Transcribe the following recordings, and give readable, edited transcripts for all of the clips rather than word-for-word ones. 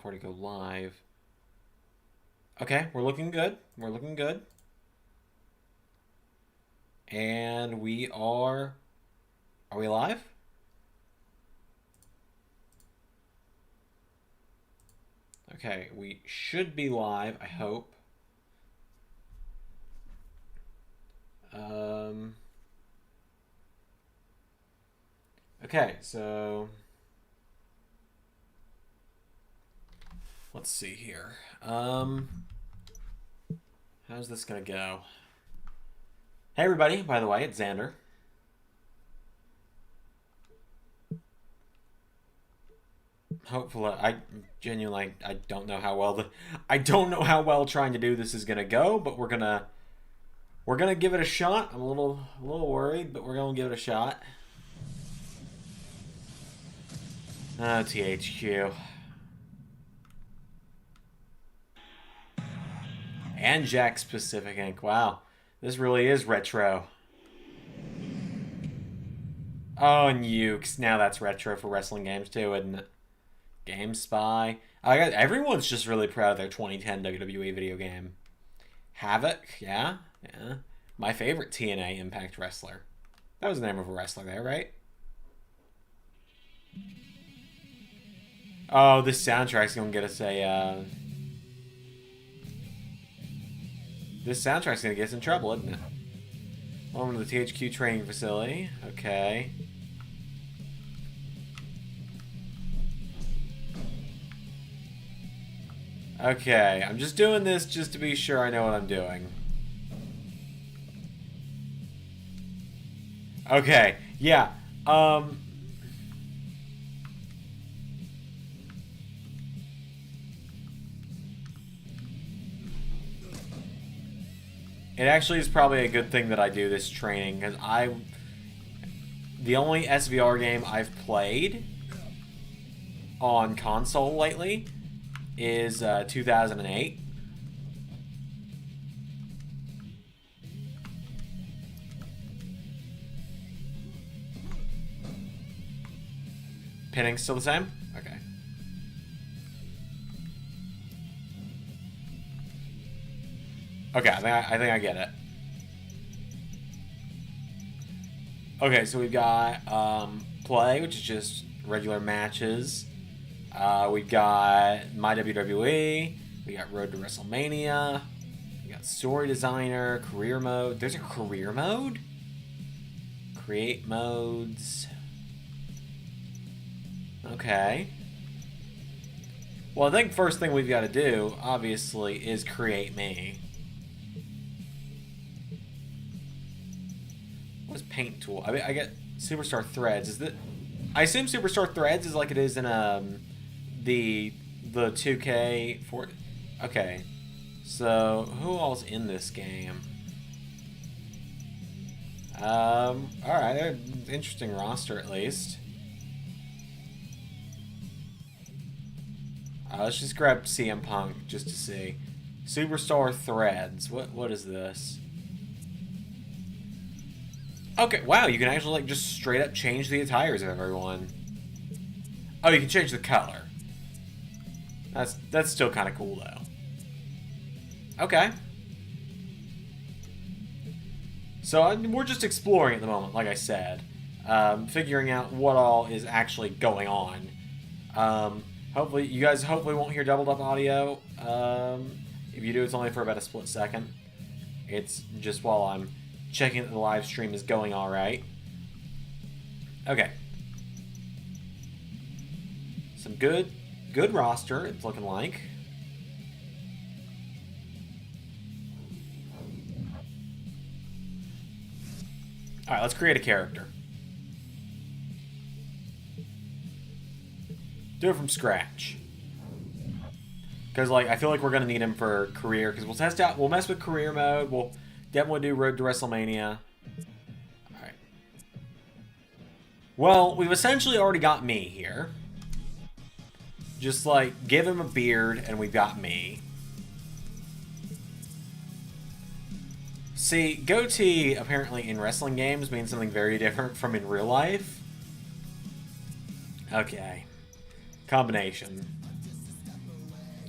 before to go live. Okay, we're looking good. We're looking good. And we are... Are we live? Okay, we should be live, I hope. Okay, so... Let's see here. How's this gonna go? Hey everybody, by the way, it's Zander. Hopefully, I don't know how well trying to do this is gonna go, but we're gonna give it a shot. I'm a little worried, but we're gonna give it a shot. Oh, THQ. And Jack Pacific Inc. Wow, this really is retro. Oh, and Ukes. Now that's retro for wrestling games too, isn't it? GameSpy. Everyone's just really proud of their 2010 WWE video game. Havoc, yeah. My favorite TNA Impact wrestler. That was the name of a wrestler there, right? Oh, this soundtrack's gonna get us a... This soundtrack's gonna get us in trouble, isn't it? Welcome to the THQ training facility. Okay. Okay, I'm just doing this just to be sure I know what I'm doing. Okay, yeah, It actually is probably a good thing that I do this training, because the only SvR game I've played on console lately is 2008. Pinning still the same? Okay. Okay, I think I get it. Okay, so we've got play, which is just regular matches. We've got My WWE. We got Road to WrestleMania. We got Story Designer, Career Mode. There's a Career Mode? Create Modes. Okay. Well, I think first thing we've got to do, obviously, is create me. What's Paint Tool? I mean, I get Superstar Threads. Is that? I assume Superstar Threads is like it is in the 2K for. Okay, so who all's in this game? All right, interesting roster at least. Let's just grab CM Punk just to see. Superstar Threads. What is this? Okay, wow, you can actually like just straight up change the attires of everyone. Oh, you can change the color. That's still kind of cool though. Okay. So we're just exploring at the moment, like I said, figuring out what all is actually going on. Hopefully, you guys won't hear doubled up audio. If you do, it's only for about a split second. It's just while I'm checking that the live stream is going all right. Okay. Some good roster, it's looking like. All right, let's create a character. Do it from scratch. Because, like, I feel like we're going to need him for career. Because we'll mess with career mode. We'll definitely do Road to WrestleMania. Alright. Well, we've essentially already got me here. Just, like, give him a beard and we've got me. See, goatee apparently in wrestling games means something very different from in real life. Okay. Combination.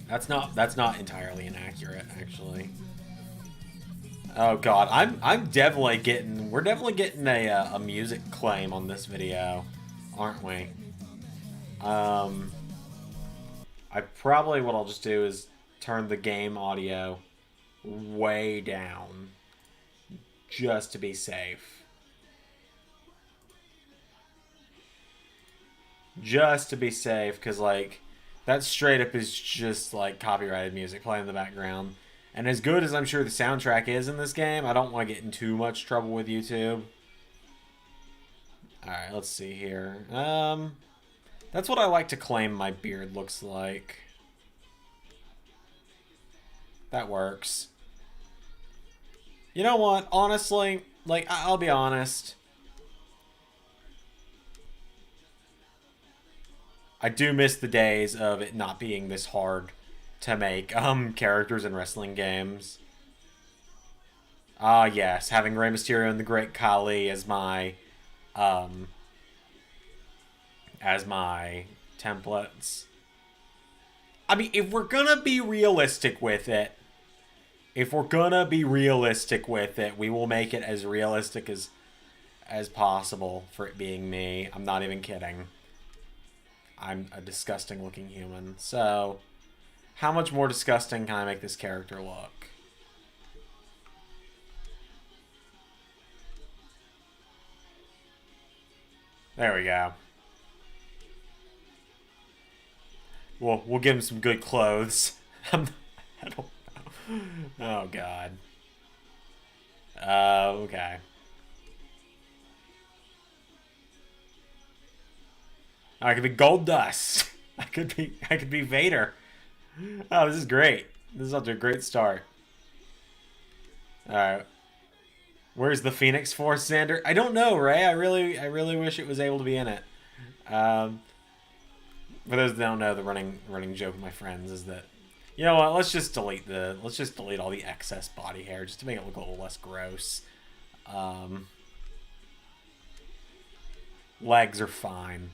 That's not entirely inaccurate, actually. Oh god, I'm definitely getting we're definitely getting a music claim on this video, aren't we? Um, I probably what I'll just do is turn the game audio way down just to be safe. Just to be safe, because like that straight up is just like copyrighted music playing in the background. And as good as I'm sure the soundtrack is in this game, I don't want to get in too much trouble with YouTube. Alright, let's see here. That's what I like to claim my beard looks like. That works. You know what? Honestly, like, I'll be honest. I do miss the days of it not being this hard to make characters in wrestling games. Ah, yes, having Rey Mysterio and the Great Khali um as my templates. I mean, if we're gonna be realistic with it, we will make it as realistic as possible for it being me. I'm not even kidding. I'm a disgusting looking human. So, how much more disgusting can I make this character look? There we go. We'll give him some good clothes. I don't know. Oh god. Okay. I could be Gold Dust. I could be Vader. Oh, this is great. This is off to a great start. Alright. Where's the Phoenix Force, Zander? I don't know, Ray. I really wish it was able to be in it. For those that don't know, the running joke with my friends is that, you know what? Let's just delete all the excess body hair just to make it look a little less gross. Legs are fine,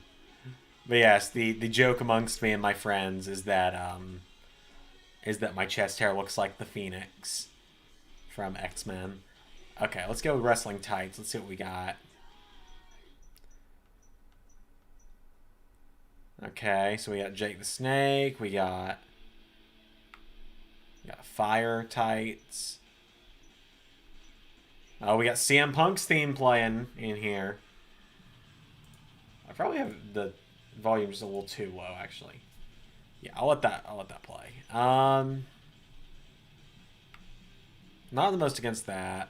but yes, the joke amongst me and my friends is that my chest hair looks like the Phoenix from X-Men. Okay, let's go with wrestling tights. Let's see what we got. Okay, so we got Jake the Snake. We got fire tights. Oh, we got CM Punk's theme playing in here. I probably have the volume just a little too low, actually. Yeah, I'll let that play. Not the most against that.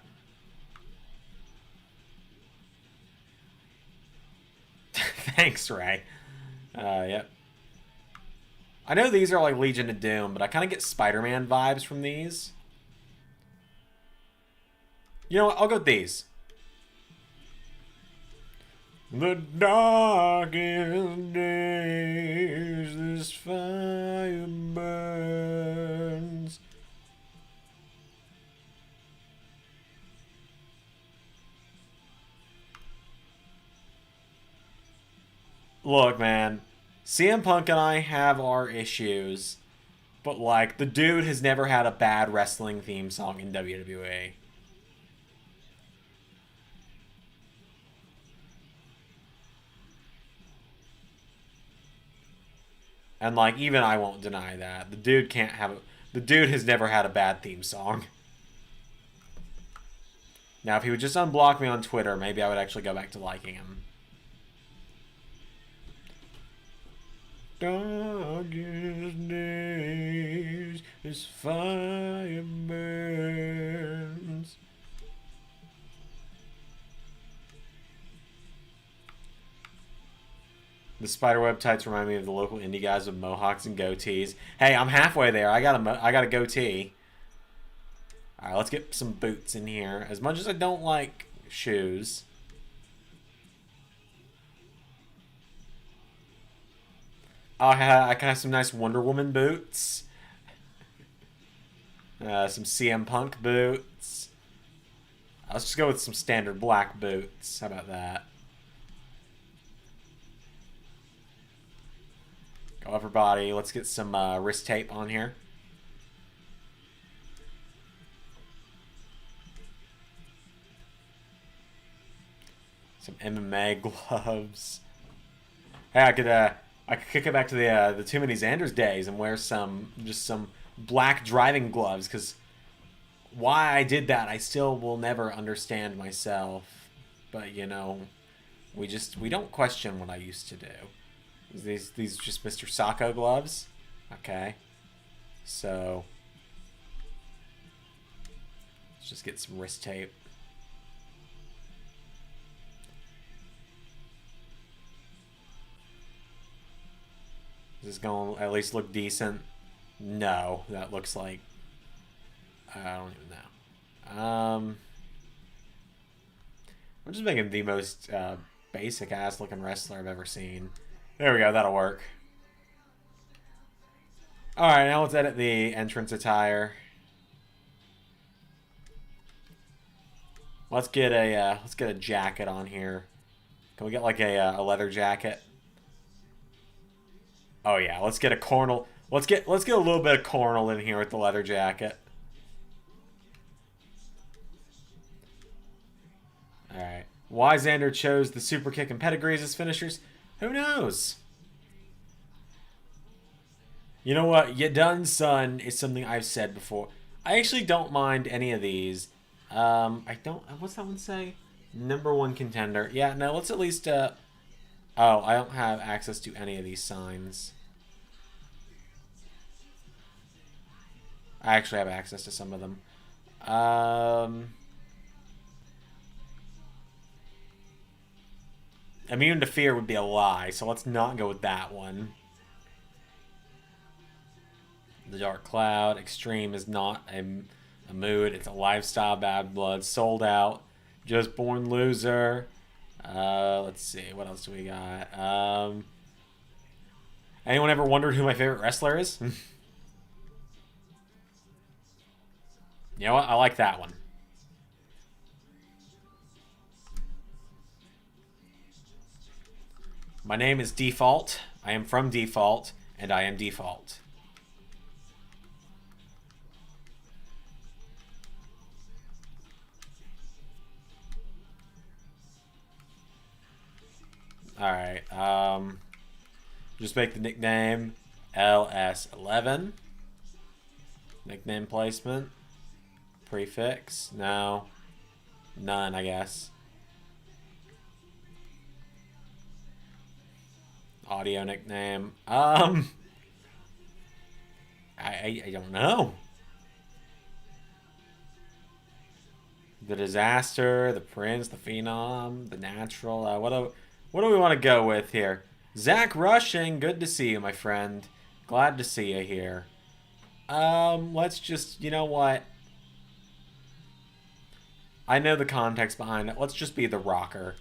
Thanks, Ray. Yep. I know these are like Legion of Doom, but I kind of get Spider-Man vibes from these. You know what? I'll go with these. The darkest days, this fire burns. Look, man, CM Punk and I have our issues, but like the dude has never had a bad wrestling theme song in WWE. And like even I won't deny that. The dude has never had a bad theme song. Now if he would just unblock me on Twitter, maybe I would actually go back to liking him. Darkest days, this fire burns. The spiderweb tights remind me of the local indie guys with mohawks and goatees. Hey, I'm halfway there. I got a goatee. All right, let's get some boots in here. As much as I don't like shoes. I can have some nice Wonder Woman boots. Some CM Punk boots. Let's just go with some standard black boots. How about that? Go upper body. Let's get some wrist tape on here. Some MMA gloves. Hey, I could kick it back to the Too Many Xanders days and wear some black driving gloves, because why I did that I still will never understand myself. But you know, we don't question what I used to do. These just Mr. Sacco gloves? Okay. So let's just get some wrist tape. Is this going to at least look decent? No, that looks like, I don't even know. I'm just making the most basic ass looking wrestler I've ever seen. There we go, that'll work. Alright, now let's edit the entrance attire. Let's get a jacket on here. Can we get like a leather jacket? Oh yeah, let's get a cornel. Let's get a little bit of cornel in here with the leather jacket. Alright. Why Zander chose the super kick and pedigrees as finishers? Who knows? You know what? You done, son, is something I've said before. I actually don't mind any of these. I don't... What's that one say? #1 contender. Yeah, no, let's at least... Oh, I don't have access to any of these signs. I actually have access to some of them. Immune to fear would be a lie, so let's not go with that one. The Dark Cloud. Extreme is not a mood. It's a lifestyle. Bad Blood. Sold Out. Just Born Loser. Let's see. What else do we got? Anyone ever wondered who my favorite wrestler is? You know what? I like that one. My name is Default. I am from Default, and I am Default. Alright, just make the nickname LS11. Nickname placement. Prefix. No. None, I guess. Audio nickname. I don't know. The Disaster, the Prince, the Phenom, the Natural. What do we want to go with here? Zach Rushing, good to see you, my friend. Glad to see you here. Let's just, you know what? I know the context behind it. Let's just be the rocker.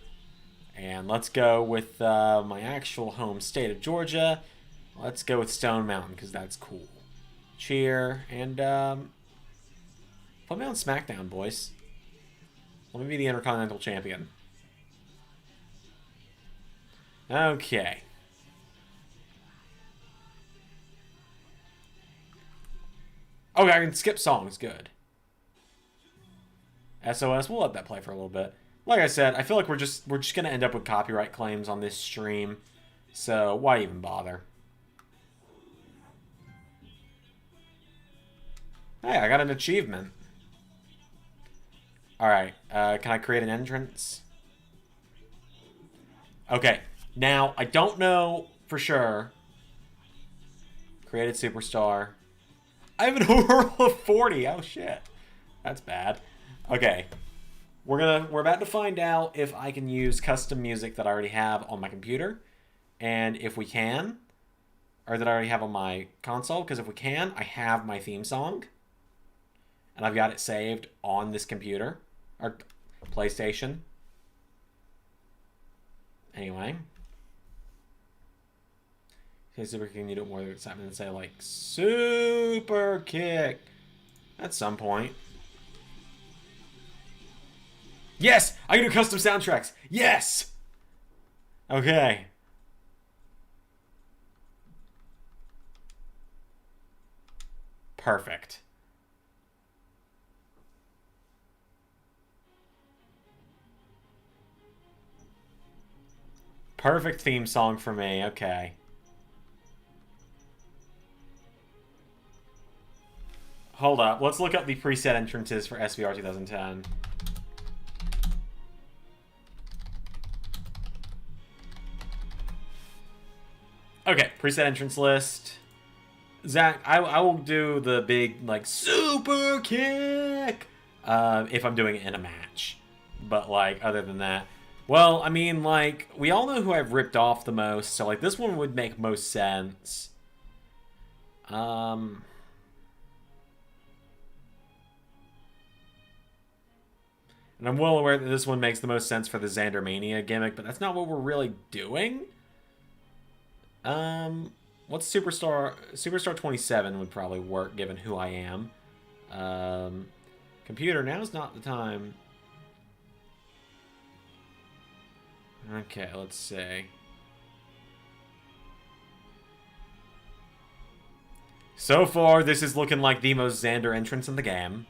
And let's go with my actual home state of Georgia. Let's go with Stone Mountain, because that's cool. Cheer, and put me on SmackDown, boys. Let me be the Intercontinental Champion. Okay. Okay, I can skip songs. Good. SOS, we'll let that play for a little bit. Like I said, I feel like we're just gonna end up with copyright claims on this stream, so why even bother? Hey, I got an achievement. Alright, can I create an entrance? Okay, now, I don't know for sure. Created superstar. I have an overall of 40. Oh, shit. That's bad. Okay. We're about to find out if I can use custom music that I already have on my computer. And if we can, or that I already have on my console. Because if we can, I have my theme song. And I've got it saved on this computer. Or PlayStation. Anyway. Okay, super kick, you do more than excitement and say like super kick at some point. Yes! I can do custom soundtracks! Yes! Okay. Perfect. Perfect theme song for me. Okay. Hold up. Let's look up the preset entrances for SvR 2010. Okay, preset entrance list. Zach, I will do the big, like, super kick if I'm doing it in a match. But, like, other than that... Well, I mean, like, we all know who I've ripped off the most, so, like, this one would make most sense. And I'm well aware that this one makes the most sense for the Zander Mania gimmick, but that's not what we're really doing. What's Superstar? Superstar 27 would probably work, given who I am. Computer, now's not the time. Okay, let's see. So far, this is looking like the most Zander entrance in the game.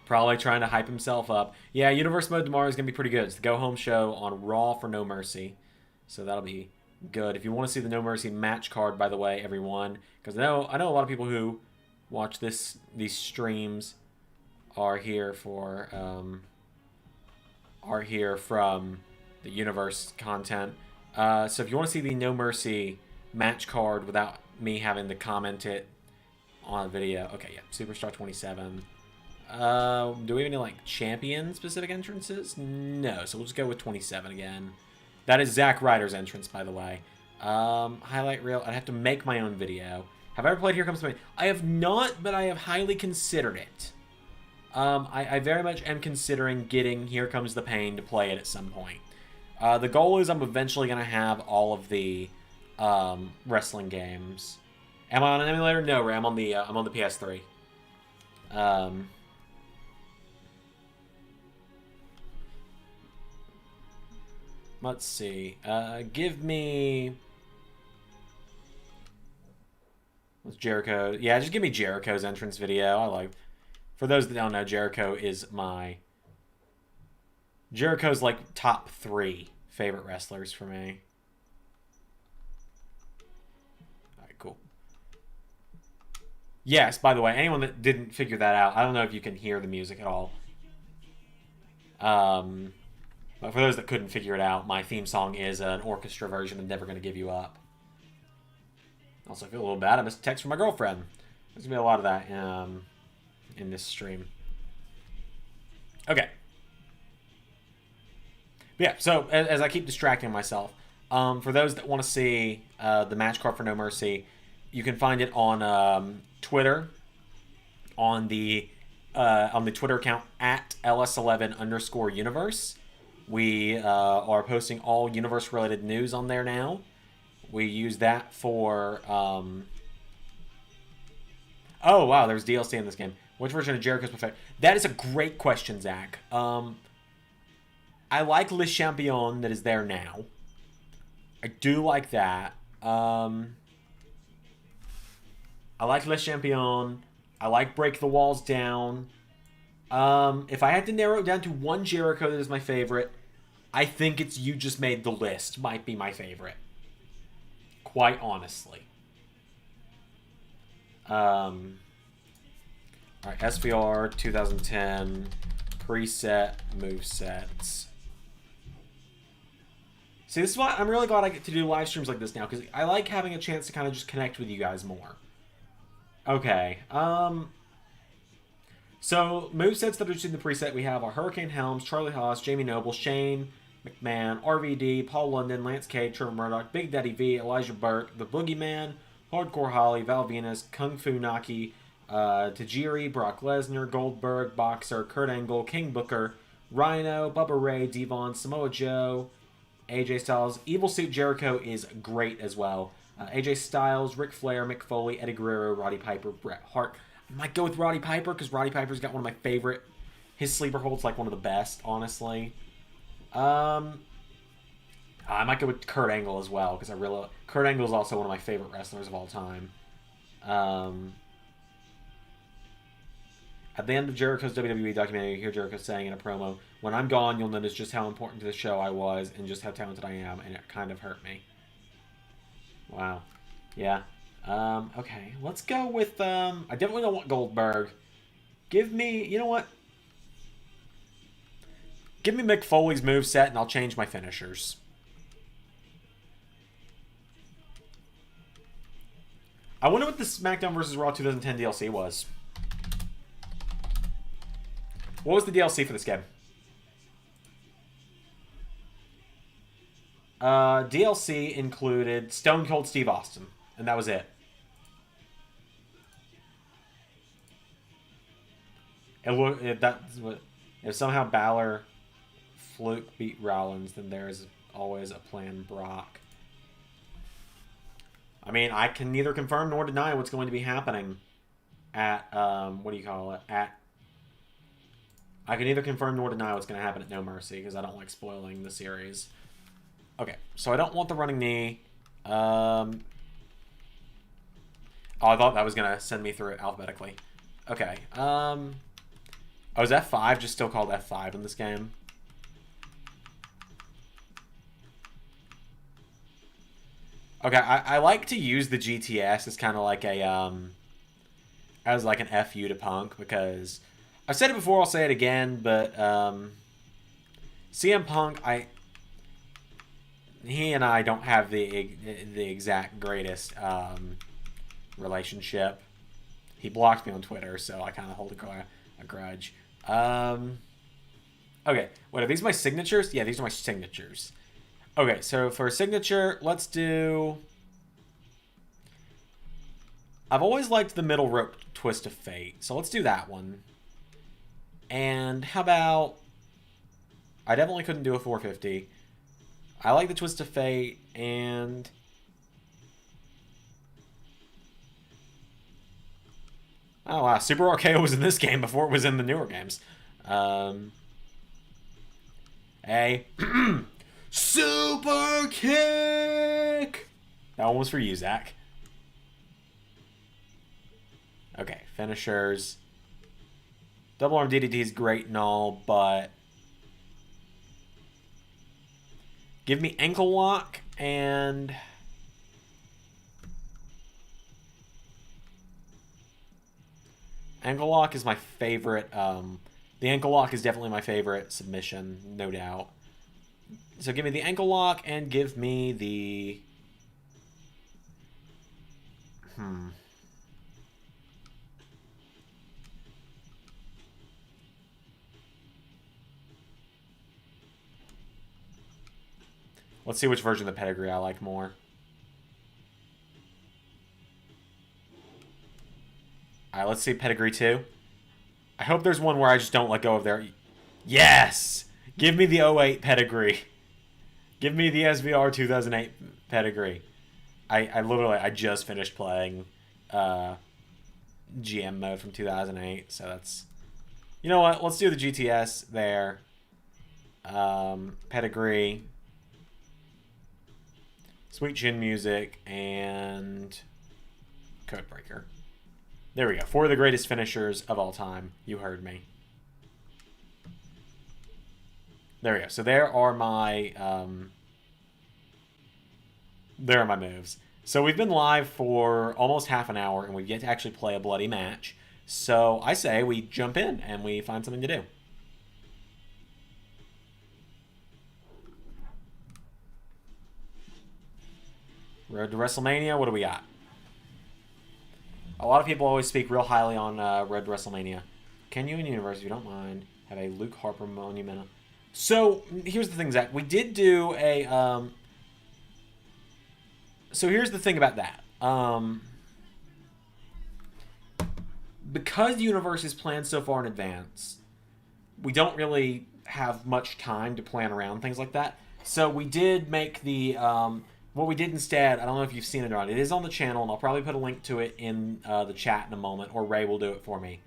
Probably trying to hype himself up. Yeah, Universe Mode tomorrow is going to be pretty good. It's the go-home show on Raw for No Mercy. So that'll be good. If you want to see the No Mercy match card, by the way, everyone, because I know a lot of people who watch these streams are here from the Universe content. So if you want to see the No Mercy match card without me having to comment it on a video, okay, yeah, Superstar 27. Do we have any, like, champion-specific entrances? No, so we'll just go with 27 again. That is Zack Ryder's entrance, by the way. Highlight reel. I'd have to make my own video. Have I ever played Here Comes the Pain? I have not, but I have highly considered it. I very much am considering getting Here Comes the Pain to play it at some point. The goal is I'm eventually going to have all of the wrestling games. Am I on an emulator? No, Ray. I'm on the PS3. Let's see. Give me... What's Jericho? Yeah, just give me Jericho's entrance video. I like... For those that don't know, Jericho's like top 3 favorite wrestlers for me. Alright, cool. Yes, by the way, anyone that didn't figure that out, I don't know if you can hear the music at all. But for those that couldn't figure it out, my theme song is an orchestra version of Never Gonna Give You Up. Also, I feel a little bad. I missed a text from my girlfriend. There's going to be a lot of that in this stream. Okay. But yeah, so as I keep distracting myself, for those that want to see the match card for No Mercy, you can find it on Twitter, on the Twitter account at ls11_universe. We are posting all universe-related news on there now. We use that for... Oh, wow, there's DLC in this game. Which version of Jericho's perfect? That is a great question, Zach. I like Le Champion that is there now. I do like that. I like Le Champion. I like Break the Walls Down. If I had to narrow it down to one Jericho that is my favorite, I think it's You Just Made the List might be my favorite. Quite honestly. Alright, SvR 2010 preset movesets. See, this is why I'm really glad I get to do live streams like this now, because I like having a chance to kind of just connect with you guys more. Okay, so, movesets that are just in the preset we have are Hurricane Helms, Charlie Haas, Jamie Noble, Shane McMahon, RVD, Paul London, Lance Cage, Trevor Murdoch, Big Daddy V, Elijah Burke, The Boogeyman, Hardcore Holly, Val Venus, Kung Fu Naki, Tajiri, Brock Lesnar, Goldberg, Boxer, Kurt Angle, King Booker, Rhino, Bubba Ray, Devon, Samoa Joe, AJ Styles. Evil Suit Jericho is great as well. AJ Styles, Ric Flair, Mick Foley, Eddie Guerrero, Roddy Piper, Bret Hart. I might go with Roddy Piper because Roddy Piper's got one of my favorite. His sleeper hold's like one of the best, honestly. I I might go with Kurt Angle as well, because Kurt Angle is also one of my favorite wrestlers of all time. At the end of Jericho's WWE documentary, you hear Jericho saying in a promo, "When I'm gone, you'll notice just how important to the show I was and just how talented I am," and it kind of hurt me. Wow. Yeah. Okay, let's go with, I definitely don't want Goldberg. Give me, you know what? Give me Mick Foley's moveset and I'll change my finishers. I wonder what the SmackDown vs. Raw 2010 DLC was. What was the DLC for this game? DLC included Stone Cold Steve Austin, and that was it. If somehow Balor fluke beat Rollins, then there's always a plan Brock. I mean, I can neither confirm nor deny what's going to be happening at, what do you call it? I can neither confirm nor deny what's going to happen at No Mercy, because I don't like spoiling the series. Okay, so I don't want the running knee. Oh, I thought that was going to send me through it alphabetically. Okay, oh, is F5 just still called F5 in this game? Okay, I like to use the GTS as kind of like a, as like an FU to Punk, because I've said it before, I'll say it again, but, CM Punk, he and I don't have the exact greatest, relationship. He blocked me on Twitter, so I kind of hold a grudge. Okay, wait, are these my signatures? Yeah, these are my signatures. Okay, so for a signature, let's do... I've always liked the middle rope twist of fate, so let's do that one. And how about... I definitely couldn't do a 450. I like the twist of fate, and... Oh, wow, Super RKO was in this game before it was in the newer games. Super kick! That one was for you, Zach. Okay, finishers. Double arm DDT is great and all, but... Give me ankle lock and... Ankle lock is my favorite. The ankle lock is definitely my favorite submission, no doubt. So give me the ankle lock and give me the... Let's see which version of the pedigree I like more. Alright, let's see pedigree 2. I hope there's one where I just don't let go of their... Yes! Give me the 08 pedigree. Give me the SvR 2008 pedigree. I just finished playing GM mode from 2008, so that's... You know what? Let's do the GTS there. Pedigree. Sweet Chin Music, and Codebreaker. There we go. 4 of the greatest finishers of all time. You heard me. There we go. So there are my moves. So we've been live for almost half an hour, and we've yet to actually play a bloody match. So I say we jump in and we find something to do. Road to WrestleMania. What do we got? A lot of people always speak real highly on Road to WrestleMania. Can you, in universe, if you don't mind, have a Luke Harper monumental? So here's the thing, Zach. We did do a. So here's the thing about that. Because the universe is planned so far in advance, we don't really have much time to plan around things like that. So we did make the. What we did instead, I don't know if you've seen it or not, it is on the channel, and I'll probably put a link to it in the chat in a moment, or Ray will do it for me,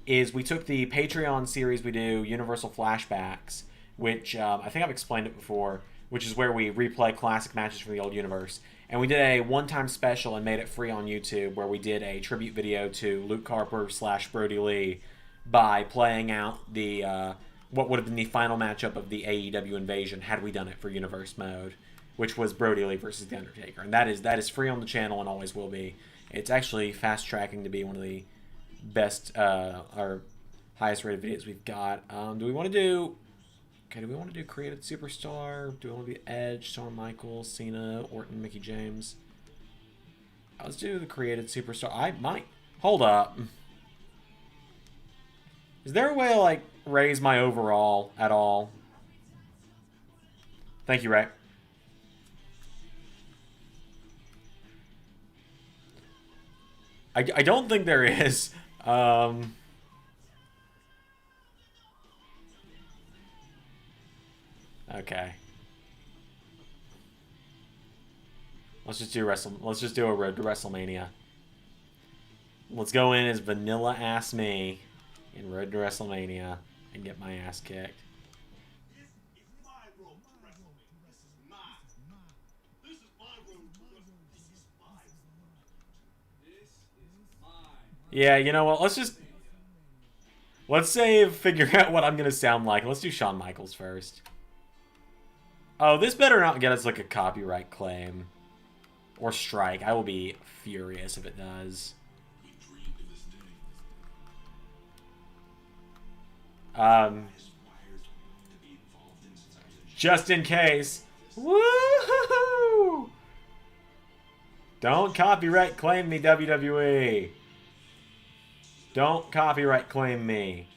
is we took the Patreon series we do, Universal Flashbacks, which I think I've explained it before, which is where we replay classic matches from the old universe. And we did a one-time special and made it free on YouTube where we did a tribute video to Luke Harper / Brody Lee by playing out the what would have been the final matchup of the AEW Invasion had we done it for Universe Mode, which was Brody Lee versus The Undertaker. And that is free on the channel and always will be. It's actually fast-tracking to be one of the best or highest rated videos we've got. Do we want to do... Okay, do we want to do Created Superstar? Do we want to be Edge, Shawn Michaels, Cena, Orton, Mickey James? Let's do the Created Superstar. I might... Hold up. Is there a way to, like, raise my overall at all? Thank you, Ray. I don't think there is. Okay. Let's just do a Road to WrestleMania. Let's go in as vanilla ass me in Road to WrestleMania and get my ass kicked. Yeah, you know what? Let's save figuring out what I'm gonna sound like. Let's do Shawn Michaels first. Oh, this better not get us like a copyright claim or strike. I will be furious if it does. Just in case. Woohoo! Don't copyright claim me, WWE. Don't copyright claim me.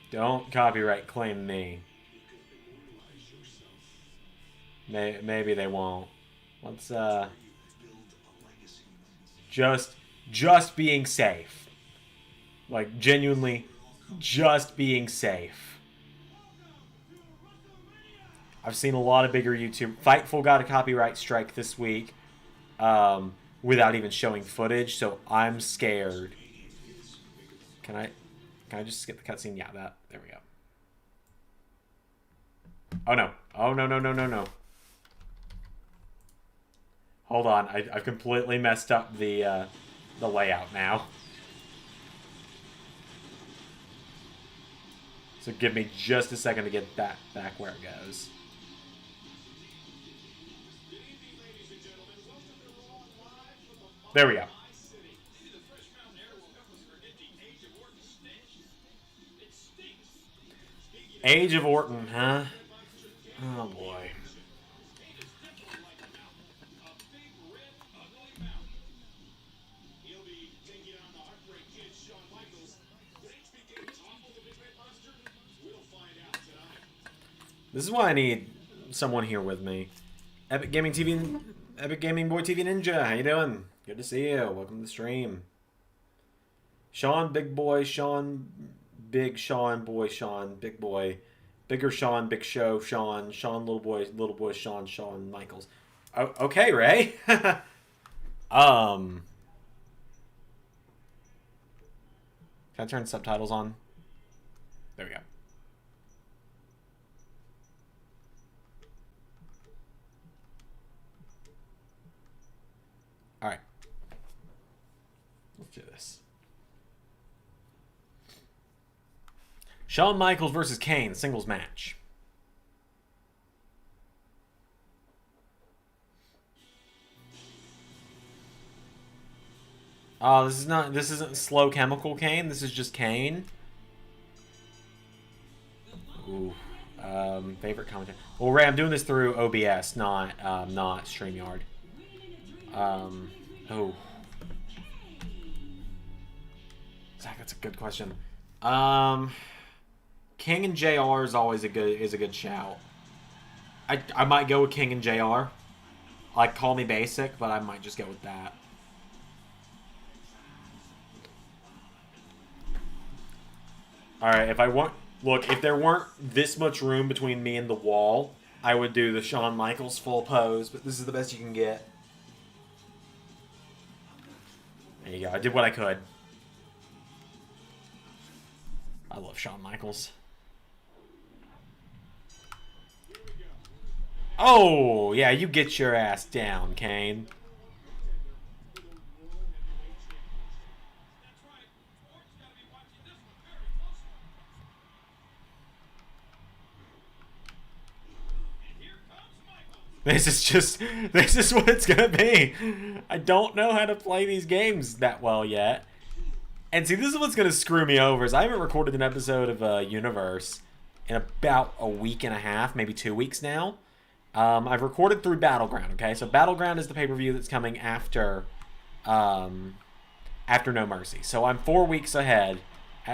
Don't copyright claim me. Maybe they won't. Let's just being safe. Like genuinely just being safe. I've seen a lot of bigger YouTube. Fightful got a copyright strike this week without even showing footage, so I'm scared. Can I just skip the cutscene? Yeah, there we go. Oh no. Oh no. Hold on, I've completely messed up the layout now. So give me just a second to get that back where it goes. There we go. Age of Orton, huh? Oh boy. This is why I need someone here with me. Epic Gaming Boy TV Ninja, how you doing? Good to see you. Welcome to the stream. Sean, Big Boy, Sean, Big Sean, Boy Sean, Big Boy, Bigger Sean, Big Show, Sean, Little Boy, Sean Michaels. Oh, okay, Ray. Can I turn subtitles on? There we go. All right. Let's do this. Shawn Michaels versus Kane, singles match. Oh, this isn't Slow Chemical Kane. This is just Kane. Ooh. Favorite commentator. Well, Ray, I'm doing this through OBS, not StreamYard. Oh. Zach, that's a good question. King and JR is always a good shout. I might go with King and JR. Like, call me basic, but I might just go with that. Alright, if there weren't this much room between me and the wall, I would do the Shawn Michaels full pose, but this is the best you can get. There you go, I did what I could. I love Shawn Michaels. Oh, yeah, you get your ass down, Kane. This is what it's gonna be. I don't know how to play these games that well yet. And see, this is what's gonna screw me over, is I haven't recorded an episode of Universe in about a week and a half, maybe 2 weeks now. I've recorded through Battleground, okay? So Battleground is the pay-per-view that's coming after No Mercy. So I'm 4 weeks ahead,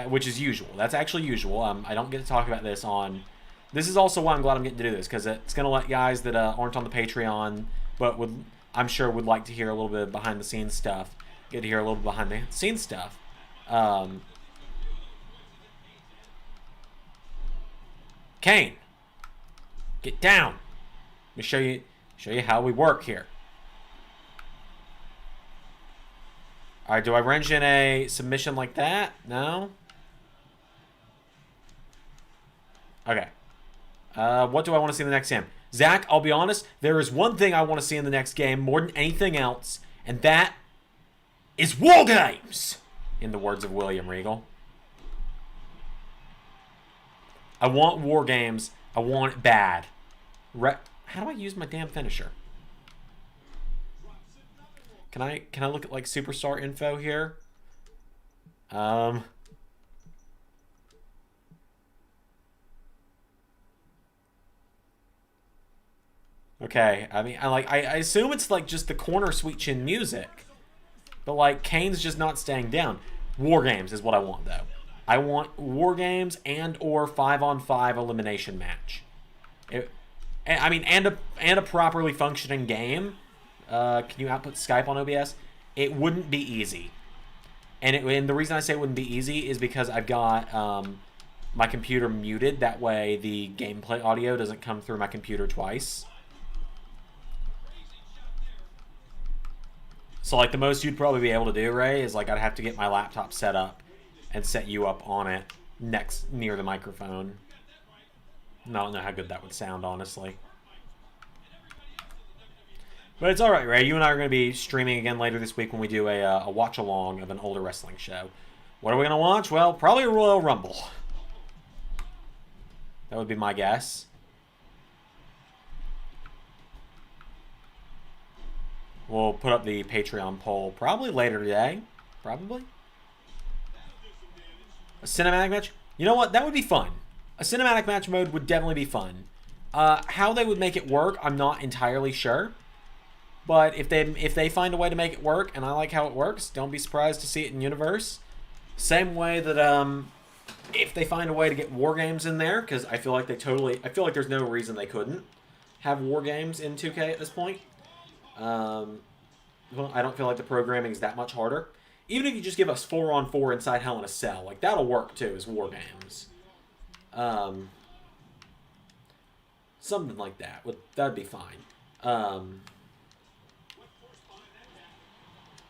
which is usual. That's actually usual. I don't get to talk about this on... This is also why I'm glad I'm getting to do this, because it's going to let guys that aren't on the Patreon, but I'm sure would like to hear a little bit of behind-the-scenes stuff, get to hear a little bit behind-the-scenes stuff. Kane, get down. Let me show you how we work here. All right, do I wrench in a submission like that? No? Okay. What do I want to see in the next game? Zach, I'll be honest, there is one thing I want to see in the next game more than anything else, and that is War Games, in the words of William Regal. I want War Games. I want it bad. How do I use my damn finisher? Can I look at like superstar info here? Okay, I mean, I assume it's like just the corner sweet chin music, but like Kane's just not staying down. War Games is what I want though. I want War Games and or 5-on-5 elimination match. And a properly functioning game. Can you output Skype on OBS? It wouldn't be easy, and the reason I say it wouldn't be easy is because I've got my computer muted. That way, the gameplay audio doesn't come through my computer twice. So, like, the most you'd probably be able to do, Ray, is, like, I'd have to get my laptop set up and set you up on it near the microphone. I don't know how good that would sound, honestly. But it's alright, Ray. You and I are going to be streaming again later this week when we do a watch-along of an older wrestling show. What are we going to watch? Well, probably a Royal Rumble. That would be my guess. We'll put up the Patreon poll probably later today. Probably. A cinematic match? You know what? That would be fun. A cinematic match mode would definitely be fun. How they would make it work, I'm not entirely sure. But if they find a way to make it work, and I like how it works, don't be surprised to see it in Universe. Same way that if they find a way to get War Games in there, because I feel like there's no reason they couldn't have War Games in 2K at this point. Well, I don't feel like the programming is that much harder. Even if you just give us 4-on-4 inside Hell in a Cell, like that'll work too as War Games. Something like that that'd be fine.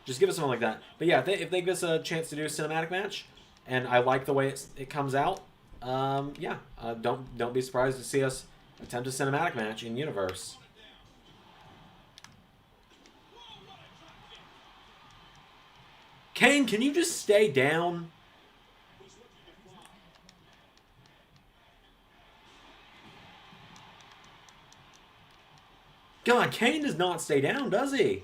Just give us something like that. But yeah, if they give us a chance to do a cinematic match, and I like the way it comes out, yeah, don't be surprised to see us attempt a cinematic match in Universe. Kane, can you just stay down? God, Kane does not stay down, does he?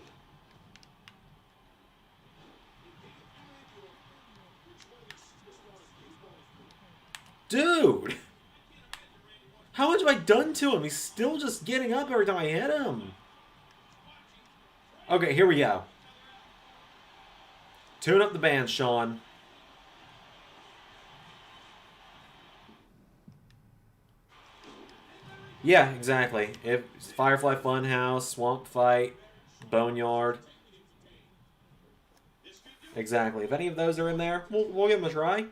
Dude! How much have I done to him? He's still just getting up every time I hit him. Okay, here we go. Tune up the band, Sean. Yeah, exactly. If Firefly Funhouse, Swamp Fight, Boneyard. Exactly. If any of those are in there, we'll give them a try.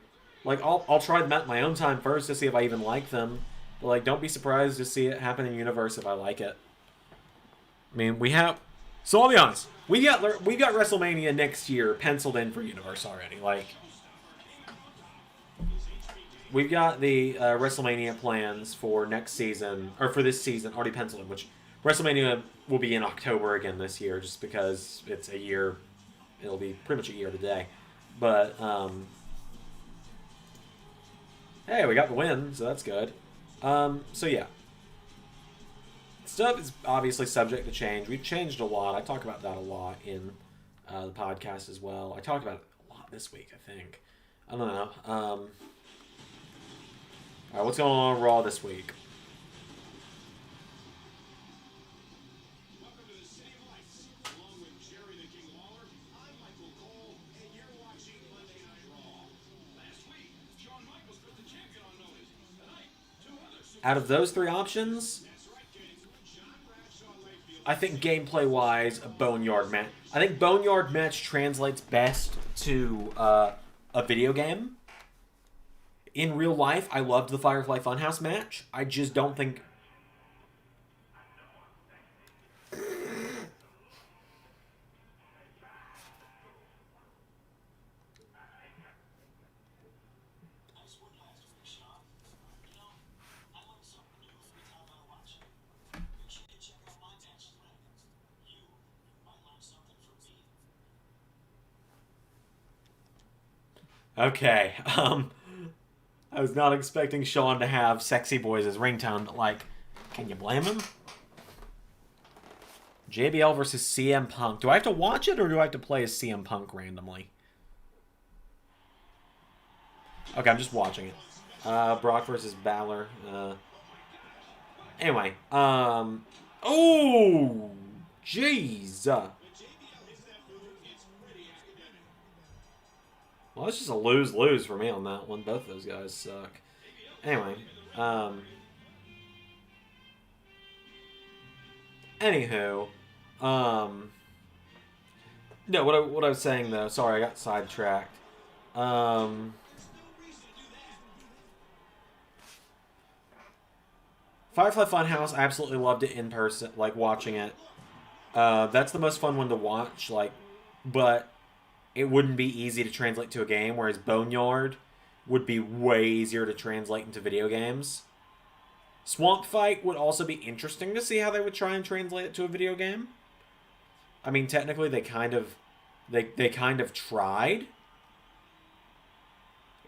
Like, I'll try them out my own time first to see if I even like them. But, like, don't be surprised to see it happen in Universe if I like it. I mean, we have... So, I'll be honest. We got WrestleMania next year penciled in for Universe already. Like, we've got the WrestleMania plans for next season, or for this season, already penciled in, which WrestleMania will be in October again this year, just because it's a year. It'll be pretty much a year today. But hey, we got the win, so that's good. So yeah, stuff is obviously subject to change. We've changed a lot. I talk about that a lot in the podcast as well. I talked about it a lot this week, I think. I don't know. All right, what's going on Raw this week? Out of those three options, I think gameplay-wise, a Boneyard match. I think Boneyard match translates best to a video game. In real life, I loved the Firefly Funhouse match. I just don't think... Okay, I was not expecting Sean to have Sexy Boys as ringtone, but, like, can you blame him? JBL versus CM Punk. Do I have to watch it, or do I have to play as CM Punk randomly? Okay, I'm just watching it. Brock versus Balor. Anyway, oh, jeez. Well, it's just a lose-lose for me on that one. Both those guys suck. Anyway, anywho, no, what I was saying though. Sorry, I got sidetracked. Firefly Funhouse, I absolutely loved it in person, like watching it. That's the most fun one to watch, like, but it wouldn't be easy to translate to a game, whereas Boneyard would be way easier to translate into video games. Swamp Fight would also be interesting to see how they would try and translate it to a video game. I mean, technically, they kind of tried.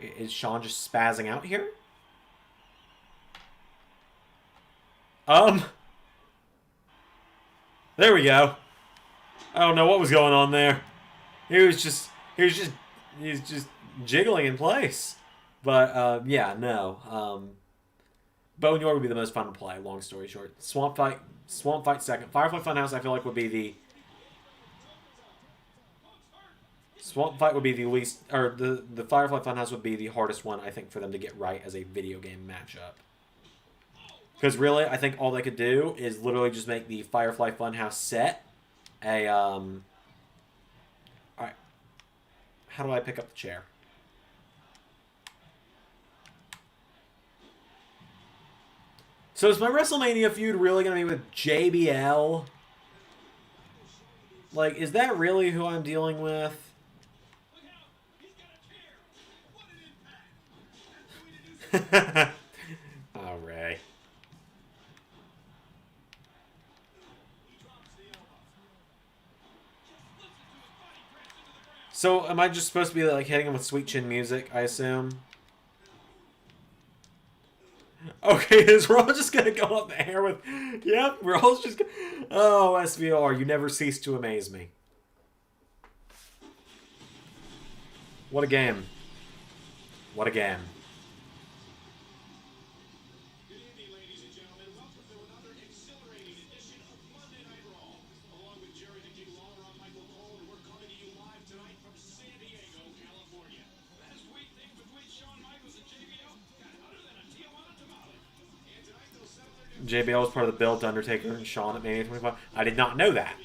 Is Sean just spazzing out here? There we go. I don't know what was going on there. He was just jiggling in place. But yeah, no. Boneyard would be the most fun to play. Long story short, Swamp Fight second. Firefly Funhouse, I feel like would be the Swamp Fight would be the least, or the Firefly Funhouse would be the hardest one I think for them to get right as a video game matchup. Because really, I think all they could do is literally just make the Firefly Funhouse set a Alright. How do I pick up the chair? So is my WrestleMania feud really going to be with JBL? Like, is that really who I'm dealing with? Oh, Ray. So, am I just supposed to be, like, hitting him with Sweet Chin music, I assume? Okay, is Raw just gonna go up the air with... Yep, Raw's just gonna... Oh, SvR, you never cease to amaze me. What a game. What a game. Good evening, ladies and gentlemen. Welcome to another exhilarating edition of Monday Night Raw. Along with Jerry the King Lawler, I'm Michael Cole, and we're coming to you live tonight from San Diego, California. Last week, things between Shawn Michaels and JBL got hotter than a Tijuana tamale. And tonight they'll settle their... JBL was part of the build to Undertaker and Shawn at Mania 25. I did not know that.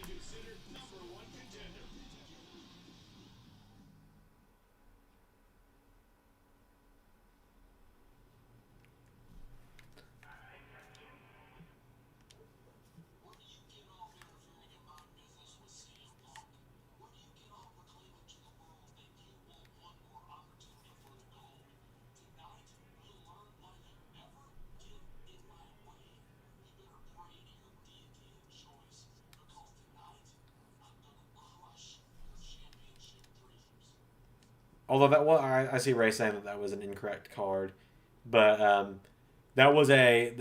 Although that was, I see Ray saying that that was an incorrect card, but that was a.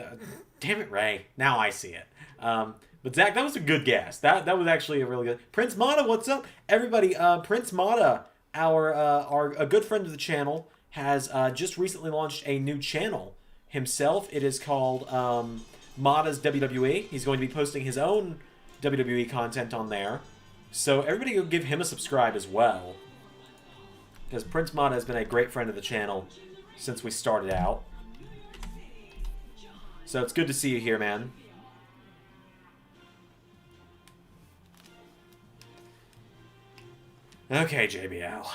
Damn it, Ray! Now I see it. But Zach, that was a good guess. That was actually a really good. Prince Mata, what's up, everybody? Prince Mata, our a good friend of the channel, has just recently launched a new channel himself. It is called Mata's WWE. He's going to be posting his own WWE content on there. So everybody go give him a subscribe as well. Because Prince Mata has been a great friend of the channel since we started out. So it's good to see you here, man. Okay, JBL.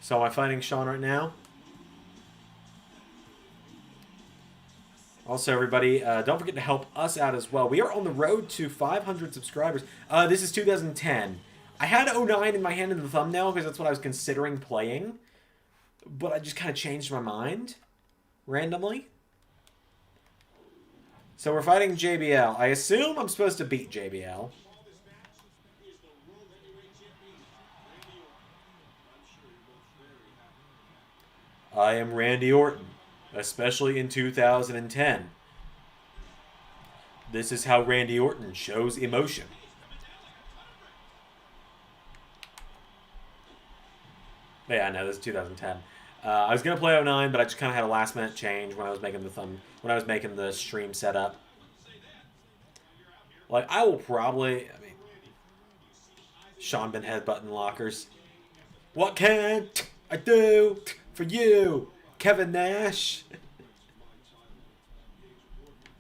So am I fighting Sean right now? Also, everybody, don't forget to help us out as well. We are on the road to 500 subscribers. This is 2010. I had 09 in my hand in the thumbnail because that's what I was considering playing. But I just kind of changed my mind randomly. So we're fighting JBL. I assume I'm supposed to beat JBL. I am Randy Orton, especially in 2010. This is how Randy Orton shows emotion. But yeah, no, this is 2010. I was gonna play 09, but I just kind of had a last-minute change when I was making the stream setup. Like, I will probably, I mean, Sean been headbutting lockers. What can I do for you, Kevin Nash?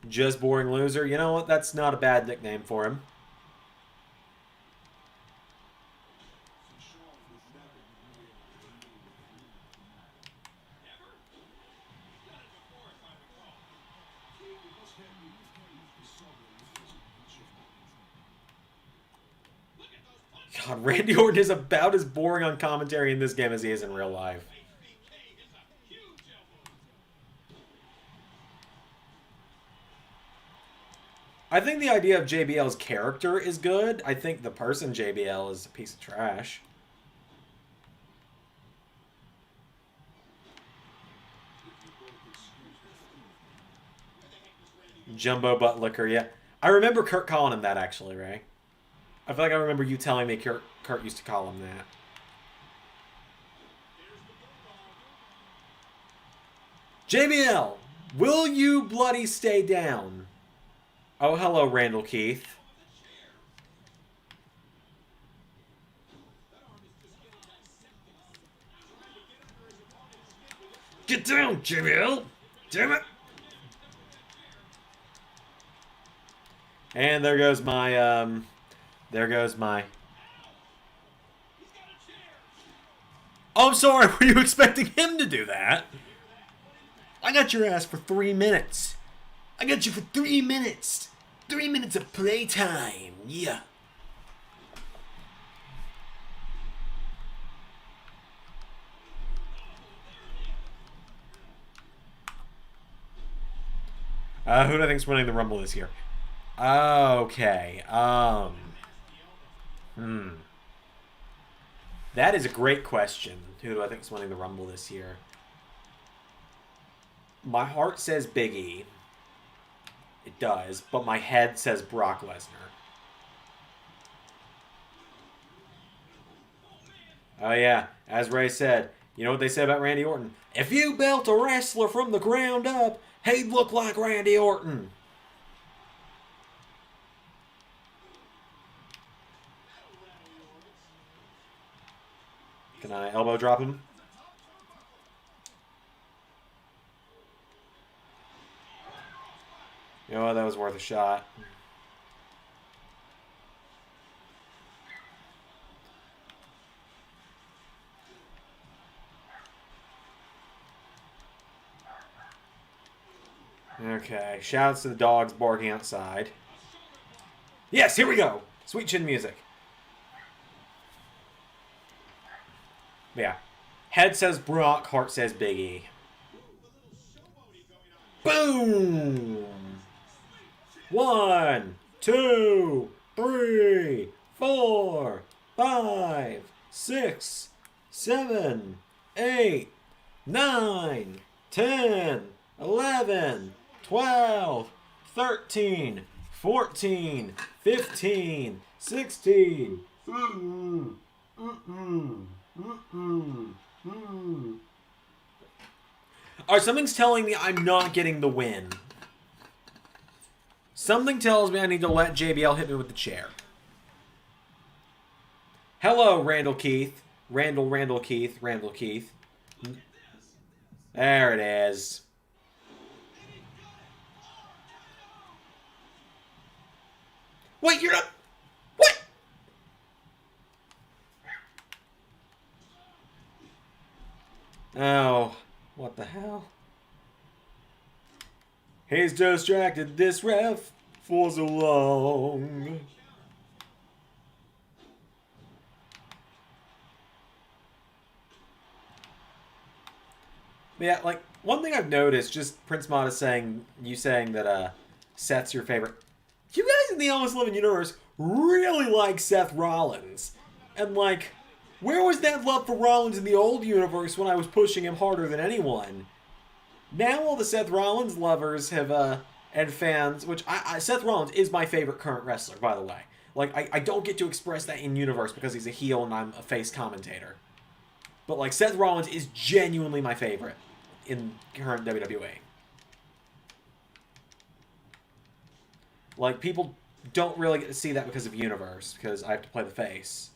Just boring loser. You know what? That's not a bad nickname for him. God, Randy Orton is about as boring on commentary in this game as he is in real life. I think the idea of JBL's character is good. I think the person JBL is a piece of trash. Jumbo butt liquor, yeah. I remember Kurt calling him that, actually, Ray. I feel like I remember you telling me Kurt used to call him that. JBL, will you bloody stay down? Oh, hello, Randall Keith. Get down, JBL! Damn it! And there goes my, There goes my... Oh, I'm sorry. Were you expecting him to do that? I got your ass for 3 minutes. I got you for 3 minutes. 3 minutes of playtime. Yeah. Who do I think's winning the Rumble this year? Okay. That is a great question. Who do I think is winning the Rumble this year? My heart says Big E. It does, but my head says Brock Lesnar. Oh yeah, as Ray said, you know what they say about Randy Orton? If you built a wrestler from the ground up, he'd look like Randy Orton. Can I elbow drop him? You know what? That was worth a shot. Okay. Shouts to the dogs barking outside. Yes, here we go. Sweet chin music. Yeah. Head says Brock, heart says Big E. Boom! 1, 2, 3, 4, 5, 6, 7, 8, 9, 10, 11, 12, 13, 14, 15, 16. Alright, something's telling me I'm not getting the win. Something tells me I need to let JBL hit me with the chair. Hello, Randall Keith. Randall Keith. There it is. Wait, you're not... What? Oh, what the hell? He's distracted this ref for so long. Yeah, like, one thing I've noticed, just Prince Mata saying, you saying that Seth's your favorite. You guys in the Almost Living Universe really like Seth Rollins. And, like, where was that love for Rollins in the old universe when I was pushing him harder than anyone? Now all the Seth Rollins lovers have, and fans, which Seth Rollins is my favorite current wrestler, by the way. Like, I don't get to express that in universe because he's a heel and I'm a face commentator. But, like, Seth Rollins is genuinely my favorite in current WWE. Like, people don't really get to see that because of universe, because I have to play the face.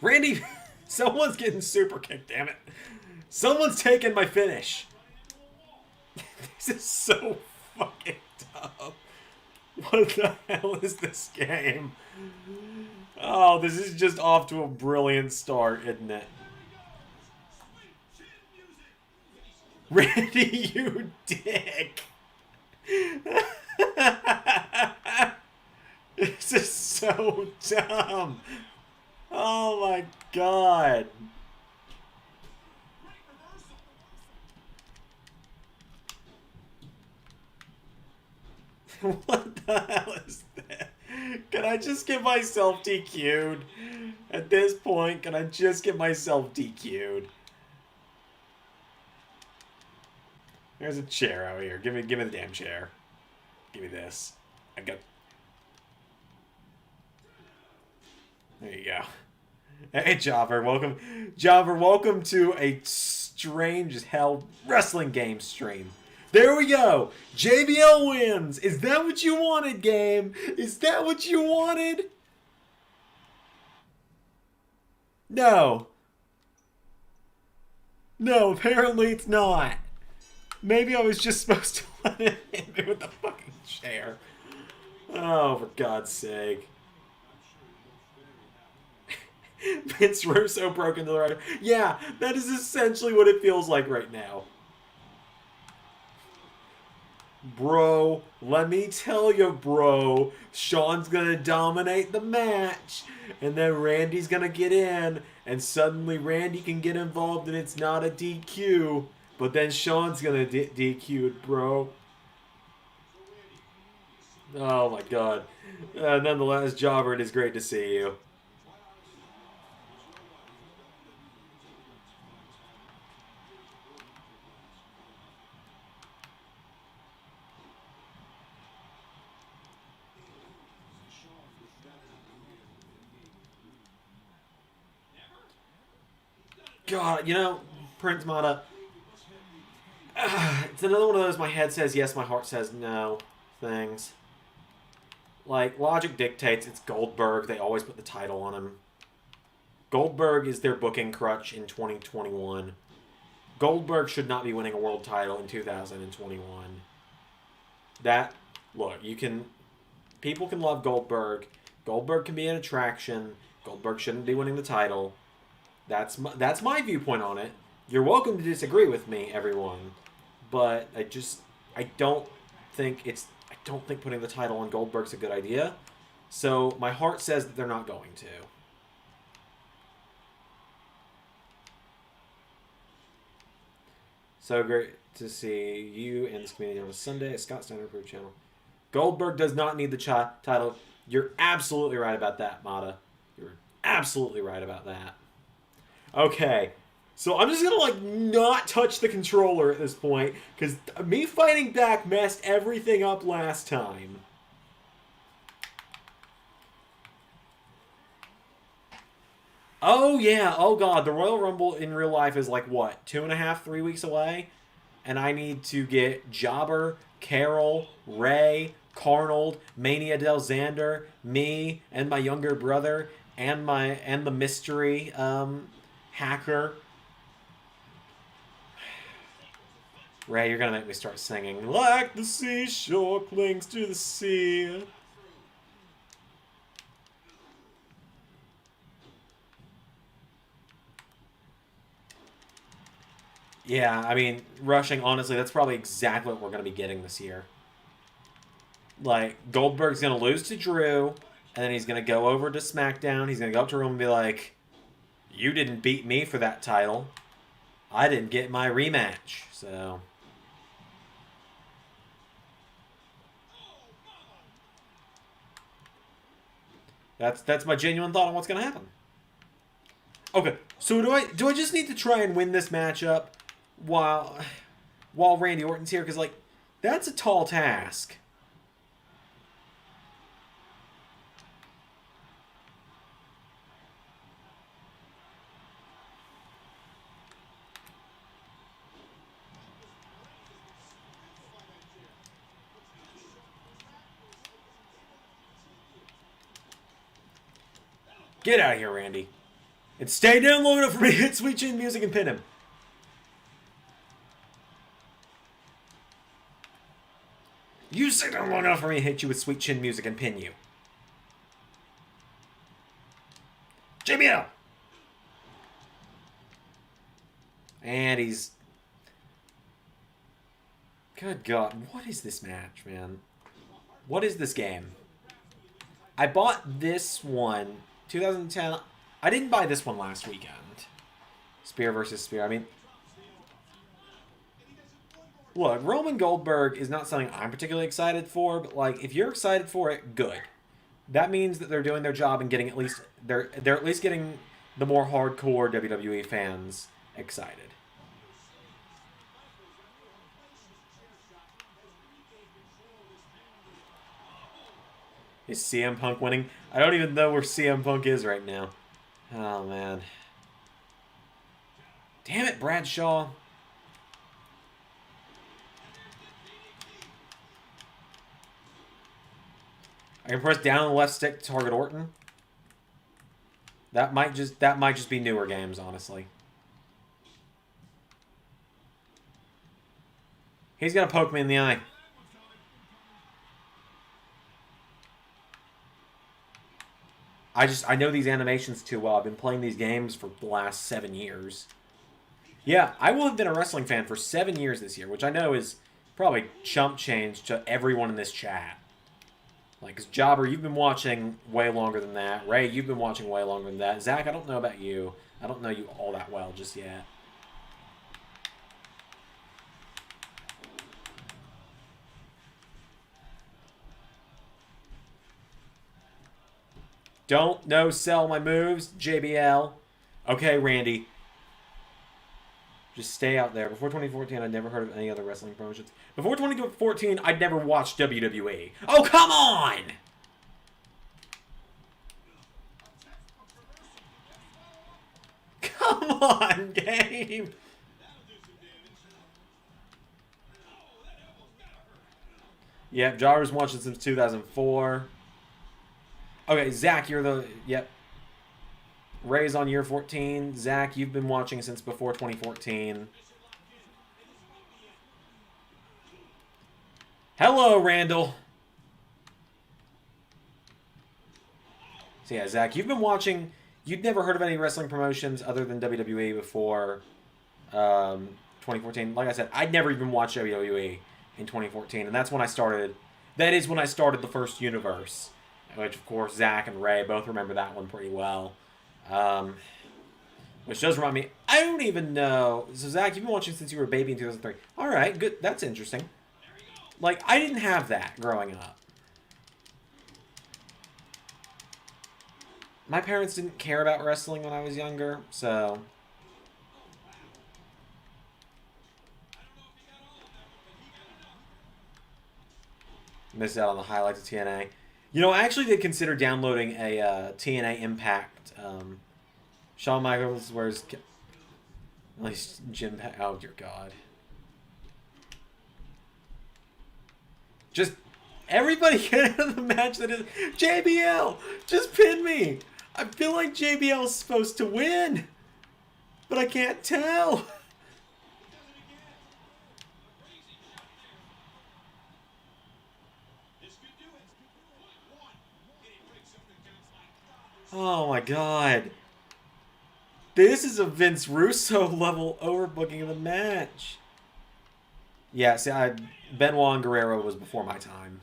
Randy, someone's getting super kicked, damn it. Someone's taking my finish. This is so fucking dumb. What the hell is this game? Oh, this is just off to a brilliant start, isn't it? Randy, you dick. This is so dumb. Oh my god. What the hell is that? Can I just get myself DQ'd? At this point, can I just get myself DQ'd? There's a chair out here. Give me the damn chair. Give me this. I got... There you go. Hey, Jobber, welcome. Jobber, welcome to a strange as hell wrestling game stream. There we go. JBL wins. Is that what you wanted, game? Is that what you wanted? No. No, apparently it's not. Maybe I was just supposed to let him hit me with the fucking chair. Oh, for God's sake. Vince Russo broke into the right. Yeah, that is essentially what it feels like right now. Bro, let me tell you, bro. Sean's gonna dominate the match. And then Randy's gonna get in. And suddenly Randy can get involved and it's not a DQ. But then Sean's gonna DQ it, bro. Oh my god. Nonetheless, Jobber, it is great to see you. God, you know, Prince Mata, it's another one of those my head says yes, my heart says no things. Like, logic dictates it's Goldberg. They always put the title on him. Goldberg is their booking crutch in 2021. Goldberg should not be winning a world title in 2021. Look, people can love Goldberg. Goldberg can be an attraction. Goldberg shouldn't be winning the title. That's my viewpoint on it. You're welcome to disagree with me, everyone, but I don't I don't think putting the title on Goldberg's a good idea. So my heart says that they're not going to. So great to see you and this community on a Sunday at Scott Steiner Approved channel. Goldberg does not need the title. You're absolutely right about that, Mata. You're absolutely right about that. Okay. So I'm just gonna not touch the controller at this point, because me fighting back messed everything up last time. Oh yeah, oh god, the Royal Rumble in real life is what, 2.5, 3 weeks away? And I need to get Jobber, Carol, Ray, Carnold, Mania Del Zander, me, and my younger brother, and the mystery hacker. Ray, you're gonna make me start singing like the seashore clings to the sea. Yeah, I mean, rushing, honestly, that's probably exactly what we're going to be getting this year. Goldberg's going to lose to Drew, and then he's going to go over to SmackDown. He's going to go up to Roman and be like, you didn't beat me for that title. I didn't get my rematch. So... That's my genuine thought on what's going to happen. Okay, so do I just need to try and win this matchup while Randy Orton's here? Because, that's a tall task. Get out of here, Randy. And stay down long enough for me to hit Sweet Chin Music and pin him. You stay down long enough for me to hit you with Sweet Chin Music and pin you. JBL! And he's... Good God. What is this match, man? What is this game? I bought this one, 2010... I didn't buy this one last weekend. Spear versus Spear. I mean, look, Roman Goldberg is not something I'm particularly excited for, but if you're excited for it, good. That means that they're doing their job and getting they're at least getting the more hardcore WWE fans excited. Is CM Punk winning? I don't even know where CM Punk is right now. Oh, man. Damn it, Bradshaw. I can press down on the left stick to target Orton. That might just be newer games, honestly. He's gonna poke me in the eye. I know these animations too well. I've been playing these games for the last 7 years. Yeah, I will have been a wrestling fan for 7 years this year, which I know is probably chump change to everyone in this chat. Because Jobber, you've been watching way longer than that. Ray, you've been watching way longer than that. Zach, I don't know about you. I don't know you all that well just yet. Don't no-sell my moves, JBL. Okay, Randy. Just stay out there. Before 2014, I'd never heard of any other wrestling promotions. Before 2014, I'd never watched WWE. Oh, come on! Come on, game! Yep, Jobber's watching since 2004. Okay, Zach, you're the... Yep. Ray's on year 14. Zach, you've been watching since before 2014. Hello, Randall. So yeah, Zach, you've been watching... You'd never heard of any wrestling promotions other than WWE before 2014. Like I said, I'd never even watched WWE in 2014, and that's when I started. That is when I started the first universe, which of course Zach and Ray both remember that one pretty well. Which does remind me, I don't even know. So Zach, you've been watching since you were a baby in 2003. All right, good. That's interesting. Like, I didn't have that growing up. My parents didn't care about wrestling when I was younger, so... Missed out on the highlights of TNA. You know, I actually did consider downloading a TNA Impact. Shawn Michaels wears... At least Jim... Oh, dear God. Just... Everybody get out of the match that is... JBL! Just pin me! I feel like JBL is supposed to win. But I can't tell. Oh my God. This is a Vince Russo level overbooking of the match. Yeah, see, Benoit and Guerrero was before my time.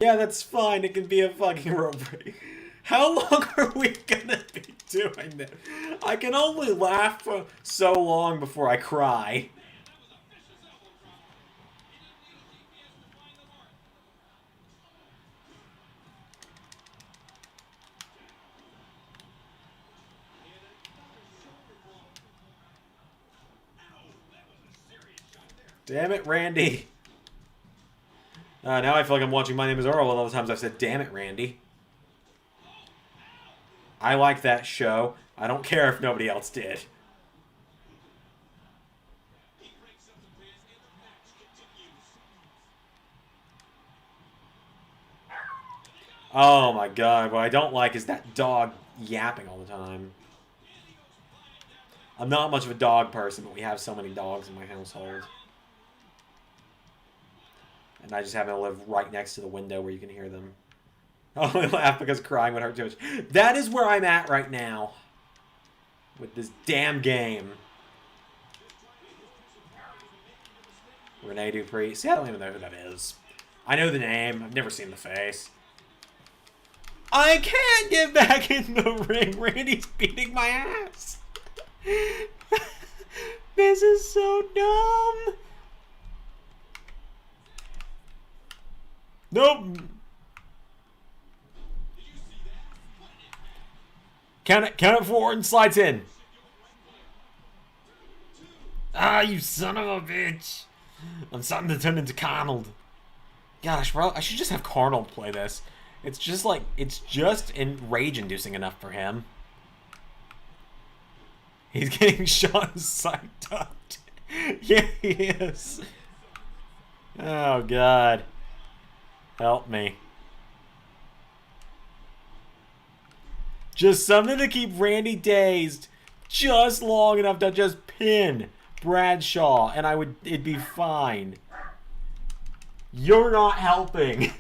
Yeah, that's fine. It can be a fucking rope break. How long are we gonna be doing this? I can only laugh for so long before I cry. Damn it, Randy. Now I feel like I'm watching My Name is Earl with all the times I've said, damn it, Randy. I like that show. I don't care if nobody else did. Oh my God, what I don't like is that dog yapping all the time. I'm not much of a dog person, but we have so many dogs in my household. And I just happen to live right next to the window where you can hear them. I only laugh because crying would hurt too much. That is where I'm at right now. With this damn game. Rene Dupree. See, I don't even know who that is. I know the name. I've never seen the face. I can't get back in the ring. Randy's beating my ass. This is so dumb. Nope. Count it forward and slides in. Ah, you son of a bitch. I'm starting to turn into Carnold. Gosh, bro, I should just have Carnold play this. It's just like, it's just rage-inducing enough for him. He's getting shot and psyched up. Yeah, he is. Oh, God. Help me. Just something to keep Randy dazed just long enough to just pin Bradshaw, and it'd be fine. You're not helping.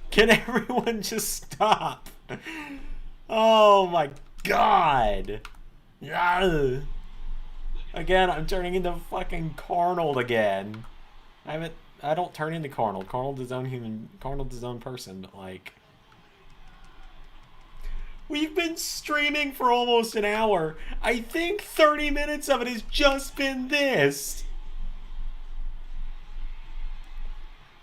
Can everyone just stop? Oh my God. Ugh. Again, I'm turning into fucking Carnold again. I don't turn into Carnold. Carnold's his own person, but like... We've been streaming for almost an hour. I think 30 minutes of it has just been this.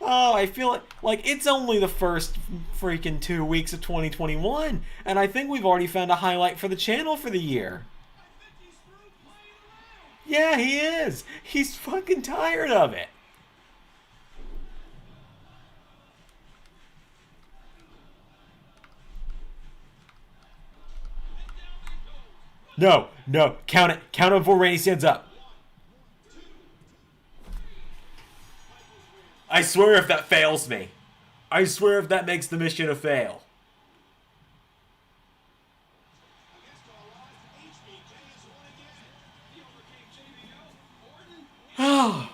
Oh, I feel like it's only the first freaking 2 weeks of 2021, and I think we've already found a highlight for the channel for the year. Yeah, he is. He's fucking tired of it. No, count it. Count it before Randy stands up. I swear if that fails me. I swear if that makes the mission a fail. Oh,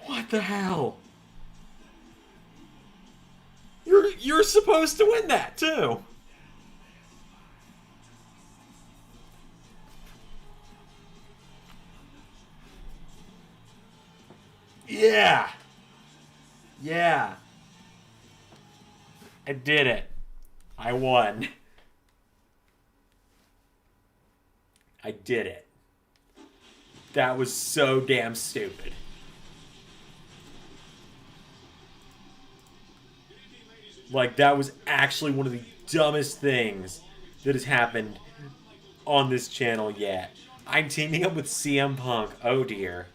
what the hell? You're supposed to win that too. Yeah. Yeah. I did it. I won. I did it. That was so damn stupid. Like, that was actually one of the dumbest things that has happened on this channel yet. I'm teaming up with CM Punk. Oh dear.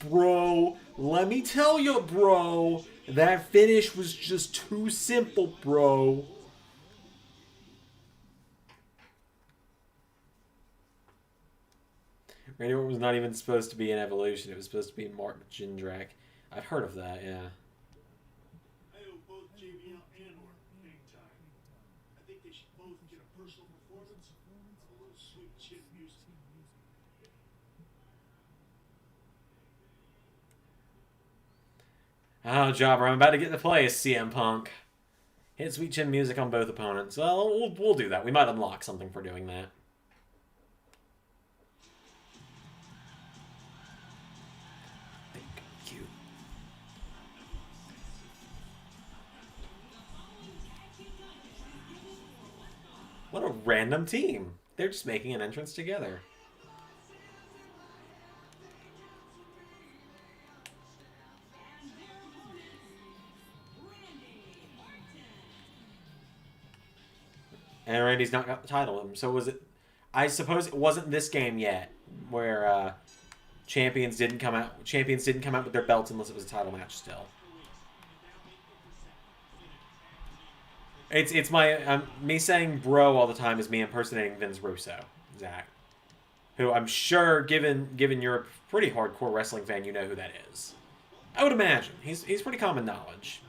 Bro, let me tell you, bro. That finish was just too simple, bro. Randy Orton was not even supposed to be in Evolution. It was supposed to be Mark Jindrak. I've heard of that, yeah. I owe both JBL and Orton big time. I think they should both get a personal performance, a little sweet chin music. Oh, Jobber, I'm about to get to play as CM Punk. Hit Sweet Chin music on both opponents. Well, we'll do that. We might unlock something for doing that. Thank you. What a random team. They're just making an entrance together. And Randy's not got the title. So was it... I suppose it wasn't this game yet, where champions didn't come out with their belts unless it was a title match still. It's my... me saying bro all the time is me impersonating Vince Russo, Zach. Who I'm sure, given you're a pretty hardcore wrestling fan, you know who that is. I would imagine. He's pretty common knowledge.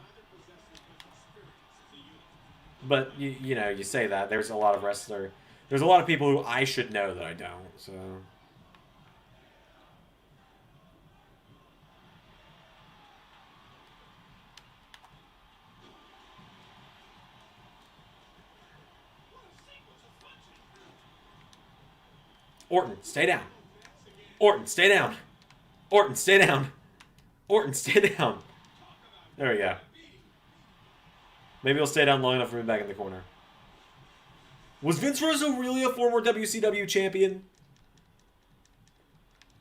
But, you know, you say that. There's a lot of There's a lot of people who I should know that I don't, so... Orton, stay down. Orton, stay down. Orton, stay down. Orton, stay down. There we go. Maybe he'll stay down long enough for me back in the corner. Was Vince Russo really a former WCW champion?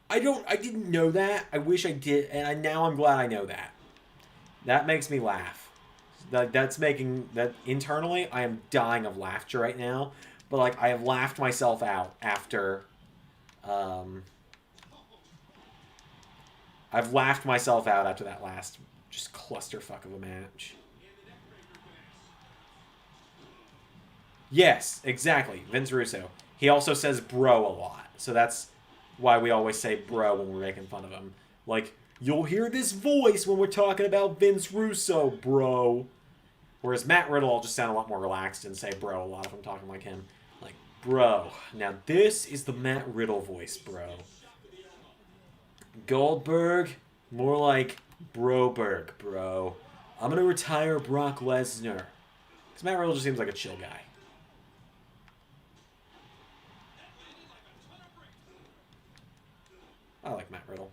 I didn't know that. I wish I did, and now I'm glad I know that. That makes me laugh. That's making that internally. I am dying of laughter right now. But like I have laughed myself out after. I've laughed myself out after that last just clusterfuck of a match. Yes, exactly. Vince Russo. He also says bro a lot. So that's why we always say bro when we're making fun of him. Like, you'll hear this voice when we're talking about Vince Russo, bro. Whereas Matt Riddle will just sound a lot more relaxed and say bro a lot if I'm talking like him. Like, bro. Now, this is the Matt Riddle voice, bro. Goldberg, more like Broberg, bro. I'm going to retire Brock Lesnar. Because Matt Riddle just seems like a chill guy. I like Matt Riddle.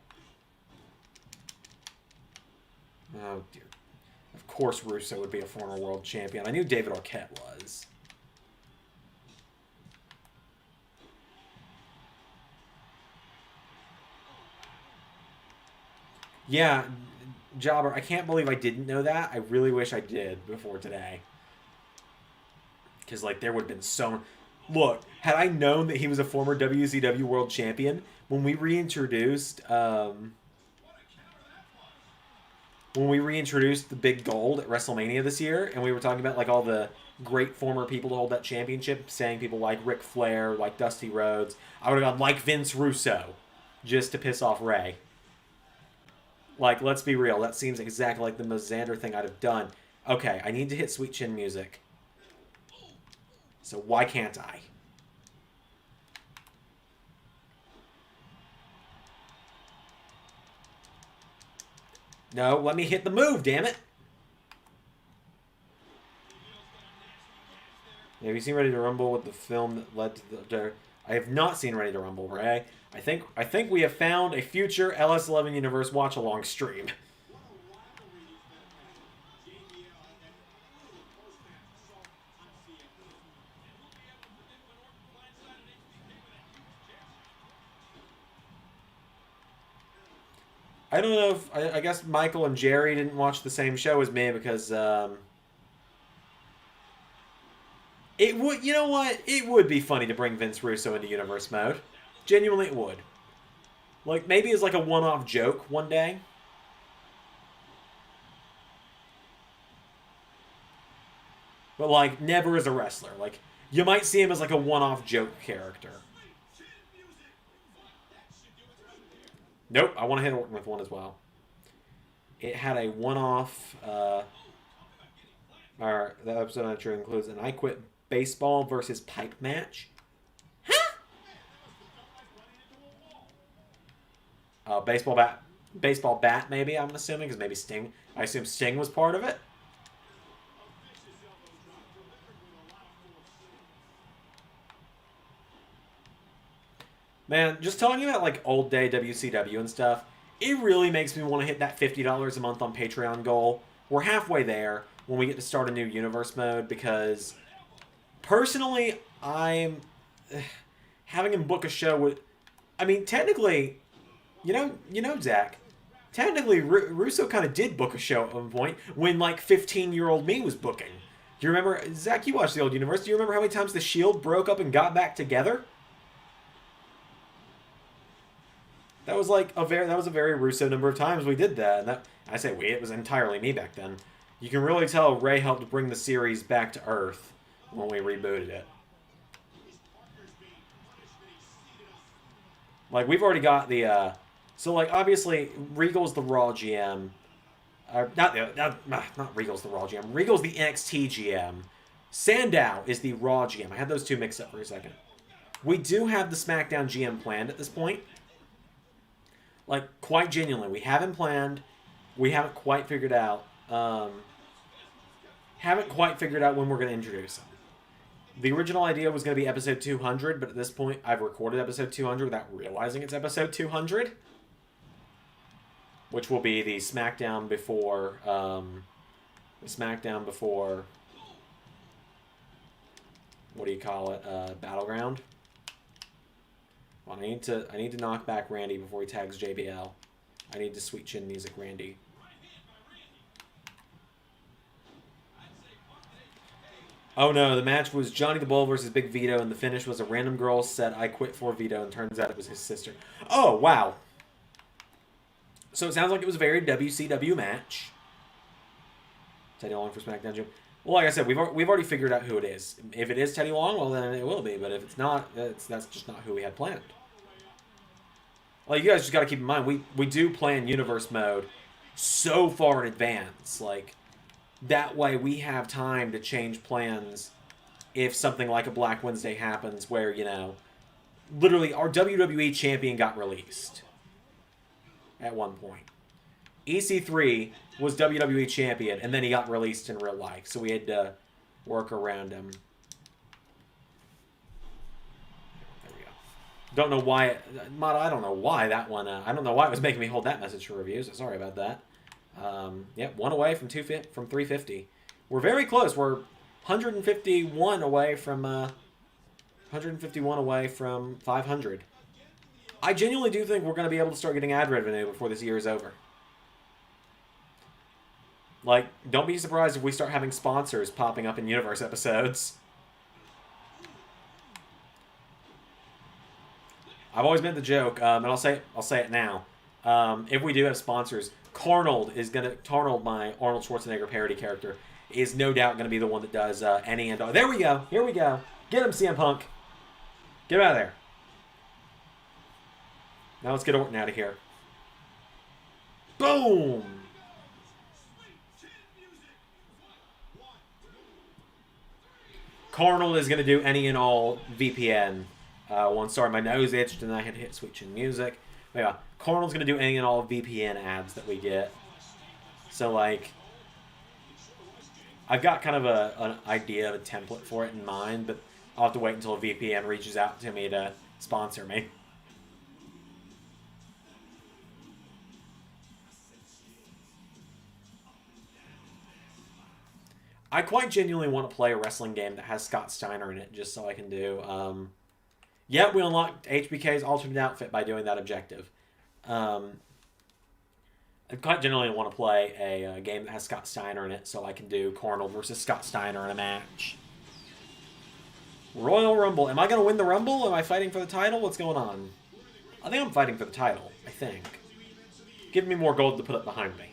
Oh, dear. Of course Russo would be a former world champion. I knew David Arquette was. Yeah, Jobber, I can't believe I didn't know that. I really wish I did before today. Because, like, there would have been so... Look, had I known that he was a former WCW world champion, when we reintroduced... when we reintroduced the Big Gold at WrestleMania this year, and we were talking about, like, all the great former people to hold that championship, saying people like Ric Flair, like Dusty Rhodes, I would have gone, like Vince Russo, just to piss off Ray. Like, let's be real. That seems exactly like the most Zander thing I'd have done. Okay, I need to hit Sweet Chin music. So why can't I? No, let me hit the move, damn it. Have you seen Ready to Rumble with the film that led to the... I have not seen Ready to Rumble, Ray. I think we have found a future LS11 Universe watch-along stream. I don't know if... I guess Michael and Jerry didn't watch the same show as me because... It would, you know what? It would be funny to bring Vince Russo into Universe mode. Genuinely, it would. Like, maybe as like a one-off joke one day. But, like, never as a wrestler. Like, you might see him as like a one-off joke character. Nope, I want to hit it with one as well. It had a one-off... Or the episode I'm sure includes an I Quit Baseball versus pipe match. Huh? Baseball bat, maybe, I'm assuming, because maybe Sting. I assume Sting was part of it. Man, just talking about, like, old day WCW and stuff, it really makes me want to hit that $50 a month on Patreon goal. We're halfway there when we get to start a new universe mode, because personally, I'm having him book a show with... I mean, technically, you know, Zach, technically, Russo kind of did book a show at one point when, like, 15-year-old me was booking. Do you remember... Zach, you watched the old universe. Do you remember how many times the Shield broke up and got back together? That was like a very Russo number of times we did that. And I say we, it was entirely me back then. You can really tell Ray helped bring the series back to Earth when we rebooted it. Like, we've already got the, so, like, obviously, Regal's the Raw GM. Not Regal's the Raw GM. Regal's the NXT GM. Sandow is the Raw GM. I had those two mixed up for a second. We do have the SmackDown GM planned at this point. Like, quite genuinely, we haven't planned. We haven't quite figured out. Haven't quite figured out when we're going to introduce him. The original idea was going to be episode 200, but at this point, I've recorded episode 200 without realizing it's episode 200. Which will be the SmackDown before... What do you call it? Battleground. Well, I need to knock back Randy before he tags JBL. I need to sweet chin music Randy. Oh no, the match was Johnny the Bull versus Big Vito, and the finish was a random girl said I quit for Vito, and turns out it was his sister. Oh, wow. So it sounds like it was a very WCW match. Teddy Long for SmackDown Jim. Well, like I said, we've already figured out who it is. If it is Teddy Long, well then it will be. But if it's not, that's just not who we had planned. Like, you guys just got to keep in mind, we do plan universe mode so far in advance. Like, that way we have time to change plans if something like a Black Wednesday happens where, you know, literally our WWE champion got released at one point. EC3 was WWE champion, and then he got released in real life, so we had to work around him. There we go. Don't know why, I don't know why that one, I don't know why it was making me hold that message for review, so sorry about that. Yep, one away from 350. We're very close. We're 151 away from 500. I genuinely do think we're going to be able to start getting ad revenue before this year is over. Like, don't be surprised if we start having sponsors popping up in Universe episodes. I've always meant the joke, and I'll say it now. If we do have sponsors, Tarnold, my Arnold Schwarzenegger parody character, is no doubt going to be the one that does any and all. There we go. Here we go. Get him, CM Punk. Get out of there. Now let's get Orton out of here. Boom! Cornel is going to do any and all VPN. Sorry, my nose itched and I had hit switching music. But yeah, Cornel's going to do any and all VPN ads that we get. So, like, I've got kind of an idea of a template for it in mind, but I'll have to wait until a VPN reaches out to me to sponsor me. I quite genuinely want to play a wrestling game that has Scott Steiner in it, just so I can do. Yeah, we unlocked HBK's alternate outfit by doing that objective. I quite genuinely want to play a game that has Scott Steiner in it, so I can do Cornel versus Scott Steiner in a match. Royal Rumble. Am I going to win the Rumble? Am I fighting for the title? What's going on? I think I'm fighting for the title. I think. Give me more gold to put up behind me.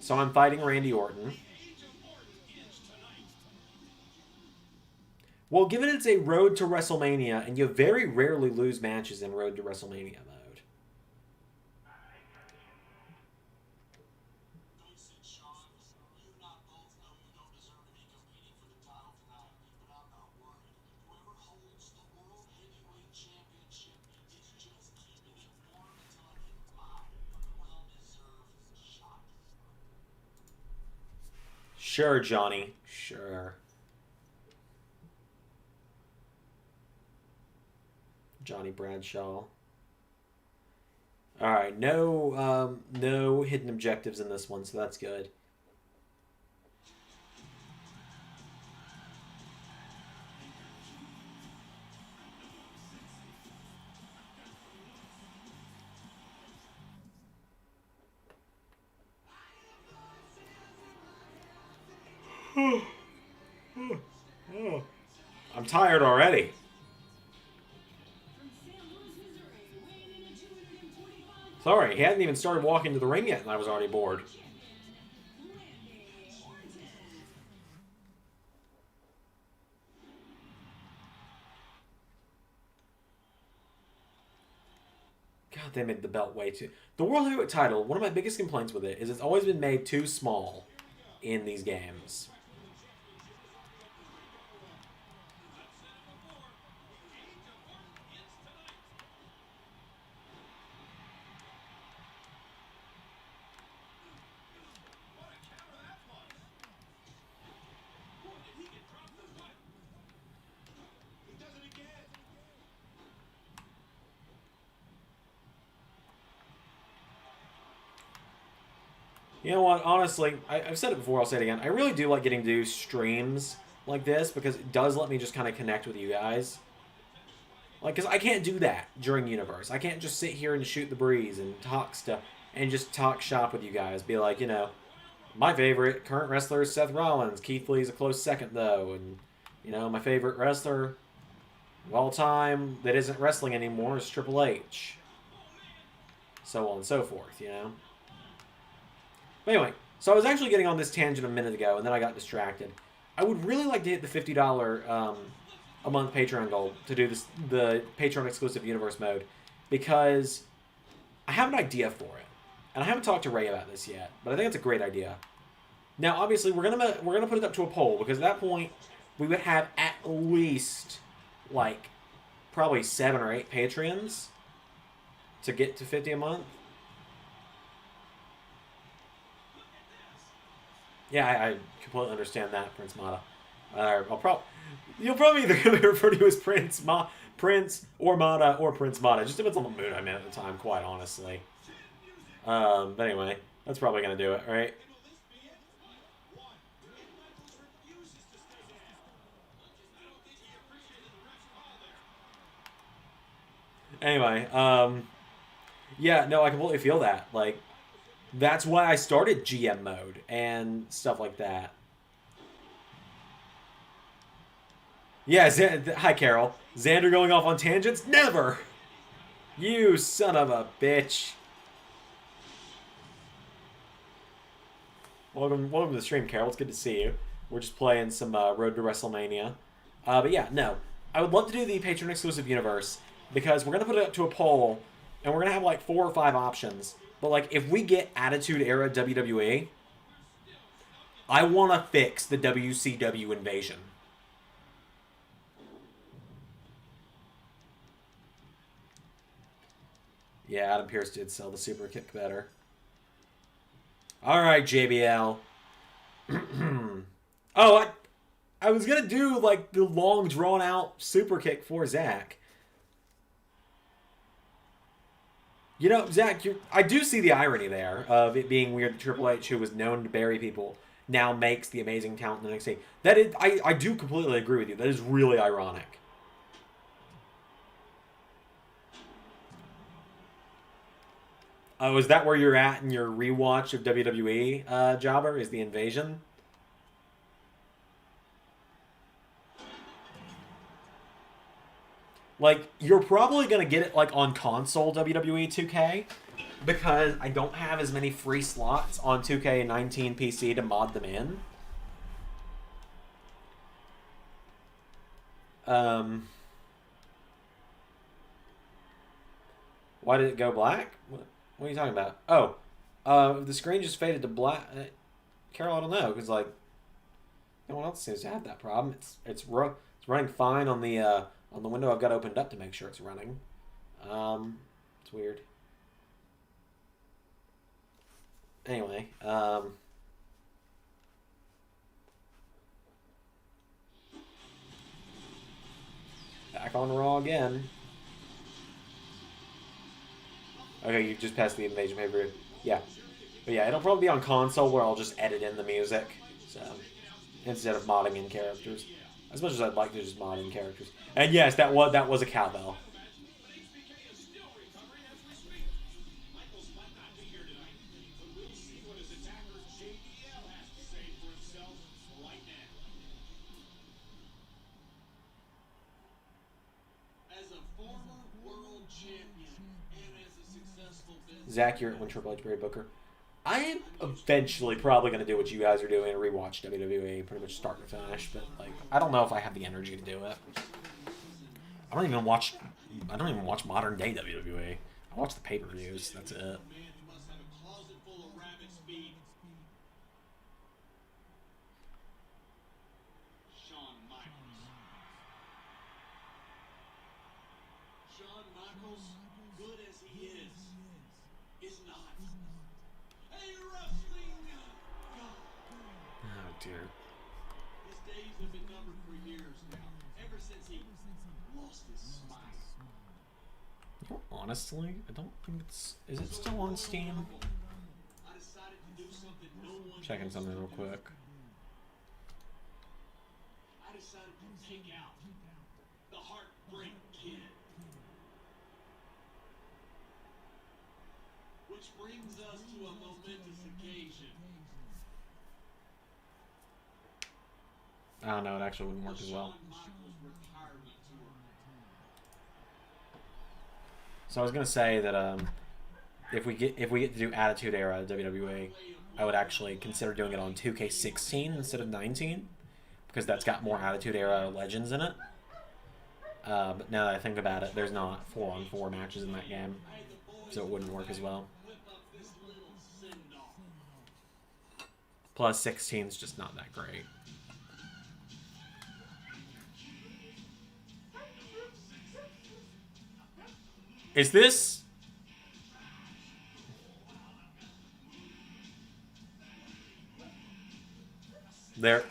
So I'm fighting Randy Orton. Well, given it's a Road to WrestleMania, and you very rarely lose matches in Road to WrestleMania mode. Sure, Johnny. Sure. Johnny Bradshaw. Alright, no hidden objectives in this one, so that's good. I'm tired already. Sorry, he hadn't even started walking to the ring yet, and I was already bored. God, they made the belt way too... The World Heavyweight title, one of my biggest complaints with it is it's always been made too small in these games. You know what? Honestly, I've said it before, I'll say it again. I really do like getting to do streams like this because it does let me just kind of connect with you guys. Like, because I can't do that during Universe. I can't just sit here and shoot the breeze and talk stuff and just talk shop with you guys. Be like, you know, my favorite current wrestler is Seth Rollins. Keith Lee's a close second, though. And, you know, my favorite wrestler of all time that isn't wrestling anymore is Triple H. So on and so forth, you know? But anyway, so I was actually getting on this tangent a minute ago, and then I got distracted. I would really like to hit the $50 a month Patreon goal to do this, the Patreon exclusive Universe mode, because I have an idea for it, and I haven't talked to Ray about this yet, but I think it's a great idea. Now, obviously, we're gonna put it up to a poll, because at that point we would have at least like probably 7 or 8 Patreons to get to 50 a month. Yeah, I completely understand that, Prince Mata. You'll probably either refer to as Prince or Mata or Prince Mata. Just depends on the mood I'm in at the time, quite honestly. But anyway, that's probably gonna do it, right? Anyway, yeah, no, I completely feel that. Like, that's why I started GM mode and stuff like that. Yeah, hi, Carol. Xander going off on tangents? Never! You son of a bitch. Welcome to the stream, Carol. It's good to see you. We're just playing some Road to WrestleMania. But yeah, no. I would love to do the Patreon exclusive universe because we're gonna put it up to a poll, and we're gonna have like 4 or 5 options. But like, if we get Attitude Era WWE, I want to fix the WCW invasion. Yeah, Adam Pearce did sell the super kick better. All right, JBL. Oh, I was gonna do like the long drawn out super kick for Zach. You know, Zach, I do see the irony there of it being weird that Triple H, who was known to bury people, now makes the amazing talent in the NXT. That is, I do completely agree with you. That is really ironic. Oh, is that where you're at in your rewatch of WWE, Jobber? Is the invasion? Like, you're probably going to get it, like, on console WWE 2K, because I don't have as many free slots on 2K19 PC to mod them in. Why did it go black? What are you talking about? Oh, the screen just faded to black. Carol, I don't know, because, like, no one else seems to have that problem. It's running fine on the window I've got opened up to make sure it's running. It's weird. Anyway, back on Raw again. Okay, you just passed the invasion paper. Yeah. But yeah, it'll probably be on console where I'll just edit in the music. So, instead of modding in characters. As much as I'd like to just mod in characters. And yes, that was a cowbell. Zach, you're when Triple H, Barry Booker. I am eventually probably going to do what you guys are doing and rewatch WWE pretty much start to finish, but like I don't know if I have the energy to do it. I don't even watch modern day WWE. I watch the pay-per-views. That's it. Dear. His days have been numbered for years now, ever since he lost his smile. Honestly, I don't think it's... Is it still on Steam? I decided to do something no one Checking something real quick. I decided to take out the Heartbreak Kid. Which brings us to a momentous occasion. I don't know, it actually wouldn't work as well. So I was gonna say that if we get to do Attitude Era WWE, I would actually consider doing it on 2K16 instead of 19, because that's got more Attitude Era legends in it. But now that I think about it, there's not 4-on-4 matches in that game, so it wouldn't work as well. Plus 16 is just not that great. Is this... There...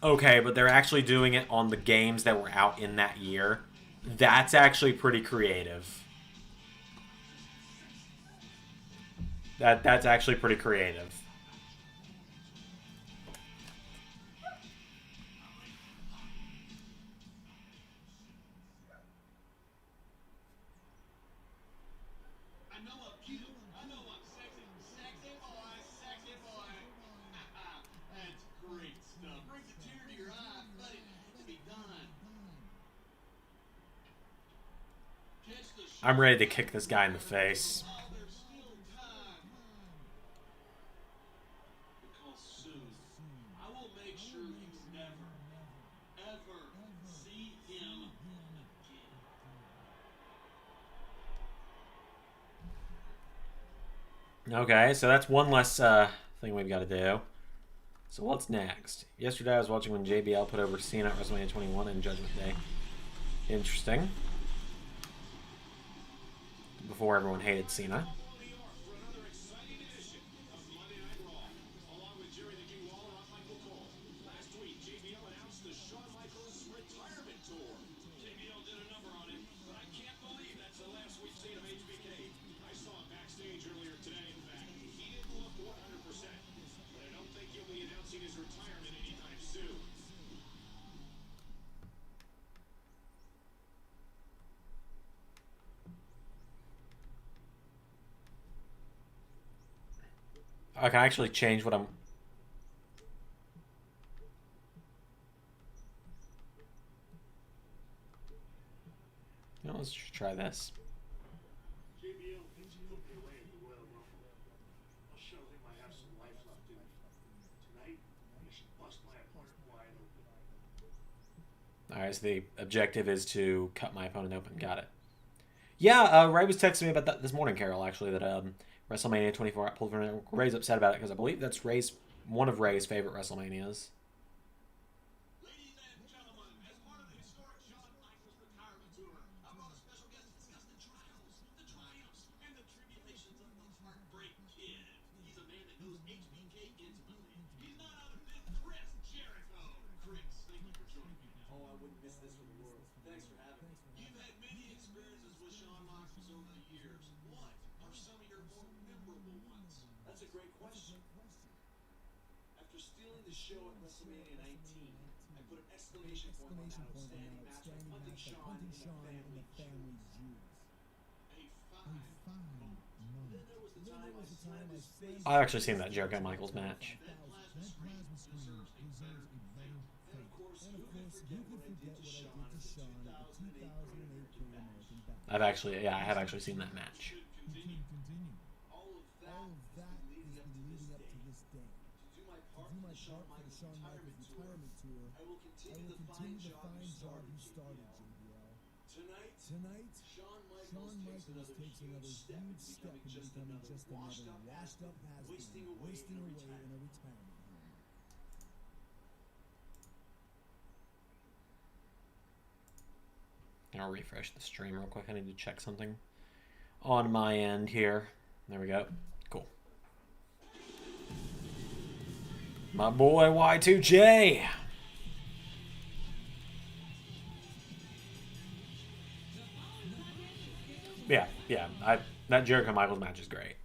Okay, but they're actually doing it on the games that were out in that year. That's actually pretty creative. That's actually pretty creative. I'm ready to kick this guy in the face. Because soon, I will make sure Okay, so that's one less thing we've got to do. So what's next? Yesterday I was watching when JBL put over Cena at WrestleMania 21 and Judgment Day. Interesting. Before everyone hated Cena. I can actually change what I'm... You know, let's try this. JBL thinks he put me away at the Royal Rumble. I'll show him I have some life left in me. Tonight, I should bust my opponent wide open. Alright, so the objective is to cut my opponent open. Got it. Yeah, Ray was texting me about that this morning, Carol, actually, that WrestleMania 24 pulled from Ray's upset about it because I believe that's one of Ray's favorite WrestleManias. Ladies and gentlemen, as part of the historic Shawn Michaels retirement tour, I brought a special guest to discuss the trials, the triumphs, and the tribulations of the Heartbreak Kid. He's a man that knows HBK intimately. He's none other than Chris Jericho. Chris, thank you for joining me. Oh, I wouldn't miss this for the world. Thanks for having me. You've had many experiences with Shawn Michaels over the years. What are some of your more memorable ones? That's a great question. After stealing the show at WrestleMania 19, I put an exclamation point on that outstanding match by punting Shawn in the family jewels. A fine moment. Then there was the time I slammed his face. I've actually seen that Jericho Michaels match. That plasma screen deserves a better fate. And of course, who could forget what I did to Shawn at the 2008 Great American Bash? I have actually seen that match. Should continue. All of that is leading up to this day. To do my part in the Shawn Michaels retirement tour, I will continue the fine job you started, JBL. Tonight, Shawn Michaels takes another huge step into becoming just another washed-up has-been, wasting away in a retirement home. I'll refresh the stream real quick. I need to check something on my end here. There we go. Cool. My boy Y2J. Yeah. That Jericho Michaels match is great.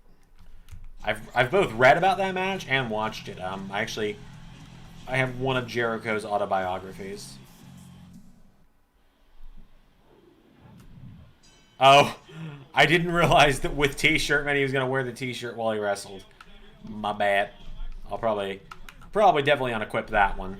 I've both read about that match and watched it. I have one of Jericho's autobiographies. Oh, I didn't realize that with T-shirt meant he was gonna wear the T-shirt while he wrestled. My bad. I'll probably definitely unequip that one.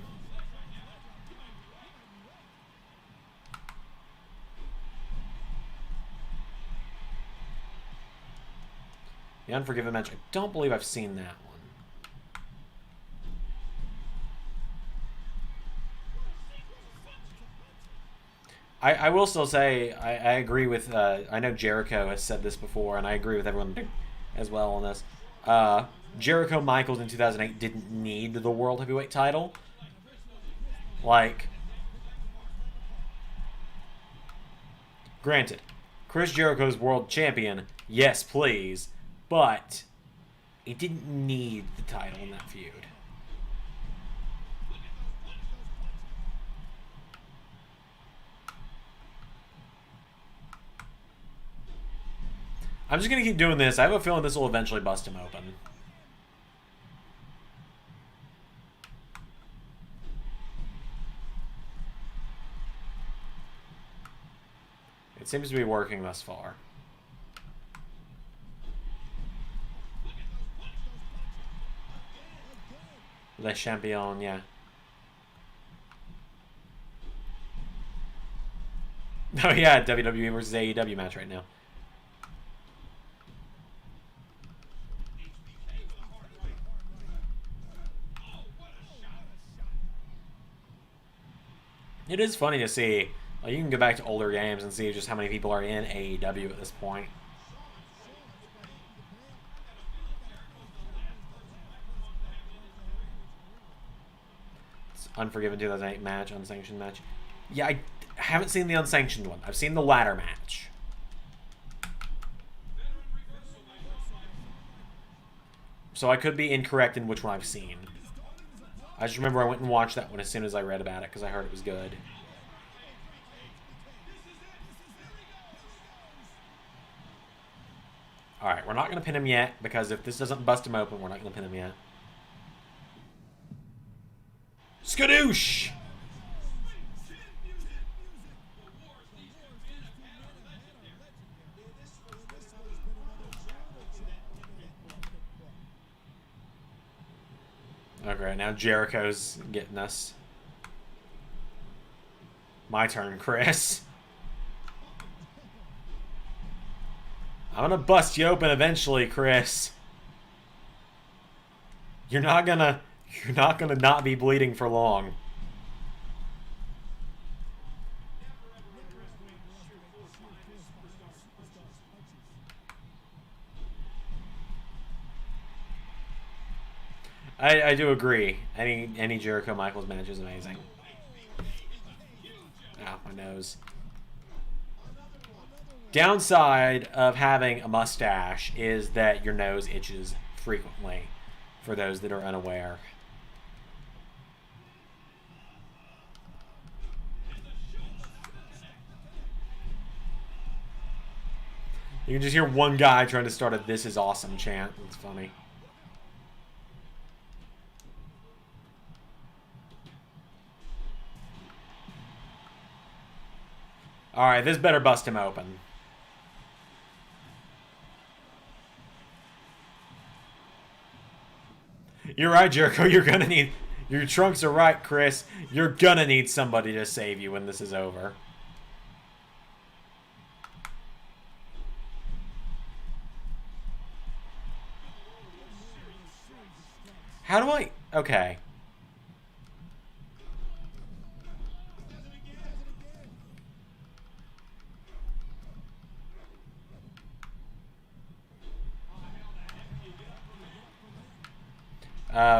The Unforgiven match. I don't believe I've seen that one. I will still say I agree with I know Jericho has said this before, and I agree with everyone as well on this. Jericho Michaels in 2008 didn't need the World Heavyweight title. Like, granted, Chris Jericho's world champion, yes please, but he didn't need the title in that feud. I'm just going to keep doing this. I have a feeling this will eventually bust him open. It seems to be working thus far. Le Champion, yeah. Oh yeah, WWE versus AEW match right now. It is funny to see. Like, you can go back to older games and see just how many people are in AEW at this point. Unforgiven 2008 match, unsanctioned match. Yeah, I haven't seen the unsanctioned one. I've seen the ladder match. So I could be incorrect in which one I've seen. I just remember I went and watched that one as soon as I read about it because I heard it was good. Alright, we're not going to pin him yet because if this doesn't bust him open, we're not going to pin him yet. Skadoosh! Okay, now Jericho's getting us. My turn, Chris. I'm gonna bust you open eventually, Chris. You're not gonna not be bleeding for long. I do agree. Any Jericho Michaels match is amazing. Ow, my nose. Downside of having a mustache is that your nose itches frequently, for those that are unaware. You can just hear one guy trying to start a "This is awesome" chant. It's funny. Alright, this better bust him open. You're right, Jericho. You're gonna need... Your trunks are right, Chris. You're gonna need somebody to save you when this is over. How do I... Okay.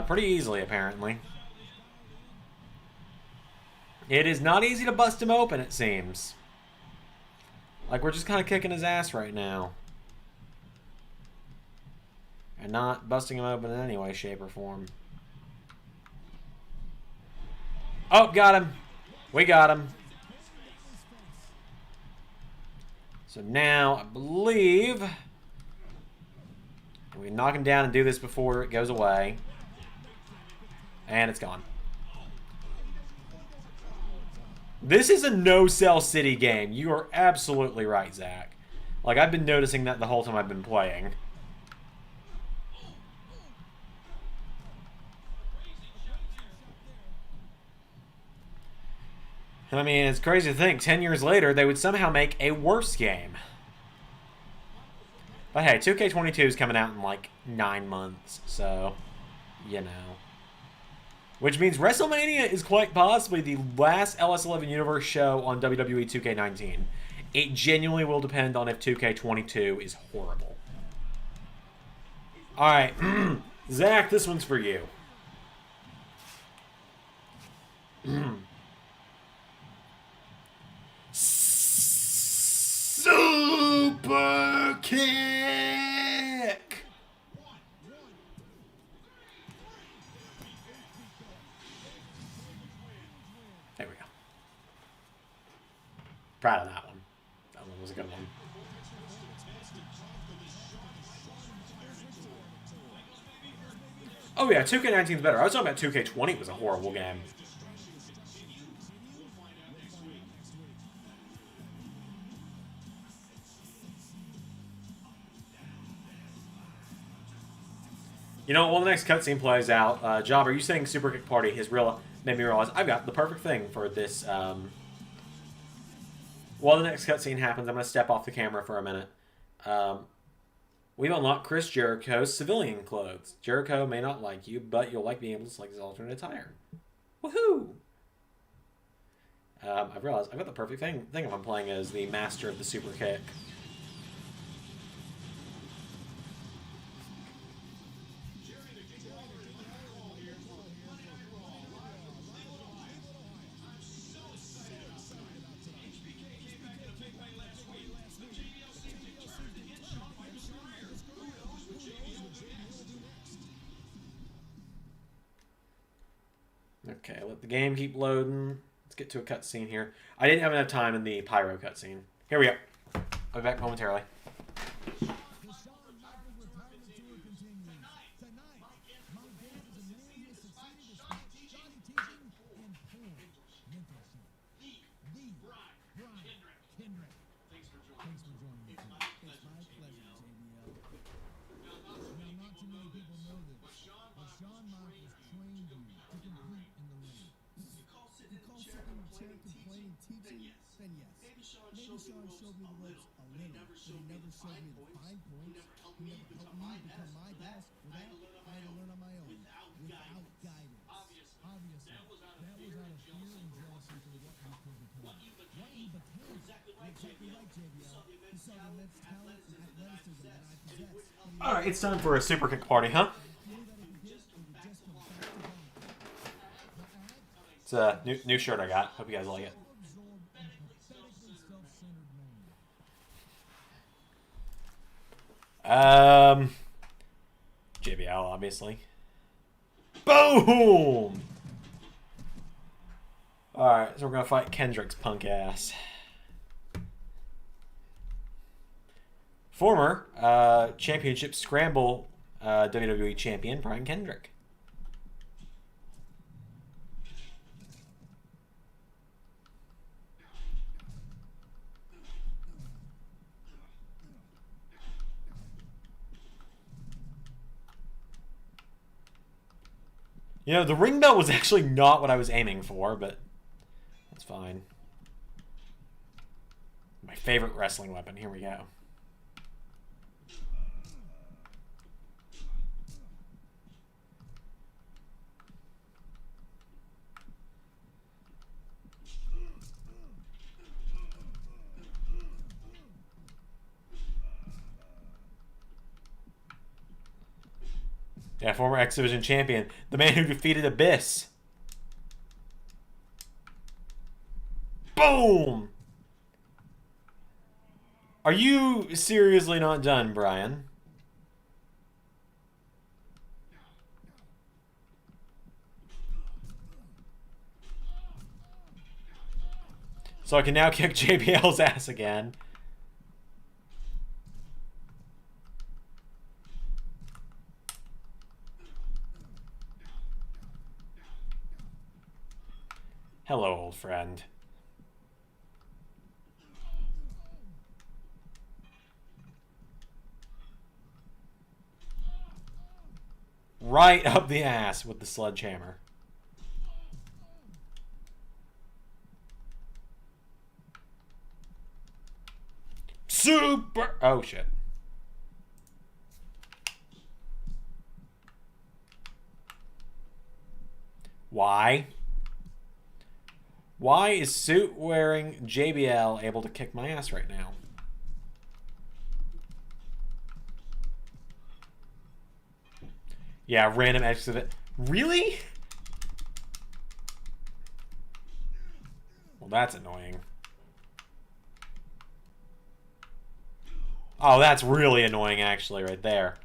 Pretty easily, apparently. It is not easy to bust him open, it seems. Like, we're just kind of kicking his ass right now. And not busting him open in any way, shape, or form. Oh, got him. We got him. So now, I believe... we can knock him down and do this before it goes away. And it's gone. This is a no-sell city game. You are absolutely right, Zach. Like, I've been noticing that the whole time I've been playing. I mean, it's crazy to think 10 years later they would somehow make a worse game. But hey, 2K22 is coming out in like 9 months, so, you know. Which means WrestleMania is quite possibly the last LS11 Universe show on WWE 2K19. It genuinely will depend on if 2K22 is horrible. Alright, Zach, this one's for you. Super kick! There we go. Proud of that one. That one was a good one. Oh yeah, 2K19 is better. I was talking about 2K20 was a horrible game. You know, while the next cutscene plays out, Job, are you saying Super Kick Party has made me realize I've got the perfect thing for this. While the next cutscene happens, I'm going to step off the camera for a minute. We've unlocked Chris Jericho's civilian clothes. Jericho may not like you, but you'll like being able to select his alternate attire. Woohoo! I've realized I've got the perfect thing if I'm playing as the master of the Super Kick. Okay, let the game keep loading. Let's get to a cutscene here. I didn't have enough time in the pyro cutscene. Here we go. I'll be back momentarily. The Shawn Michaels retirement tour continues. Tonight, my guest is a man who has succeeded despite shoddy teaching and poor mentorship. The Brian Kendrick. Thanks for joining me. It's my pleasure, JBL. Now, not too many people know this, but Shawn Michaels trained you to compete in the ring. You call sitting in the chair complaining teaching? Then yes. Maybe Shawn showed me the ropes a little, but he never showed me the fine points. He never helped me become my best. For that, I had to learn on my own, without guidance. Obviously, that was out of fear and jealousy for what you could become. What you became. Exactly right, JBL. You saw the immense talent and athleticism that I possess. All right, it's time for a super kick party, huh? It's a new shirt I got. Hope you guys like it. JBL, obviously. Boom! Alright, so we're gonna fight Kendrick's punk ass. Former championship scramble WWE champion Brian Kendrick. You know, the ring belt was actually not what I was aiming for, but that's fine. My favorite wrestling weapon. Here we go. Yeah, former X Division champion. The man who defeated Abyss. Boom! Are you seriously not done, Brian? So I can now kick JBL's ass again. Hello, old friend. Right up the ass with the sledgehammer. Super... Oh, shit. Why? Why is suit-wearing JBL able to kick my ass right now? Yeah, random exit. Really? Well, that's annoying. Oh, that's really annoying, actually, right there.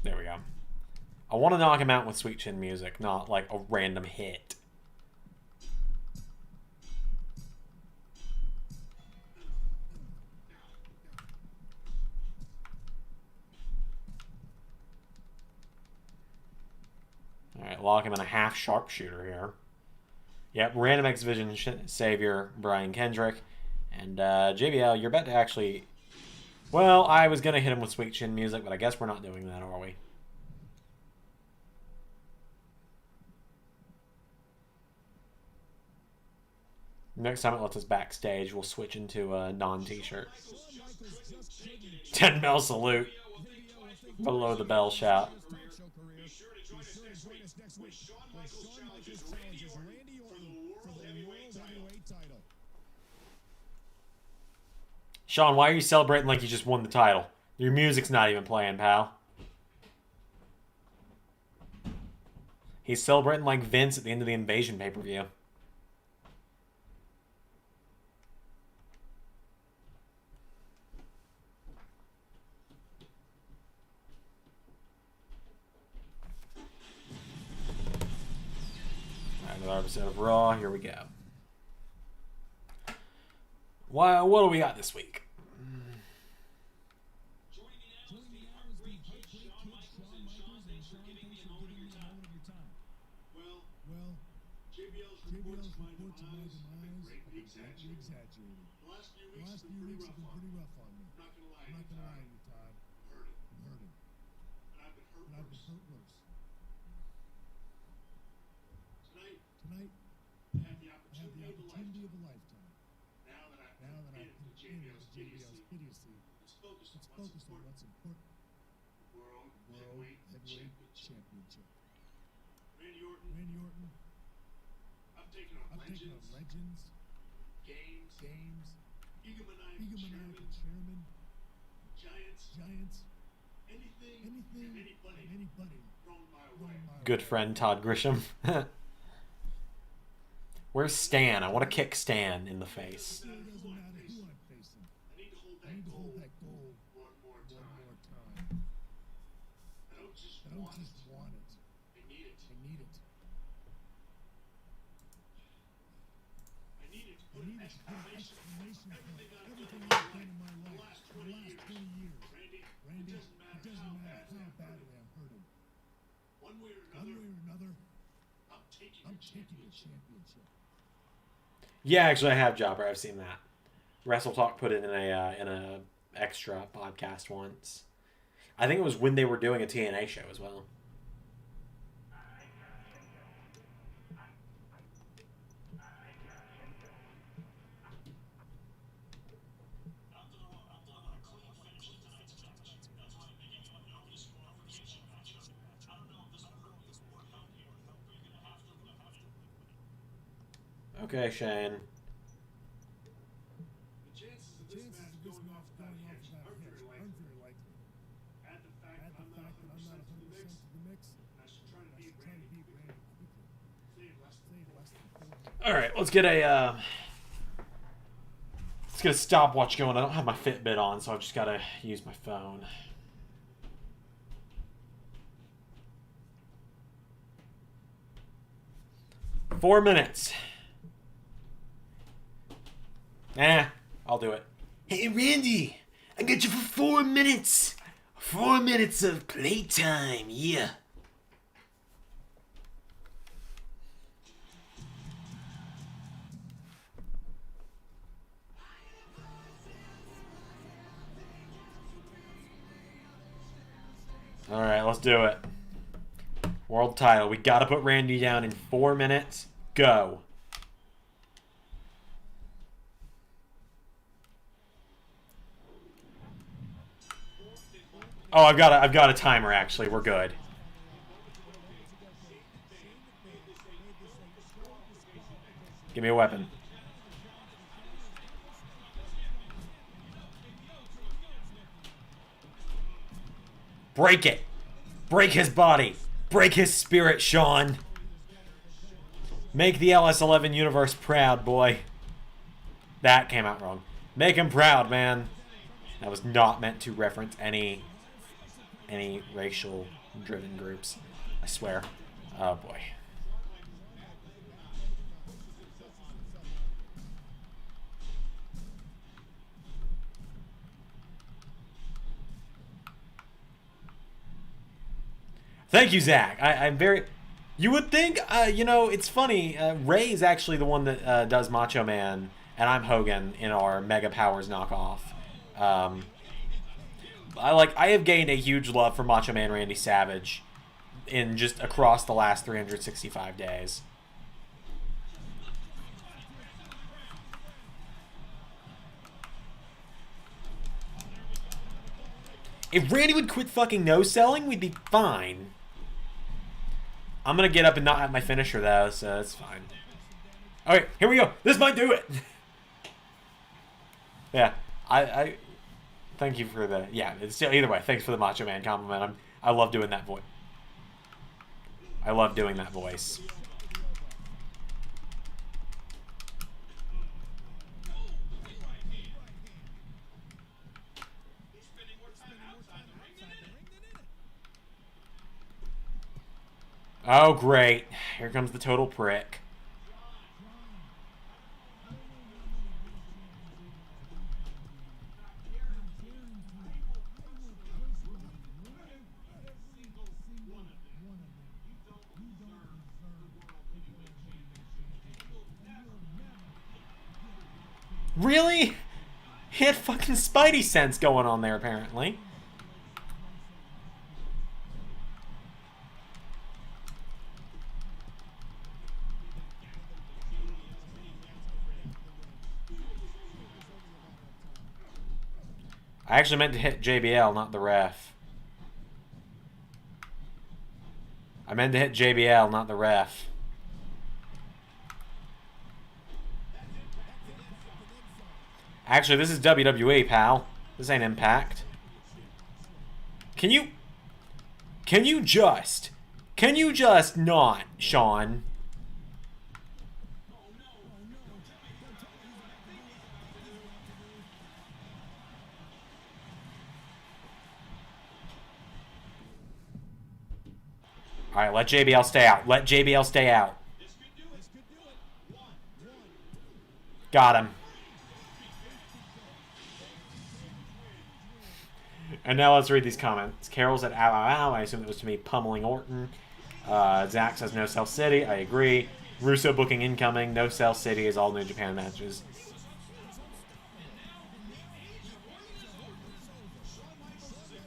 There we go. I want to knock him out with Sweet Chin music, not like a random hit. Alright, lock him in a half sharpshooter here. Yep, random X Division savior Brian Kendrick. And JBL, you're about to actually... Well, I was going to hit him with Sweet Chin music, but I guess we're not doing that, are we? Next time it lets us backstage, we'll switch into a non-t-shirt. 10 bell salute. Below the bell shout. Shawn, why are you celebrating like you just won the title? Your music's not even playing, pal. He's celebrating like Vince at the end of the Invasion pay-per-view. Raw. Here we go. What do we got this week? Joining me now is the Heartbreak Kid, Shawn Michaels. And Shawn, thanks for giving me a moment of your time. Well, JBL's report to my demise have been greatly exaggerated. The last few weeks have been pretty rough on me. I'm not gonna lie to you, Todd. I'm hurting. And I've been hurt worse. Tonight, I had the opportunity of a lifetime. Now that I've been into JBL's idiocy, let's focus on what's important. World Heavyweight Championship. Randy Orton. I'm taking on legends. Games. Egomaniacal chairman. Giants. Anything and anybody thrown my way. Good friend Todd Grisham. Where's Stan? I want to kick Stan in the face. It doesn't matter who I'm facing. I need to hold that goal one more time. I don't just want it. I need it. I need it to put an exclamation on everything I've done in my life the last 20 years. Randy, it doesn't matter how badly I'm hurting. One way or another, I'm taking a championship. Yeah, actually, I have Jobber. I've seen that. Wrestle Talk put it in a extra podcast once. I think it was when they were doing a TNA show as well. Okay, Shane. The chances of this match going off without a hitch aren't very likely. Add the fact that I'm not 100% to the mix, I should try to beat Randy quickly. Say less than 4. All right, let's get a stopwatch going. I don't have my Fitbit on, so I've just got to use my phone. Four minutes. I'll do it. Hey, Randy, I got you for 4 minutes. 4 minutes of playtime, yeah. All right, let's do it. World title. We got to put Randy down in 4 minutes. Go. Oh, I've got a timer actually. We're good. Give me a weapon. Break it. Break his body. Break his spirit, Sean. Make the LS11 universe proud, boy. That came out wrong. Make him proud, man. That was not meant to reference any racial-driven groups. I swear. Oh, boy. Thank you, Zach. I'm very... You would think, it's funny. Ray is actually the one that does Macho Man, and I'm Hogan in our Mega Powers knockoff. I have gained a huge love for Macho Man Randy Savage in just across the last 365 days. If Randy would quit fucking no-selling, we'd be fine. I'm going to get up and not have my finisher, though, so that's fine. Okay, here we go. This might do it. Yeah, I thank you for the... Yeah, it's still, either way, thanks for the Macho Man compliment. I love doing that voice. I love doing that voice. Oh, great. Here comes the total prick. Really? He had fucking Spidey sense going on there, apparently. I actually meant to hit JBL, not the ref. I meant to hit JBL, not the ref. Actually, this is WWE, pal. This ain't Impact. Can you just not, Sean? Alright, let JBL stay out. Let JBL stay out. Got him. And now let's read these comments. Carol said, ow, ow, ow. I assume it was to me pummeling Orton. Zach says, no Cell City. I agree. Russo booking incoming. No Cell City is all New Japan matches.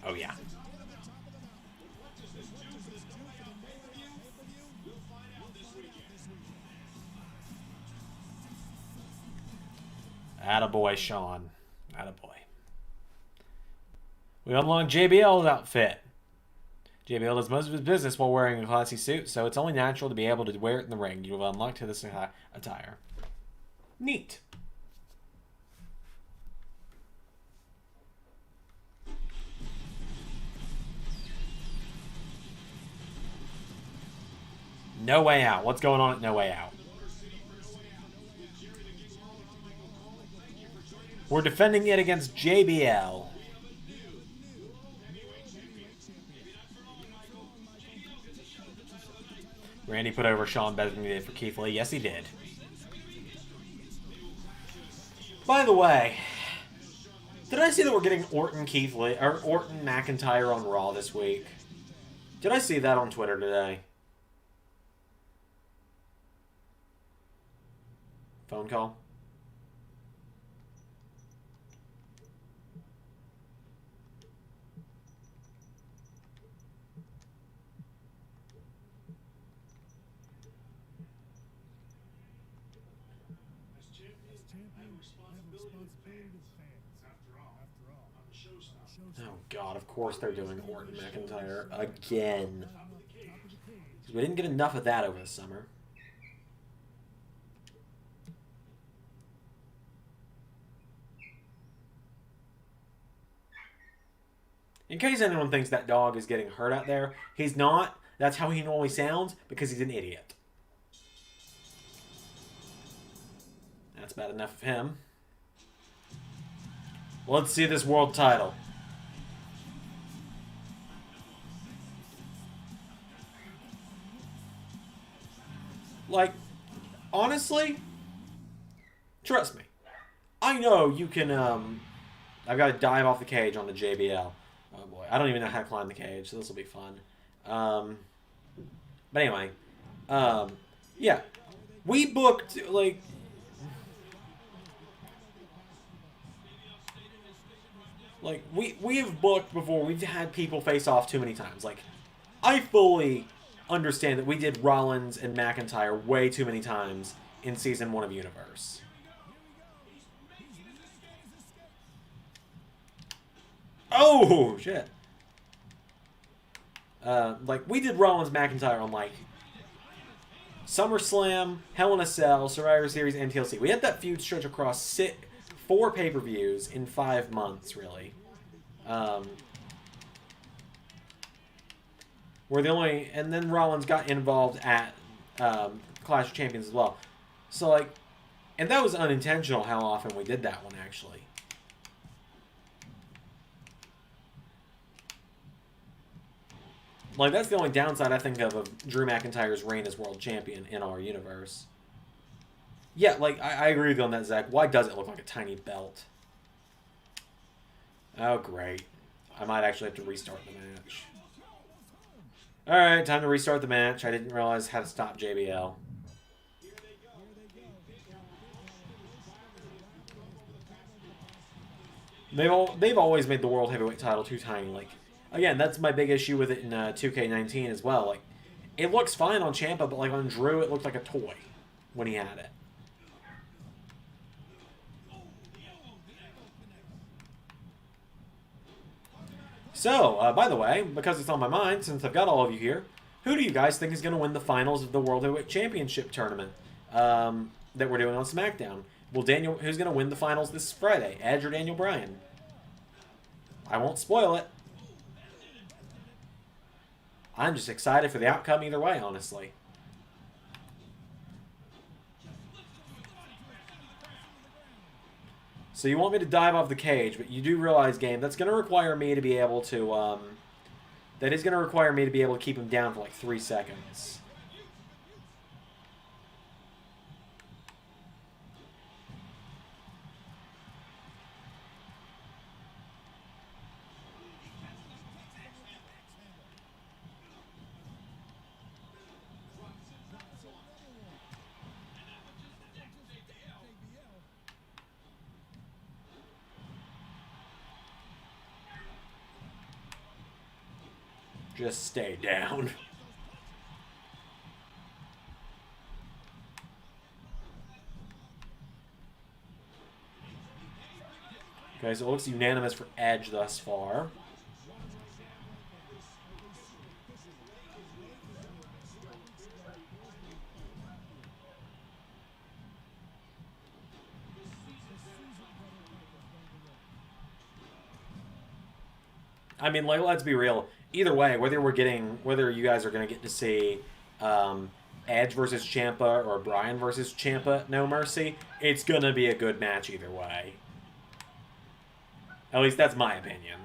Oh, yeah. Attaboy, Sean. Attaboy. We unlocked JBL's outfit. JBL does most of his business while wearing a classy suit, so it's only natural to be able to wear it in the ring. You've unlocked this attire. Neat. No Way Out. What's going on at No Way Out? We're defending it against JBL. Randy put over Sean better than he did for Keith Lee. Yes, he did. By the way, did I see that we're getting Orton Keith Lee or Orton McIntyre on Raw this week? Did I see that on Twitter today? Phone call. Oh god, of course they're doing Orton McIntyre again. We didn't get enough of that over the summer. In case anyone thinks that dog is getting hurt out there, he's not. That's how he normally sounds because he's an idiot. That's bad enough of him. Let's see this world title. Like, honestly, trust me. I know you can, I've got to dive off the cage on the JBL. Oh boy, I don't even know how to climb the cage, so this will be fun. But anyway, yeah. We booked, like... we have booked before. We've had people face off too many times. Like, I fully understand that we did Rollins and McIntyre way too many times in Season 1 of Universe. Oh, shit. Like, we did Rollins McIntyre on, like, SummerSlam, Hell in a Cell, Survivor Series, and TLC. We had that feud stretch across 4 pay-per-views in 5 months, really. We're the only... And then Rollins got involved at Clash of Champions as well. So, like... And that was unintentional how often we did that one, actually. Like, that's the only downside I think of Drew McIntyre's reign as world champion in our universe. Yeah, like, I agree with you on that, Zach. Why does it look like a tiny belt? Oh, great. I might actually have to restart the match. Alright, time to restart the match. I didn't realize how to stop JBL. They've always made the world heavyweight title too tiny. Like, again, that's my big issue with it in 2K19 as well. Like, it looks fine on Ciampa, but like on Drew, it looked like a toy when he had it. So, by the way, because it's on my mind, since I've got all of you here, who do you guys think is going to win the finals of the World Heavyweight Championship tournament that we're doing on SmackDown? Who's going to win the finals this Friday? Edge or Daniel Bryan? I won't spoil it. I'm just excited for the outcome either way, honestly. So you want me to dive off the cage, but you do realize, game, that's going to require me to be able to, that is going to require me to be able to keep him down for like 3 seconds. Just stay down. Okay, so it looks unanimous for Edge thus far. I mean, like, let's be real. Either way, whether you guys are going to get to see Edge versus Ciampa or Bryan versus Ciampa, No Mercy, it's going to be a good match either way. At least that's my opinion.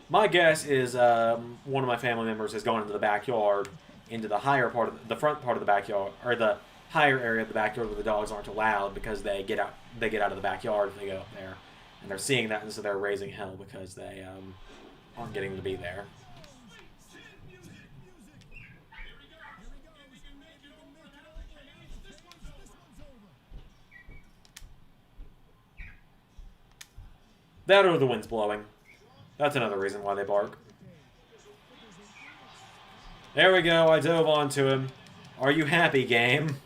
My guess is one of my family members has gone into the backyard, into the higher part of the front part of the backyard, or the higher area of the backyard where the dogs aren't allowed because they get out of the backyard if they go up there. And they're seeing that, and so they're raising hell because they aren't getting to be there. That or the wind's blowing. That's another reason why they bark. There we go, I dove onto him. Are you happy, game?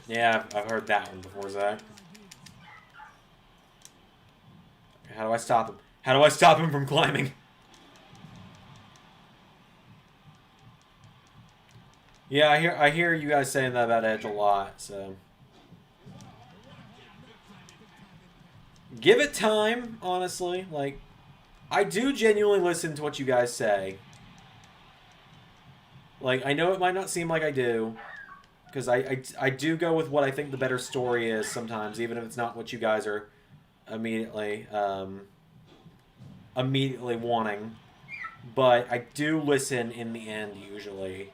Yeah, I've heard that one before, Zach. How do I stop him? How do I stop him from climbing? Yeah, I hear you guys saying that about Edge a lot, so give it time, honestly. Like, I do genuinely listen to what you guys say. Like, I know it might not seem like I do, because I do go with what I think the better story is sometimes, even if it's not what you guys are immediately wanting. But I do listen in the end usually.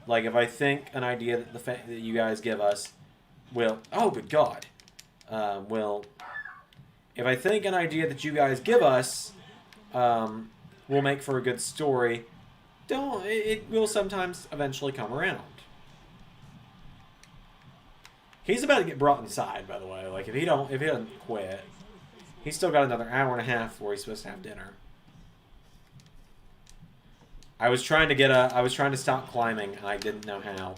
Like, if I think an idea that that you guys give us will, oh good God, if I think an idea that you guys give us will make for a good story, it will sometimes eventually come around. He's about to get brought inside, by the way. Like, if he doesn't quit, he's still got another hour and a half before he's supposed to have dinner. I was trying to stop climbing, and I didn't know how.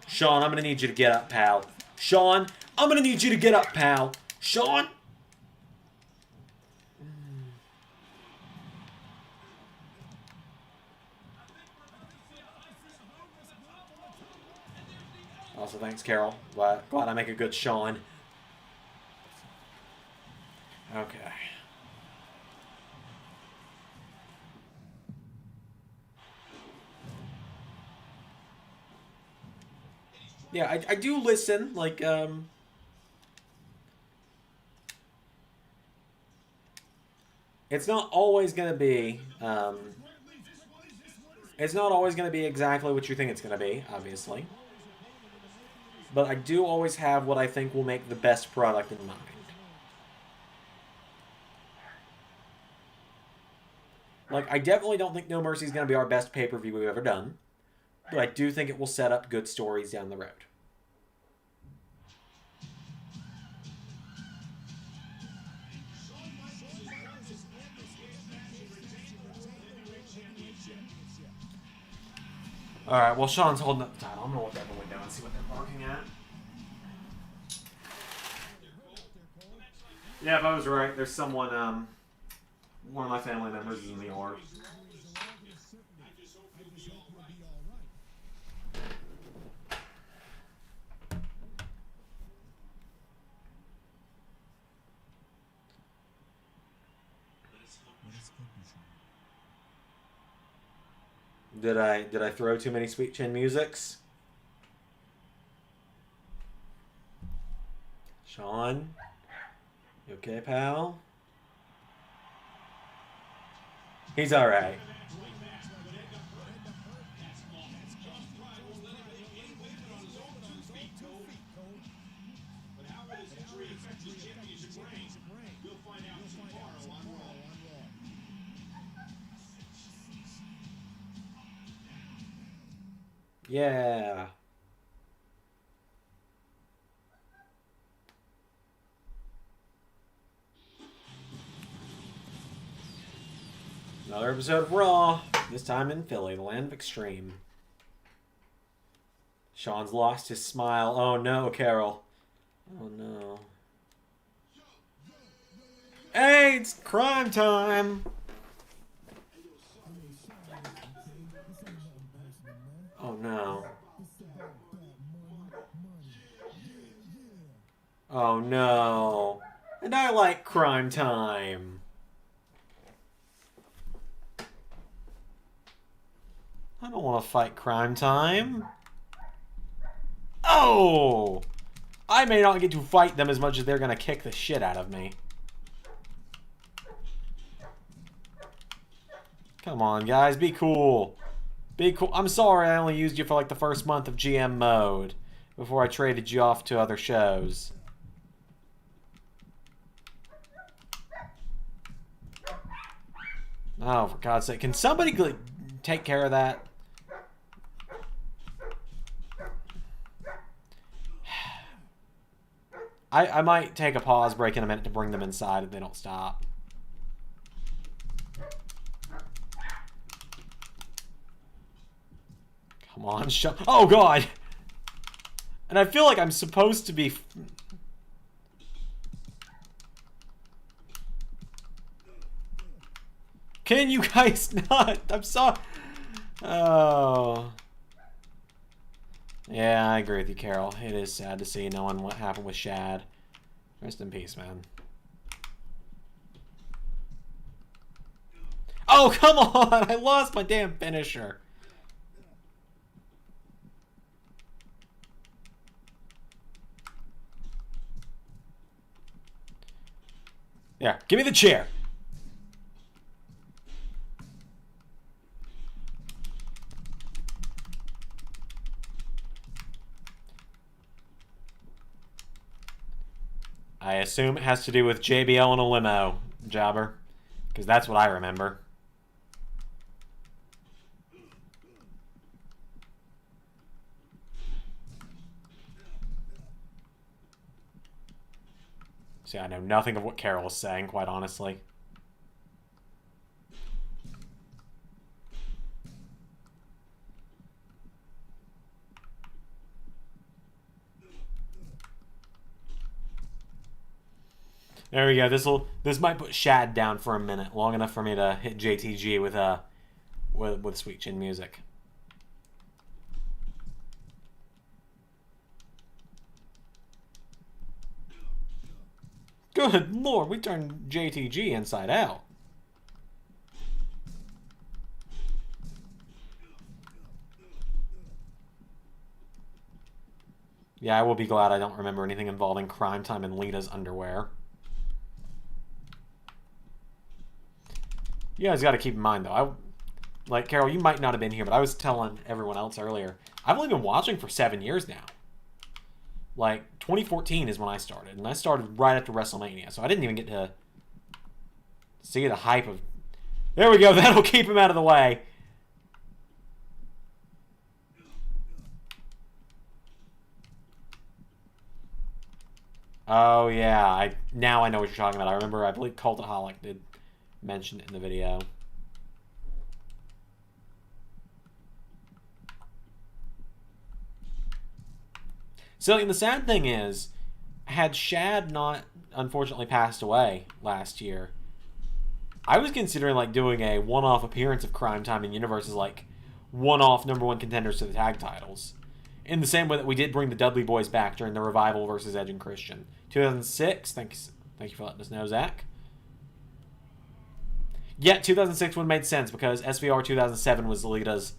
Sean, I'm gonna need you to get up, pal. Sean, I'm gonna need you to get up, pal. Sean! Also, thanks, Carol. Glad I make a good Sean. Okay. Yeah, I do listen, like, it's not always gonna be, it's not always gonna be exactly what you think it's gonna be, obviously. But I do always have what I think will make the best product in mind. Like, I definitely don't think No Mercy is going to be our best pay-per-view we've ever done, but I do think it will set up good stories down the road. Alright, well, Sean's holding up the title. I'm going to look out the window and see what they're barking at. Yeah, if I was right, there's someone, one of my family members is in the yard. Did I throw too many Sweet Chin musics? Sean? You okay, pal? He's alright. Yeah. Another episode of Raw, this time in Philly, the land of extreme. Sean's lost his smile. Oh no, Carol. Oh no. Hey, it's crime time! Oh no. Oh no. And I like crime time. I don't want to fight crime time. Oh! I may not get to fight them as much as they're going to kick the shit out of me. Come on, guys. Be cool. Be cool. I'm sorry I only used you for like the first month of GM mode before I traded you off to other shows. Oh, for God's sake. Can somebody take care of that? I might take a pause break in a minute to bring them inside if they don't stop. Come on, shut... Oh, God! And I feel like I'm supposed to be... Can you guys not? I'm sorry. Oh... Yeah, I agree with you, Carol. It is sad to see knowing what happened with Shad. Rest in peace, man. Oh, come on! I lost my damn finisher. Yeah, give me the chair. I assume it has to do with JBL in a limo, Jobber. Because that's what I remember. See, I know nothing of what Carol is saying, quite honestly. There we go. This might put Shad down for a minute, long enough for me to hit JTG with Sweet Chin music. Good lord, we turned JTG inside out. Yeah, I will be glad I don't remember anything involving crime time and Lita's underwear. You guys got to keep in mind, though. Like, Carol, you might not have been here, but I was telling everyone else earlier. I've only been watching for 7 years now. Like, 2014 is when I started, and I started right after WrestleMania, so I didn't even get to see the hype of There we go. That'll keep him out of the way. Oh, yeah. Now I know what you're talking about. I remember, I believe Cultaholic did mention it in the video. So, and the sad thing is, had Shad not unfortunately passed away last year, I was considering like doing a one-off appearance of Crime Time in Universe as like one-off #1 contenders to the tag titles. In the same way that we did bring the Dudley Boys back during the Revival versus Edge and Christian. 2006, thank you for letting us know, Zach. Yeah, 2006 would have made sense because SvR 2007 was Lita's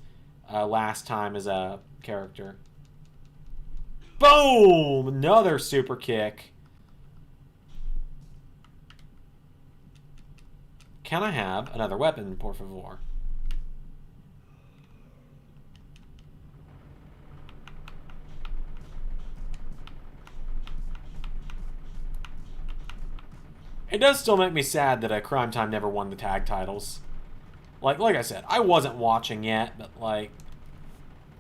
last time as a character. Boom! Another super kick. Can I have another weapon, por favor? It does still make me sad that Crime Time never won the tag titles. Like I said, I wasn't watching yet, but like,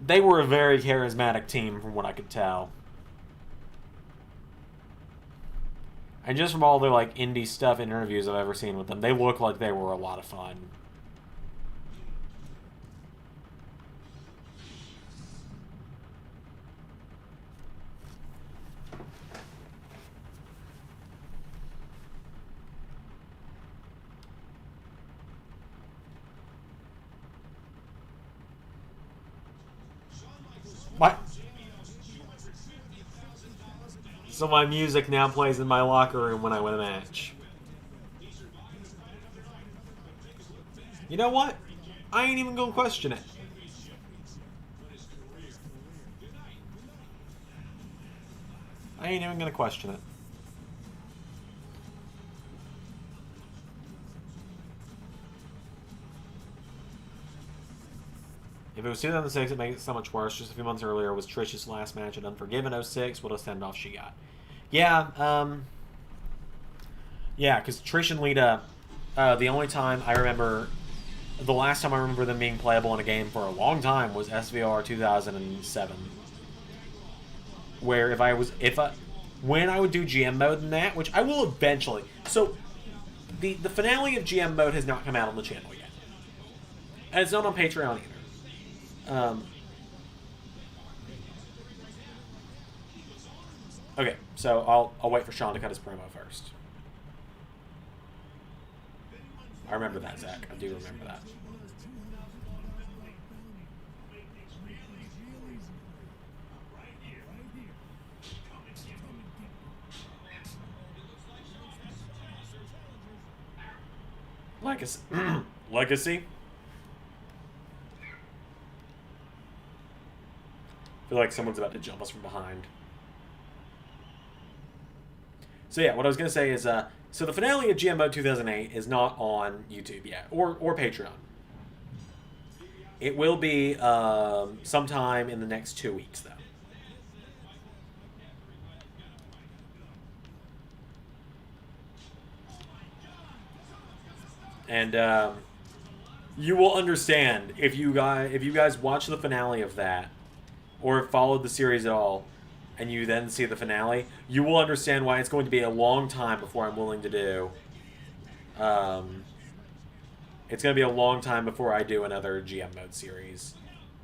they were a very charismatic team from what I could tell. And just from all the like indie stuff and interviews I've ever seen with them, they look like they were a lot of fun. So my music now plays in my locker room when I win a match. You know what? I ain't even gonna question it. I ain't even gonna question it. If it was 2006, it makes it so much worse. Just a few months earlier was Trish's last match at Unforgiven 06. What a send-off she got. Yeah, yeah, because Trish and Lita, the only time I remember, the last time I remember them being playable in a game for a long time was SvR 2007. Where when I would do GM mode in that, which I will eventually. So, the finale of GM mode has not come out on the channel yet. And it's not on Patreon either. Okay, so I'll wait for Sean to cut his promo first. I remember that, Zach. I do remember that. Legacy. Legacy? I feel like someone's about to jump us from behind. So yeah, what I was going to say is, so the finale of GMO 2008 is not on YouTube yet, or Patreon. It will be sometime in the next 2 weeks, though. And you will understand if you guys watch the finale of that, or followed the series at all, and you then see the finale, you will understand why it's going to be a long time before I'm willing to do. It's going to be a long time before I do another GM mode series,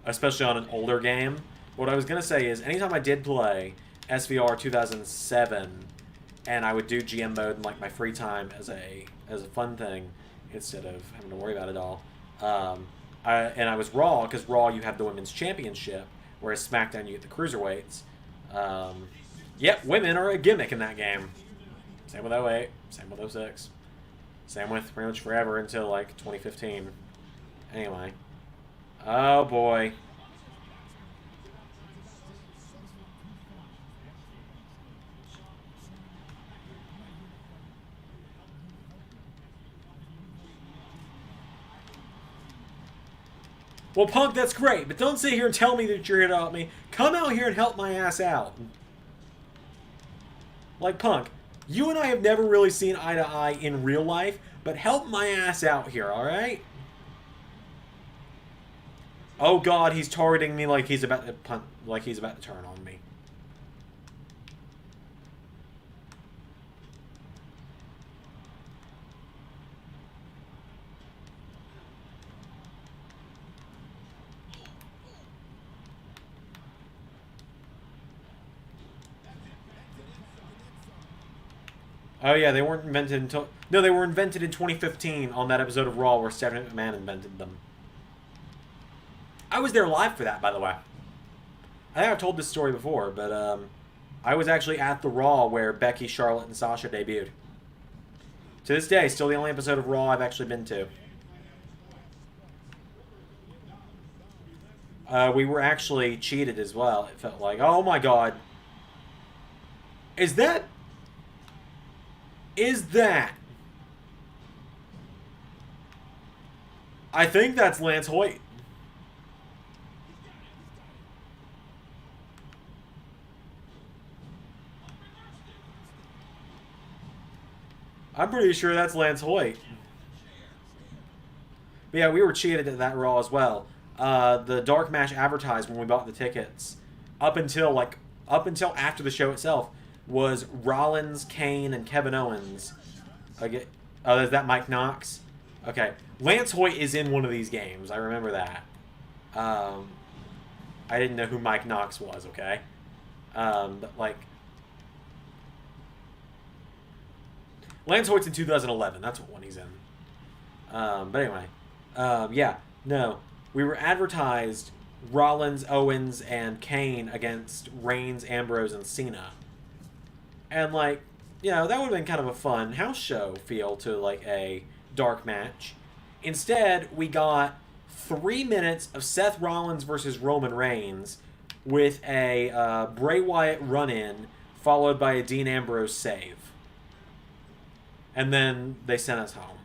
especially on an older game. What I was going to say is, anytime I did play SvR 2007, and I would do GM mode in like my free time as a fun thing instead of having to worry about it all. And I was Raw, because Raw you have the Women's Championship, whereas SmackDown you get the Cruiserweights. Yep, women are a gimmick in that game. Same with 08, same with 06. Same with pretty much forever until like 2015. Anyway. Oh boy. Well, Punk, that's great, but don't sit here and tell me that you're here to help me. Come out here and help my ass out. Like, Punk, you and I have never really seen eye to eye in real life, But help my ass out here, alright? Oh god, he's targeting me like he's about to punt, like he's about to turn on me. Oh yeah, they weren't invented until... No, they were invented in 2015 on that episode of Raw where Stephanie McMahon invented them. I was there live for that, by the way. I think I've told this story before, but I was actually at the Raw where Becky, Charlotte, and Sasha debuted. To this day, still the only episode of Raw I've actually been to. We were actually cheated as well, it felt like. Oh my god. Is that... I think that's Lance Hoyt. I'm pretty sure that's Lance Hoyt. But yeah, we were cheated at that Raw as well. The dark match advertised when we bought the tickets, up until after the show itself, was Rollins, Kane, and Kevin Owens. Okay. Oh, is that Mike Knox? Okay. Lance Hoyt is in one of these games. I remember that. I didn't know who Mike Knox was, okay? But, like... Lance Hoyt's in 2011. That's what one he's in. But anyway. Yeah. No. We were advertised Rollins, Owens, and Kane against Reigns, Ambrose, and Cena. And, like, you know, that would have been kind of a fun house show feel to, like, a dark match. Instead, we got 3 minutes of Seth Rollins versus Roman Reigns with a Bray Wyatt run-in followed by a Dean Ambrose save. And then they sent us home.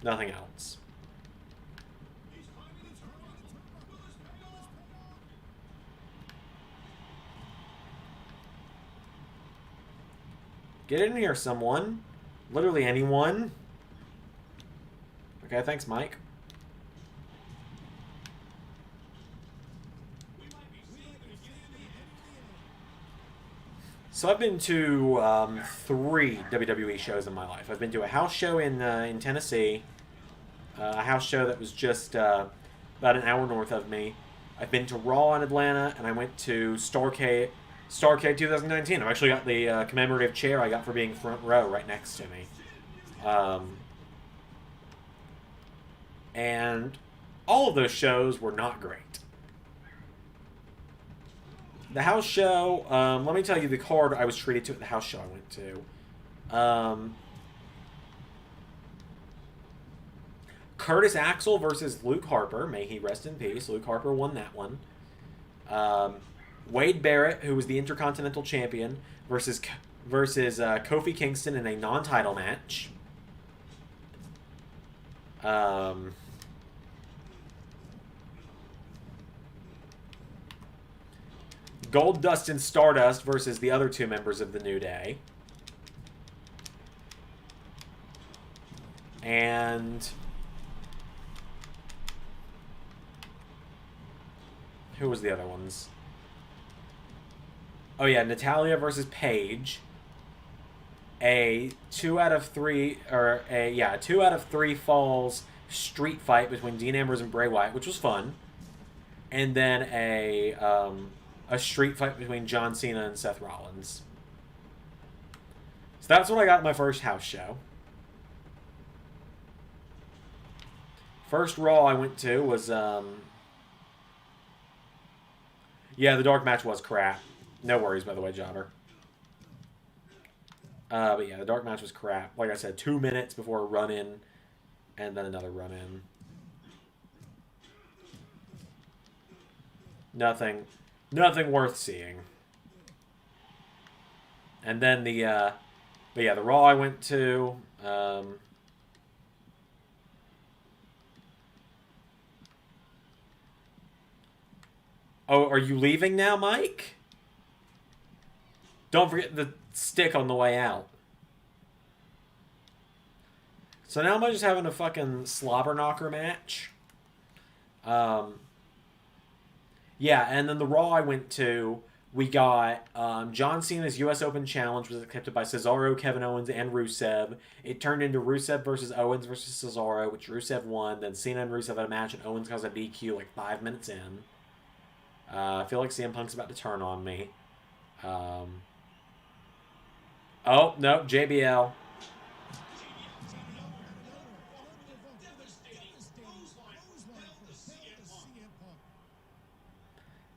Nothing else. Get in here, someone. Literally anyone. Okay, thanks, Mike. So I've been to 3 WWE shows in my life. I've been to a house show in Tennessee, a house show that was just about an hour north of me. I've been to Raw in Atlanta, and I went to Starrcade 2019. I've actually got the commemorative chair I got for being front row right next to me. And all of those shows were not great. The house show, let me tell you the card I was treated to at the house show I went to. Curtis Axel versus Luke Harper. May he rest in peace. Luke Harper won that one. Wade Barrett, who was the Intercontinental Champion, versus Kofi Kingston in a non-title match. Goldust and Stardust versus the other 2 members of the New Day. And... who was the other ones? Oh yeah, Natalya versus Paige. A 2 out of 3 falls street fight between Dean Ambrose and Bray Wyatt, which was fun. And then a street fight between John Cena and Seth Rollins. So that's what I got in my first house show. First Raw I went to was, yeah, the dark match was crap. No worries, by the way, Jobber. But yeah, the dark match was crap. Like I said, 2 minutes before a run-in, and then another run-in. Nothing worth seeing. And then the Raw I went to, oh, are you leaving now, Mike? Don't forget the stick on the way out. So now am I just having a fucking slobber knocker match? Yeah, and then the Raw I went to, we got John Cena's U.S. Open Challenge was accepted by Cesaro, Kevin Owens, and Rusev. It turned into Rusev versus Owens versus Cesaro, which Rusev won. Then Cena and Rusev had a match, and Owens caused a DQ like 5 minutes in. I feel like CM Punk's about to turn on me. Oh, no, JBL.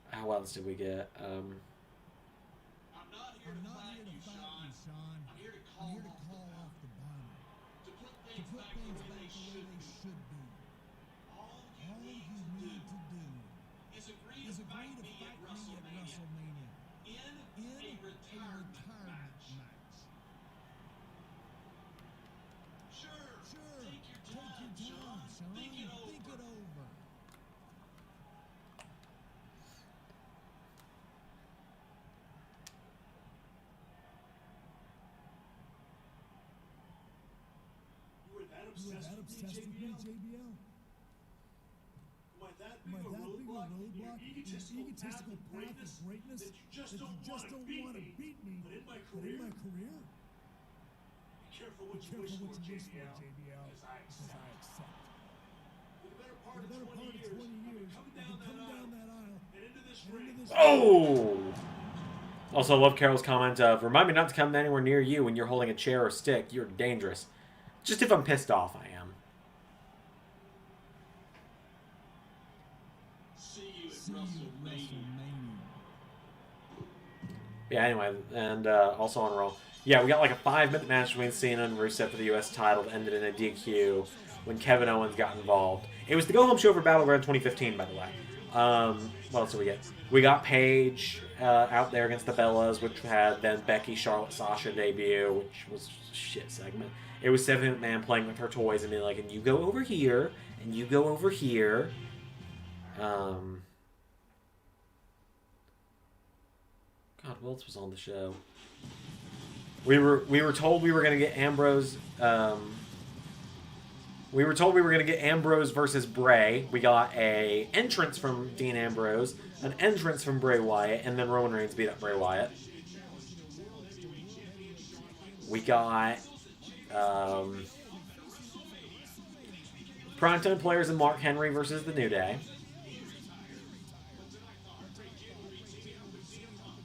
How else did we get? I'm not here to fight you, Sean. I'm here to call off the bomb. To put things back the way they should be. All you need to do is agree to fight me at WrestleMania in a retirement match. Sure. Take your time, Sean. Think it over. You were that obsessed with me, JBL? Might that Might be a that be a roadblock in your roadblock in your egotistical egotistical path of greatness that you just don't want to beat me? But in my career, be careful what you wish for, JBL, as I accept. For the better part of 20 years, I've been coming down that aisle and into this ring. Oh! Also, I love Carol's comment of, remind me not to come anywhere near you when you're holding a chair or stick. You're dangerous. Just if I'm pissed off, I am. See you at WrestleMania. Yeah, anyway, and also on Raw. Yeah, we got like a 5-minute match between Cena and Rusev for the U.S. title that ended in a DQ when Kevin Owens got involved. It was the go-home show for Battleground 2015, by the way. What else did we get? We got Paige out there against the Bellas, which had then Becky, Charlotte, Sasha debut, which was a shit segment. It was Stephanie McMahon playing with her toys and being like, and you go over here, and you go over here. God, what else was on the show? We were told we were gonna get Ambrose. We were told we were gonna get Ambrose versus Bray. We got a entrance from Dean Ambrose, an entrance from Bray Wyatt, and then Roman Reigns beat up Bray Wyatt. We got Primetime Players and Mark Henry versus the New Day.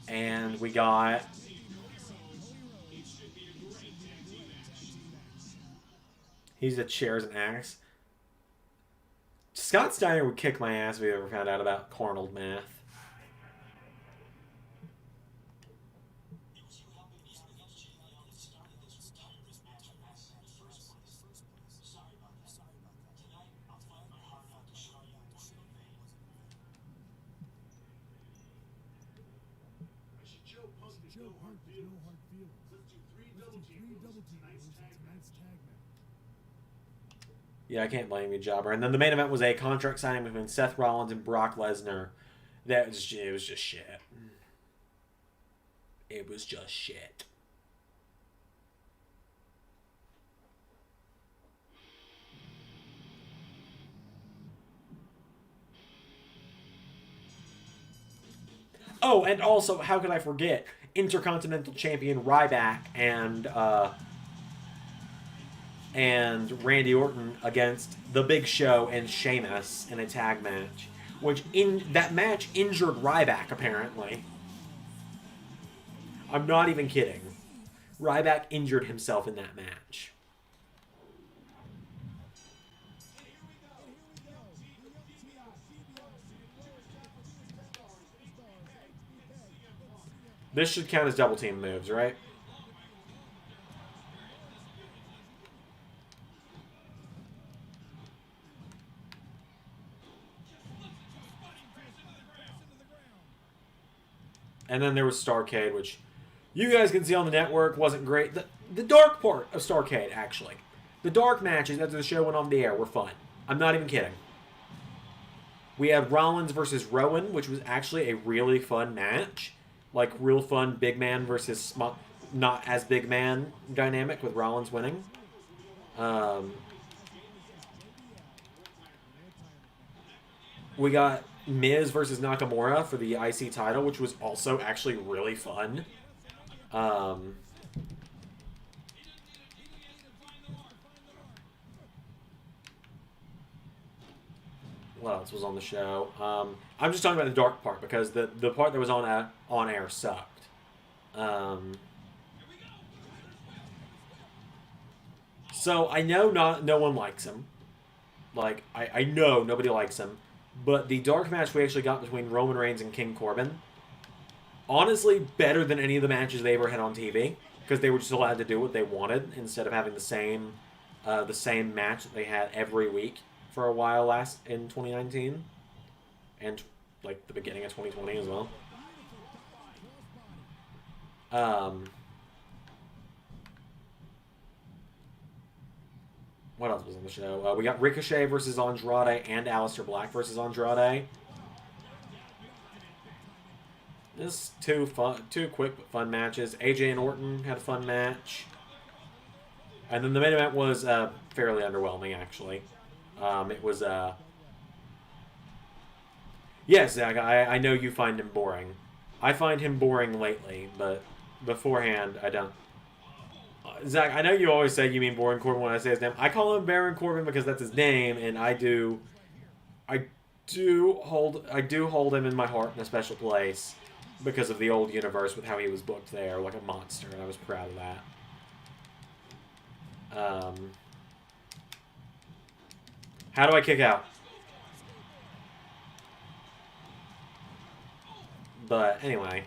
And we got he's a chairs and axe. Scott Steiner would kick my ass if we ever found out about cornled math. Joe Punk with no hard feelings. Let's do three double team moves in tonight's tag match. Yeah, I can't blame you, Jobber. And then the main event was a contract signing between Seth Rollins and Brock Lesnar. It was just shit. It was just shit. Oh, and also, how could I forget? Intercontinental Champion Ryback and Randy Orton against The Big Show and Sheamus in a tag match. Which, in that match, injured Ryback, apparently. I'm not even kidding. Ryback injured himself in that match. This should count as double team moves, right? And then there was Starrcade, which you guys can see on the network wasn't great. The dark part of Starrcade, actually. The dark matches after the show went on the air were fun. I'm not even kidding. We had Rollins versus Rowan, which was actually a really fun match. Like, real fun big man versus not as big man dynamic with Rollins winning. We got Miz versus Nakamura for the IC title, which was also actually really fun. What else was on the show? I'm just talking about the dark part because the part that was on air sucked. So I know no one likes him. Like I know nobody likes him, but the dark match we actually got between Roman Reigns and King Corbin, honestly, better than any of the matches they ever had on TV because they were just allowed to do what they wanted instead of having the same match that they had every week for a while last in 2019 and like the beginning of 2020 as well. What else was on the show? We got Ricochet versus Andrade and Aleister Black versus Andrade. This two quick but fun matches. AJ and Orton had a fun match. And then the main event was fairly underwhelming, actually. It was... Yes, Zach, I know you find him boring. I find him boring lately, but beforehand, I don't. Zach, I know you always say you mean Baron Corbin when I say his name. I call him Baron Corbin because that's his name, and I do hold him in my heart in a special place because of the old universe with how he was booked there like a monster, and I was proud of that. How do I kick out? But anyway,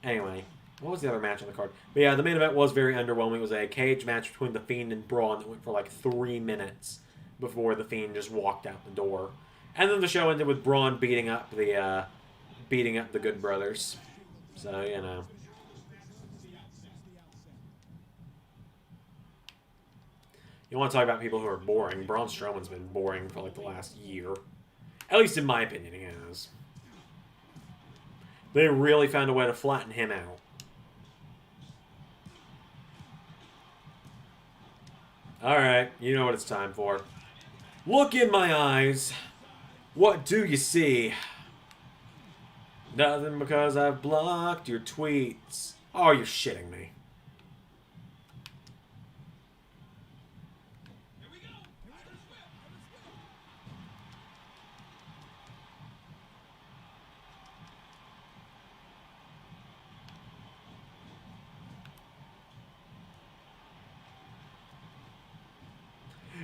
Anyway, what was the other match on the card? But yeah, the main event was very underwhelming. It was a cage match between The Fiend and Braun that went for like 3 minutes before The Fiend just walked out the door. And then the show ended with Braun beating up the Good Brothers. So, you know. You want to talk about people who are boring. Braun Strowman's been boring for like the last year. At least in my opinion, he has. They really found a way to flatten him out. Alright, you know what it's time for. Look in my eyes. What do you see? Nothing because I've blocked your tweets. Oh, you're shitting me.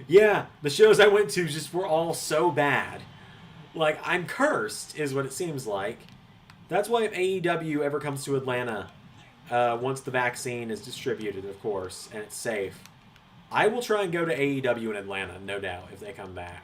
Yeah, the shows I went to just were all so bad. Like, I'm cursed, is what it seems like. That's why if AEW ever comes to Atlanta, once the vaccine is distributed, of course, and it's safe, I will try and go to AEW in Atlanta, no doubt, if they come back.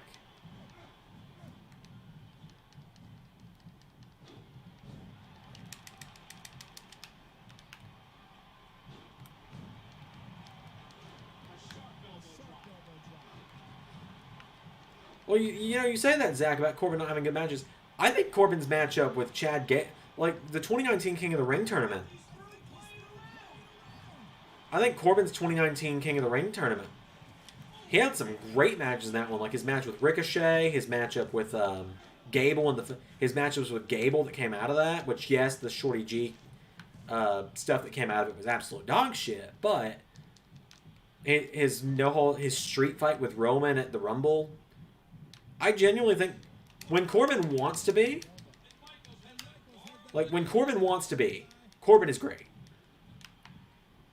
Well, you know, you say that, Zach, about Corbin not having good matches. I think Corbin's matchup with Chad like the 2019 King of the Ring tournament. I think Corbin's 2019 King of the Ring tournament. He had some great matches in that one, like his match with Ricochet, his matchup with Gable, and his matchups with Gable that came out of that. Which, yes, the Shorty G stuff that came out of it was absolute dog shit, but his street fight with Roman at the Rumble. I genuinely think when Corbin wants to be, Corbin is great.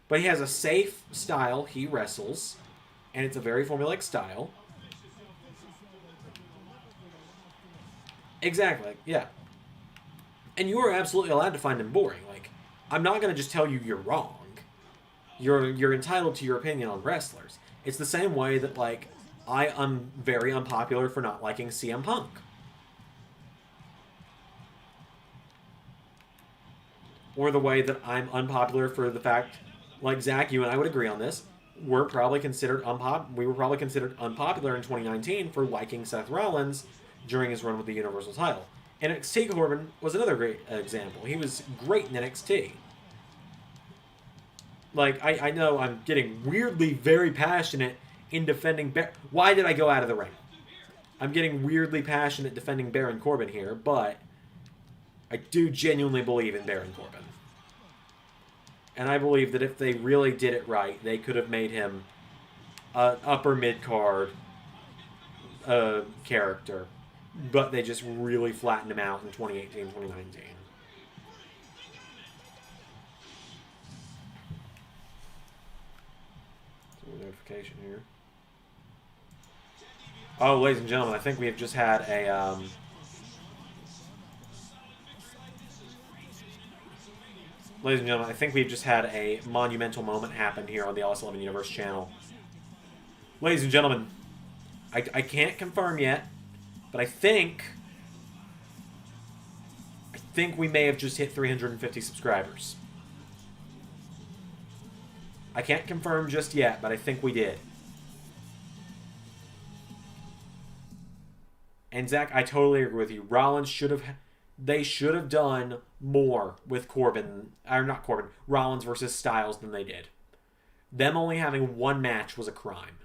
But he has a safe style. He wrestles, and it's a very formulaic style. Exactly, yeah. And you are absolutely allowed to find him boring. Like, I'm not going to just tell you you're wrong. You're entitled to your opinion on wrestlers. It's the same way that, like, I am very unpopular for not liking CM Punk. Or the way that I'm unpopular for the fact, like Zach, you and I would agree on this, we were probably considered unpopular in 2019 for liking Seth Rollins during his run with the Universal title. NXT Corbin was another great example. He was great in NXT. Like, I know I'm getting weirdly very passionate in defending Why did I go out of the ring? I'm getting weirdly passionate defending Baron Corbin here, but I do genuinely believe in Baron Corbin. And I believe that if they really did it right, they could have made him an upper mid-card character. But they just really flattened him out in 2018, 2019. Notification here. Oh, ladies and gentlemen, I think we have just had a ladies and gentlemen, I think we've just had a monumental moment happen here on the LS11 Universe channel. Ladies and gentlemen, I can't confirm yet, but I think we may have just hit 350 subscribers. I can't confirm just yet, but I think we did. And Zach, I totally agree with you. They should have done more with Corbin, or not Corbin, Rollins versus Styles than they did. Them only having one match was a crime.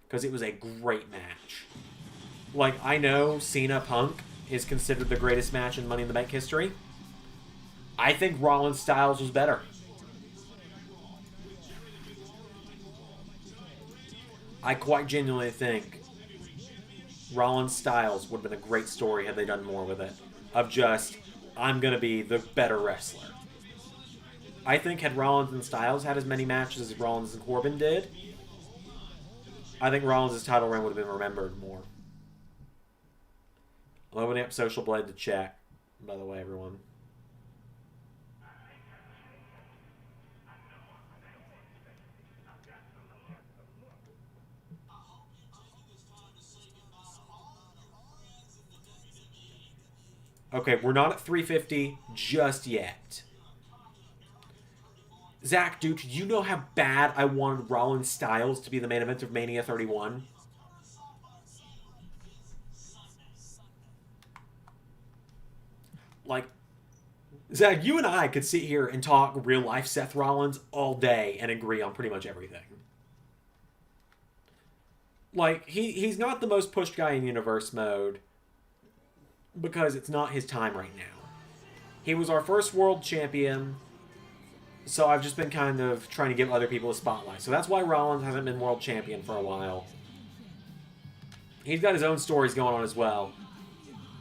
Because it was a great match. Like, I know Cena Punk is considered the greatest match in Money in the Bank history. I think Rollins Styles was better. I quite genuinely think Rollins Styles would have been a great story had they done more with it. Of just, I'm going to be the better wrestler. I think had Rollins and Styles had as many matches as Rollins and Corbin did, I think Rollins' title reign would have been remembered more. I'm opening up Social Blade to check, by the way, everyone. Okay, we're not at 350 just yet. Zach, dude, do you know how bad I wanted Rollins Styles to be the main event of Mania 31? Like, Zach, you and I could sit here and talk real-life Seth Rollins all day and agree on pretty much everything. Like, he's not the most pushed guy in Universe mode because it's not his time right now. He was our first world champion, so I've just been kind of trying to give other people a spotlight. So that's why Rollins hasn't been world champion for a while. He's got his own stories going on as well.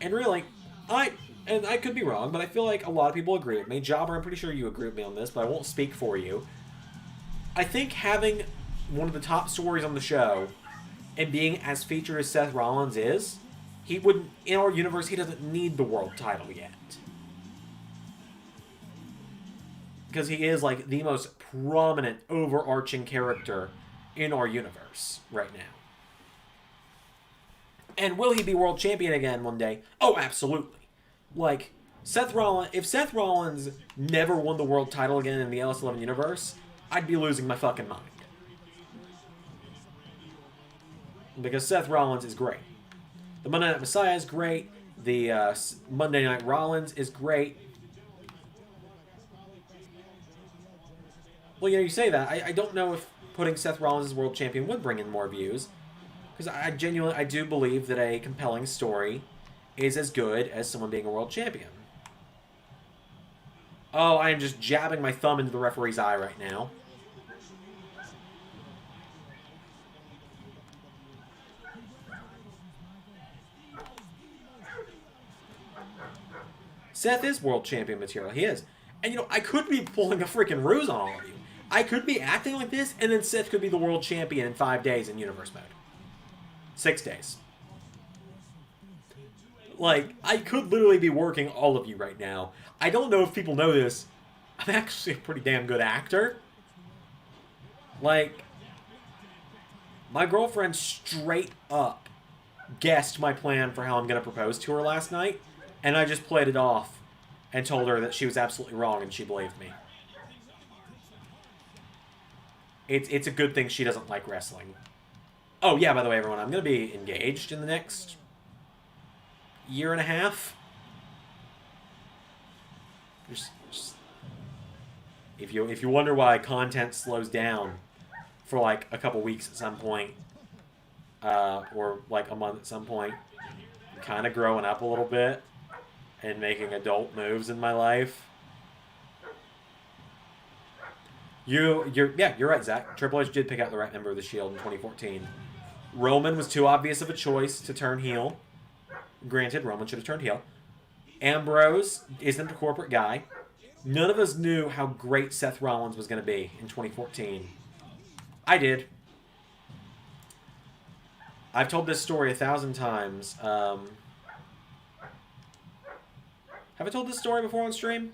And really, I could be wrong, but I feel like a lot of people agree with me. Jobber, I'm pretty sure you agree with me on this, but I won't speak for you. I think having one of the top stories on the show and being as featured as Seth Rollins is, he wouldn't, in our universe, he doesn't need the world title yet. Because he is, like, the most prominent, overarching character in our universe right now. And will he be world champion again one day? Oh, absolutely. Like, if Seth Rollins never won the world title again in the LS11 universe, I'd be losing my fucking mind. Because Seth Rollins is great. The Monday Night Messiah is great. The Monday Night Rollins is great. Well, you know, you say that. I don't know if putting Seth Rollins as world champion would bring in more views. Because I do believe that a compelling story is as good as someone being a world champion. Oh, I am just jabbing my thumb into the referee's eye right now. Seth is world champion material. He is. And, you know, I could be pulling a freaking ruse on all of you. I could be acting like this, and then Seth could be the world champion in 5 days in Universe mode. 6 days. Like, I could literally be working all of you right now. I don't know if people know this. I'm actually a pretty damn good actor. Like, my girlfriend straight up guessed my plan for how I'm going to propose to her last night, and I just played it off and told her that she was absolutely wrong, and she believed me. It's a good thing she doesn't like wrestling. Oh, yeah, by the way, everyone, I'm going to be engaged in the next year and a half. If you wonder why content slows down for like a couple weeks at some point, or like a month at some point, I'm kind of growing up a little bit and making adult moves in my life. You're right, Zach. Triple H did pick out the right member of the Shield in 2014. Roman was too obvious of a choice to turn heel. Granted, Roman should have turned heel. Ambrose isn't a corporate guy. None of us knew how great Seth Rollins was going to be in 2014. I did. I've told this story 1,000 times. Have I told this story before on stream?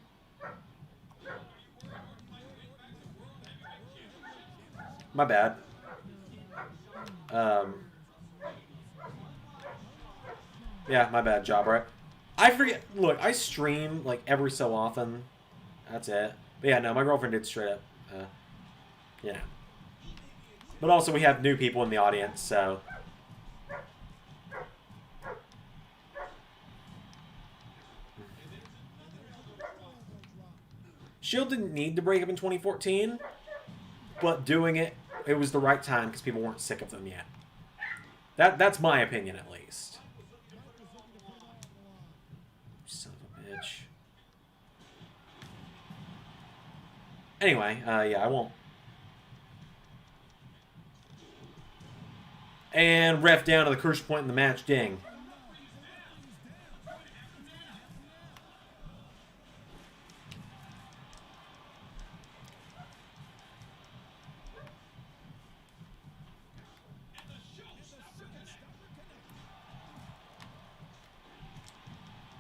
My bad. Yeah, my bad, Jobber. I forget. Look, I stream like every so often. That's it. But yeah, no, my girlfriend did straight up. Yeah. But also, we have new people in the audience, so. Shield didn't need to break up in 2014, but doing it was the right time because people weren't sick of them yet. That's my opinion, at least. Son of a bitch. Anyway, yeah, I won't. And ref down to the crucial point in the match. Ding.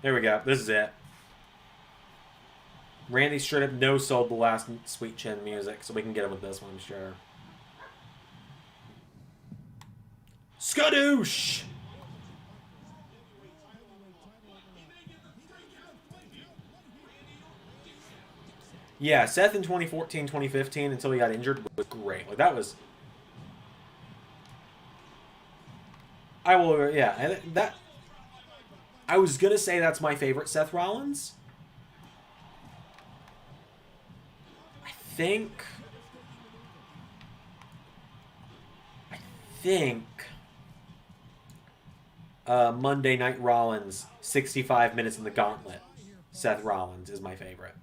There we go. This is it. Randy straight up no-sold the last Sweet Chin music, so we can get him with this one, I'm sure. Skadoosh! Yeah, Seth in 2014, 2015, until he got injured, was great. Like, that was... I will... Yeah, that... I was going to say that's my favorite Seth Rollins. I think... Monday Night Rollins, 65 minutes in the gauntlet. Seth Rollins is my favorite.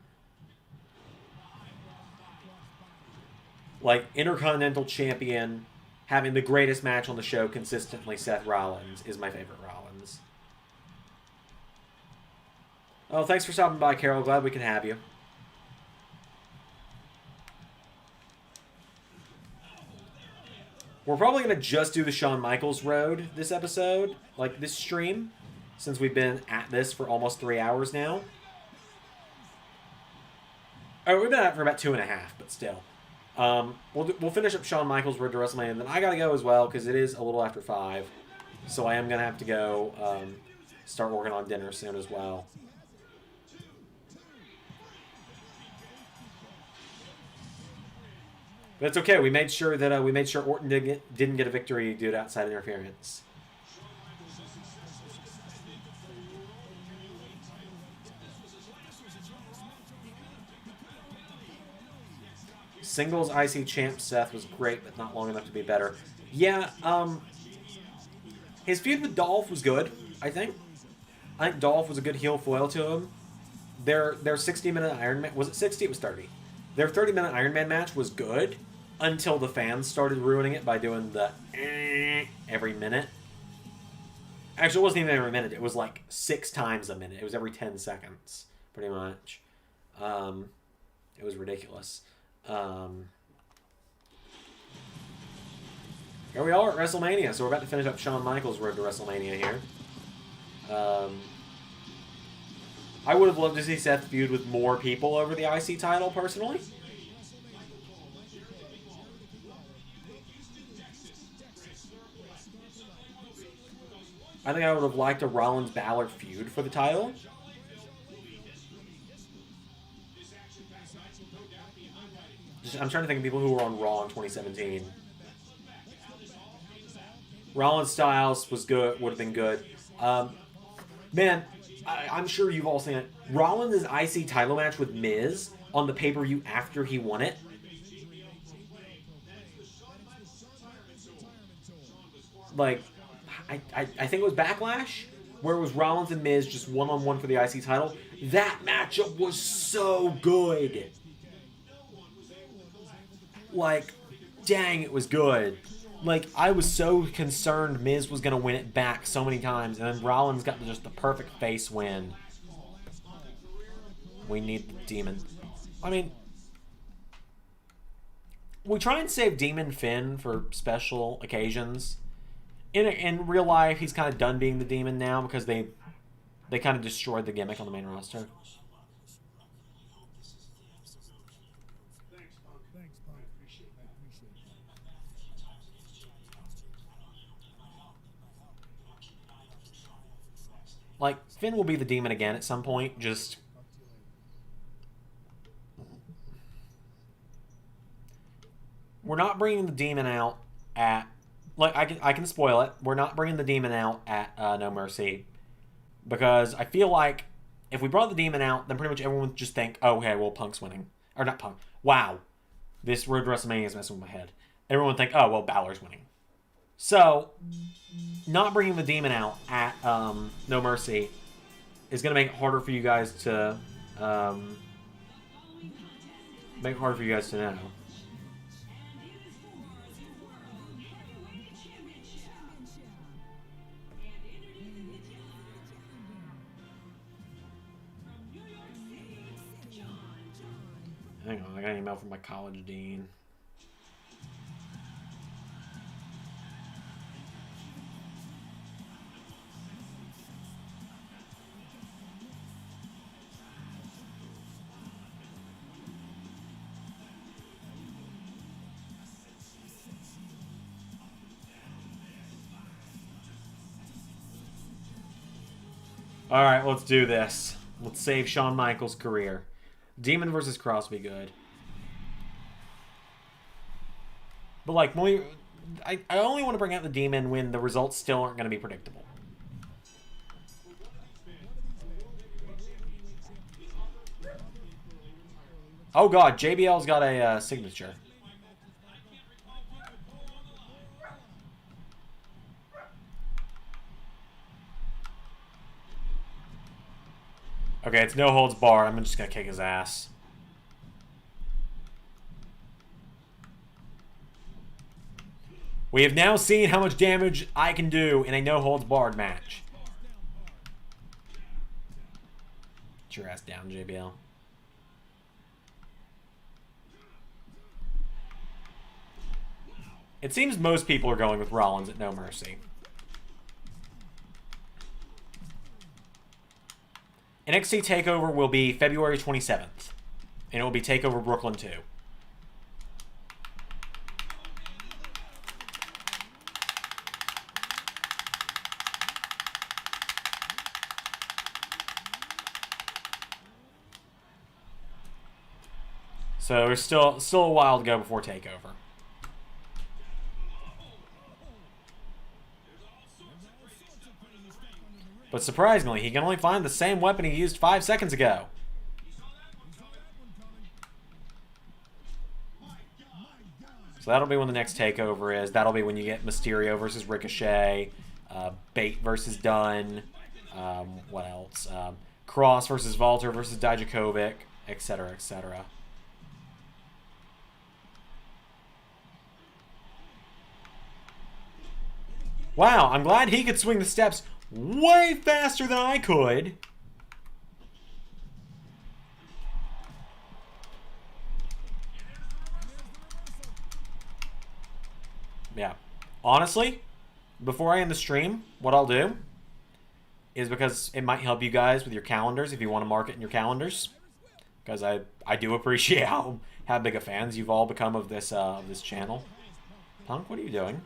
Like, Intercontinental Champion, having the greatest match on the show consistently, Seth Rollins is my favorite Rollins. Oh, thanks for stopping by, Carol. Glad we can have you. We're probably going to just do the Shawn Michaels road this episode, like this stream, since we've been at this for almost 3 hours now. Oh, we've been at it for about 2.5, but still. We'll finish up Shawn Michaels' road to WrestleMania, and then I got to go as well, because it is a little after 5. So I am going to have to go start working on dinner soon as well. But it's okay. We made sure that Orton didn't get a victory due to outside interference. Singles IC champ Seth was great, but not long enough to be better. Yeah, his feud with Dolph was good, I think. I think Dolph was a good heel foil to him. Their 60-minute Iron Man... Was it 60? It was 30. Their 30-minute Iron Man match was good until the fans started ruining it by doing the every minute. Actually, it wasn't even every minute. It was like 6 times a minute. It was every 10 seconds, pretty much. It was ridiculous. Here we are at WrestleMania. So we're about to finish up Shawn Michaels' road to WrestleMania here. I would have loved to see Seth feud with more people over the IC title, personally. I think I would have liked a Rollins-Balor feud for the title. I'm trying to think of people who were on Raw in 2017. Rollins Styles was good, would have been good. Man, I'm sure you've all seen it. Rollins' IC title match with Miz on the pay-per-view after he won it. Like, I think it was Backlash, where it was Rollins and Miz just one-on-one for the IC title. That matchup was so good. Like, dang, it was good. Like, I was so concerned Miz was going to win it back so many times, and then Rollins got just the perfect face win. We need the Demon. I mean, we try and save Demon Finn for special occasions. In real life, he's kind of done being the Demon now because they kind of destroyed the gimmick on the main roster. Thanks, Punk. I appreciate it. Like, Finn will be the Demon again at some point, just... We're not bringing the Demon out at... Like, I can spoil it. We're not bringing the Demon out at No Mercy. Because I feel like if we brought the Demon out, then pretty much everyone would just think, oh, okay, well, Punk's winning. Or not Punk. Wow. This Road to WrestleMania is messing with my head. Everyone would think, oh, well, Balor's winning. So, not bringing the Demon out at No Mercy is going to make it harder for you guys to... make it harder for you guys to know. Hang on, I got an email from my college dean. Alright, let's do this. Let's save Shawn Michaels' career. Demon versus Cross be good. But, like, I only want to bring out the Demon when the results still aren't going to be predictable. Oh, God. JBL's got a signature. Okay, it's no holds barred. I'm just going to kick his ass. We have now seen how much damage I can do in a no holds barred match. Get your ass down, JBL. It seems most people are going with Rollins at No Mercy. NXT TakeOver will be February 27th. And it will be TakeOver Brooklyn 2. So there's still a while to go before TakeOver. But surprisingly, he can only find the same weapon he used 5 seconds ago. So that'll be when the next TakeOver is. That'll be when you get Mysterio versus Ricochet, Bate versus Dunn, what else? Cross versus Walter versus Dijakovic, etc., etc. Wow, I'm glad he could swing the steps way faster than I could. Yeah. Honestly, before I end the stream, what I'll do is, because it might help you guys with your calendars if you want to mark it in your calendars, because I do appreciate how big of fans you've all become of this channel. Punk, what are you doing?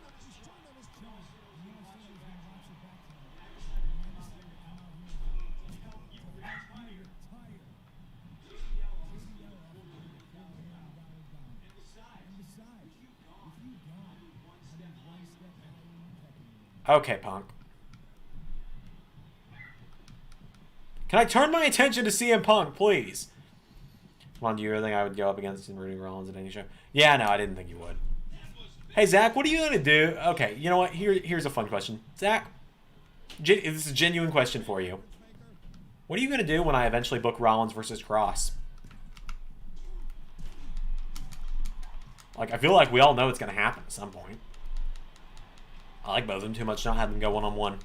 Okay, Punk. Can I turn my attention to CM Punk, please? Come on, do you really think I would go up against Rudy Rollins at any show? Yeah, no, I didn't think you would. Hey, Zach, what are you going to do? Okay, you know what? Here's a fun question. Zach, this is a genuine question for you. What are you going to do when I eventually book Rollins versus Cross? Like, I feel like we all know it's going to happen at some point. I like both of them too much, not have them go one-on-one.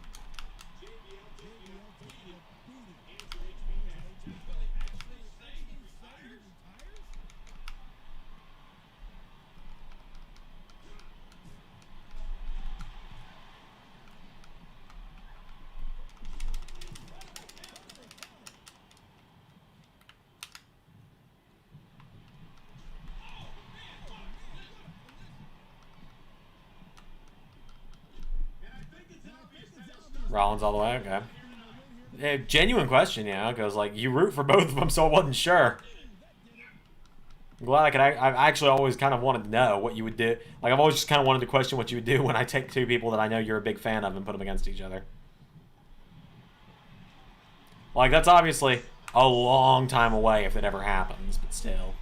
Rollins all the way, okay. Yeah, genuine question, yeah, because like you root for both of them, so I wasn't sure. I'm glad I could. I've actually always kind of wanted to know what you would do. Like I've always just kind of wanted to question what you would do when I take two people that I know you're a big fan of and put them against each other. Like that's obviously a long time away if it ever happens, but still,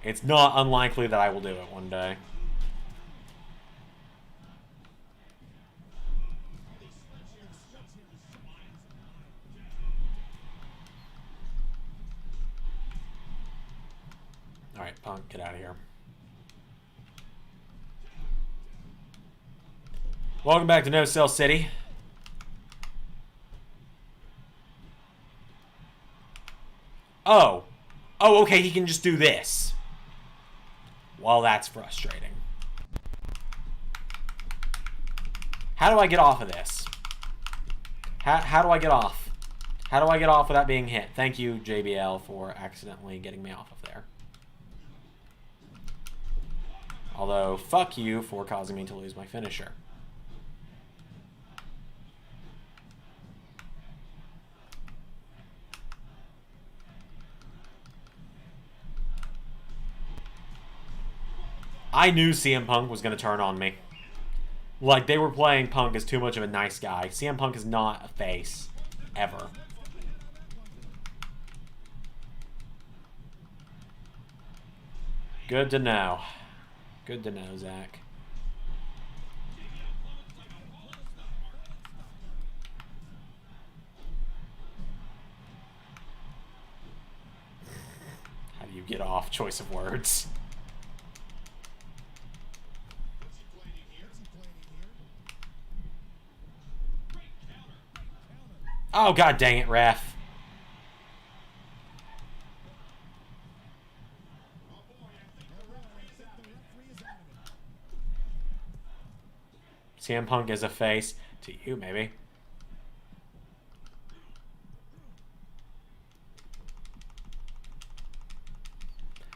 it's not unlikely that I will do it one day. Alright, Punk, get out of here. Welcome back to No Cell City. Oh. Oh, okay, he can just do this. Well, that's frustrating. How do I get off of this? How do I get off? How do I get off without being hit? Thank you, JBL, for accidentally getting me off of there. Although, fuck you for causing me to lose my finisher. I knew CM Punk was going to turn on me. Like, they were playing Punk as too much of a nice guy. CM Punk is not a face. Ever. Good to know. Good to know, Zach. How do you get off? Choice of words. Oh, god dang it, ref. CM Punk is a face. To you, maybe.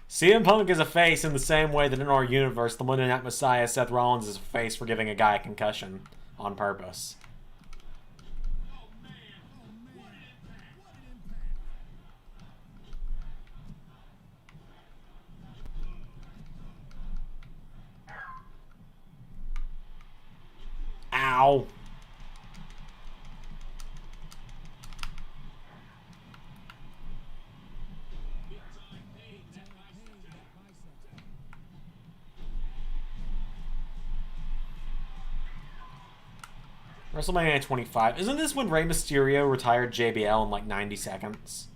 CM Punk is a face in the same way that in our universe, the Monday Night Messiah, Seth Rollins, is a face for giving a guy a concussion on purpose. Ow. WrestleMania 25. Isn't this when Rey Mysterio retired JBL in like 90 seconds?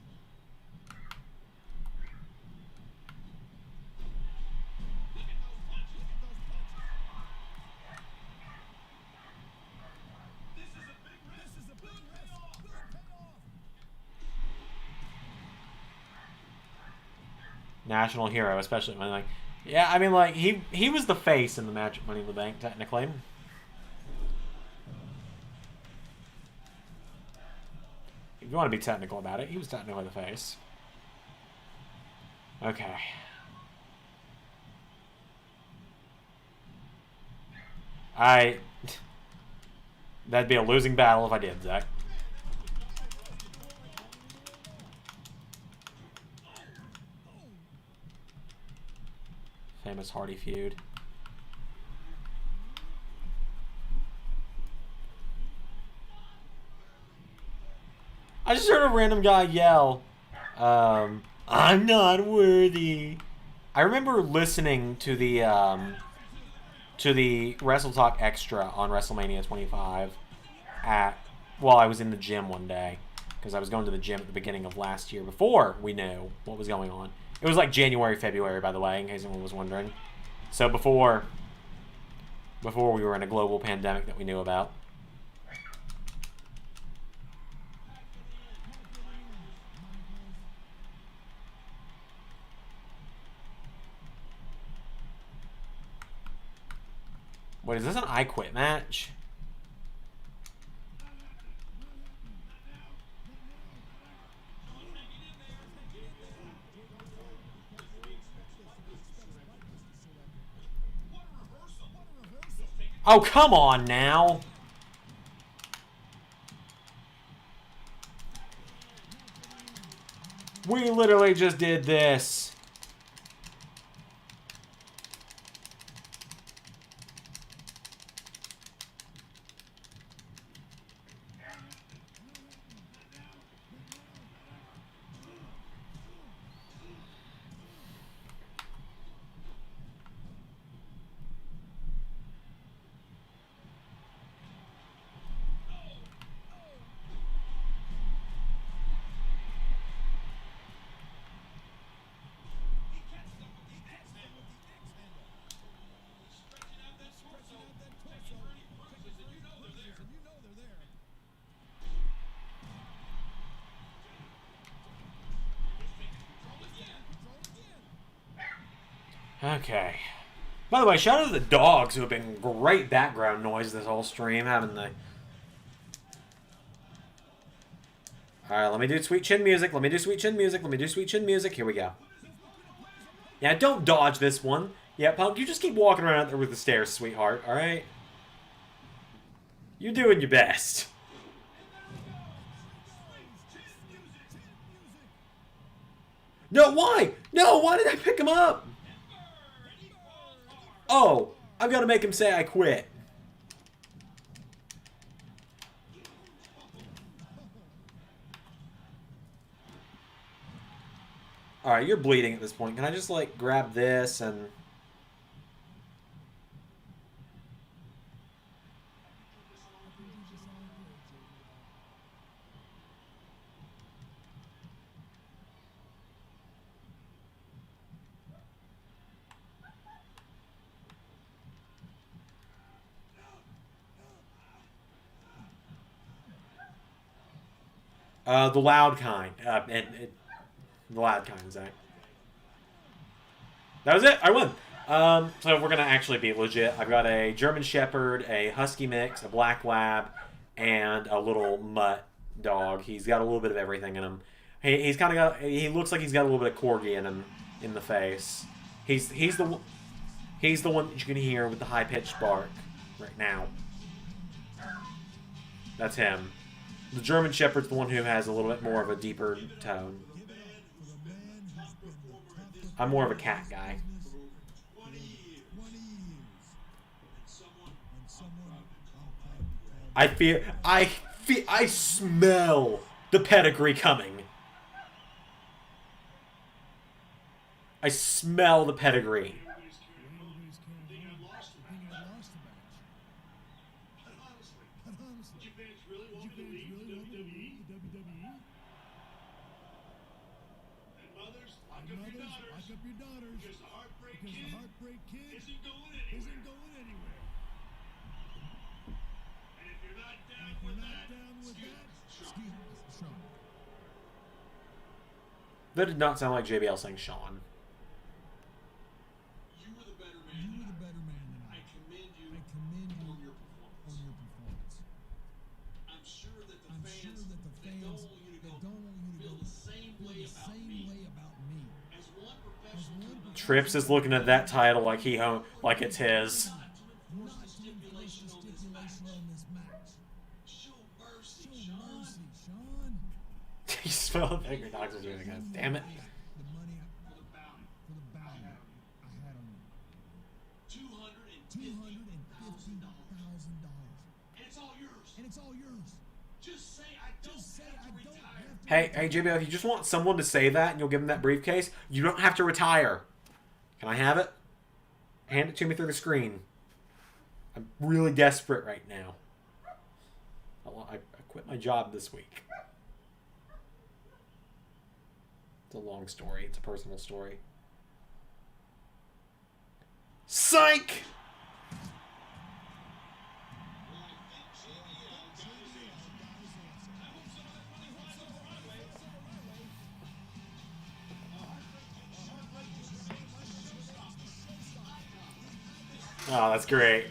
National hero, especially when like, yeah, I mean like he was the face in the match at Money in the Bank technically. If you want to be technical about it, he was technically the face. Okay. That'd be a losing battle if I did, Zach. Famous Hardy feud. I just heard a random guy yell, I'm not worthy. I remember listening to the Wrestle Talk Extra on WrestleMania 25 while I was in the gym one day, because I was going to the gym at the beginning of last year before we knew what was going on. It was like January, February, by the way, in case anyone was wondering. So before we were in a global pandemic that we knew about. Wait, is this an I Quit match? Oh, come on now. We literally just did this. Okay. By the way, shout out to the dogs who have been great background noise this whole stream, haven't they? Alright, let me do sweet chin music. Let me do sweet chin music. Let me do sweet chin music. Here we go. Yeah, don't dodge this one. Yeah, Punk, you just keep walking around out there with the stairs, sweetheart, alright? You're doing your best. No, why? No, why did I pick him up? Oh, I've got to make him say I quit. Alright, you're bleeding at this point. Can I just, like, grab this and... the loud kind. The loud kind, Zach. That was it. I won. So we're going to actually be legit. I've got a German Shepherd, a Husky mix, a Black Lab, and a little mutt dog. He's got a little bit of everything in him. He's kind of got... He looks like he's got a little bit of Corgi in him, in the face. He's the one that you can hear with the high-pitched bark right now. That's him. The German Shepherd's the one who has a little bit more of a deeper tone. I'm more of a cat guy. I smell the pedigree coming. I smell the pedigree. That did not sound like JBL saying Sean. You were the better man. Than I commend you on your performance. I'm sure that the fans that don't want you to go feel the same way about me. As one professional, Trips is looking at that title like like it's his. You smell the finger dogs are doing it. Damn it. The money for the bounty I had on you. $250,000. and it's all yours. And it's all yours. Just say I don't have to retire. Hey, JBL, if you just want someone to say that and you'll give them that briefcase, you don't have to retire. Can I have it? Hand it to me through the screen. I'm really desperate right now. I quit my job this week. It's a long story. It's a personal story. Psych! Oh, that's great.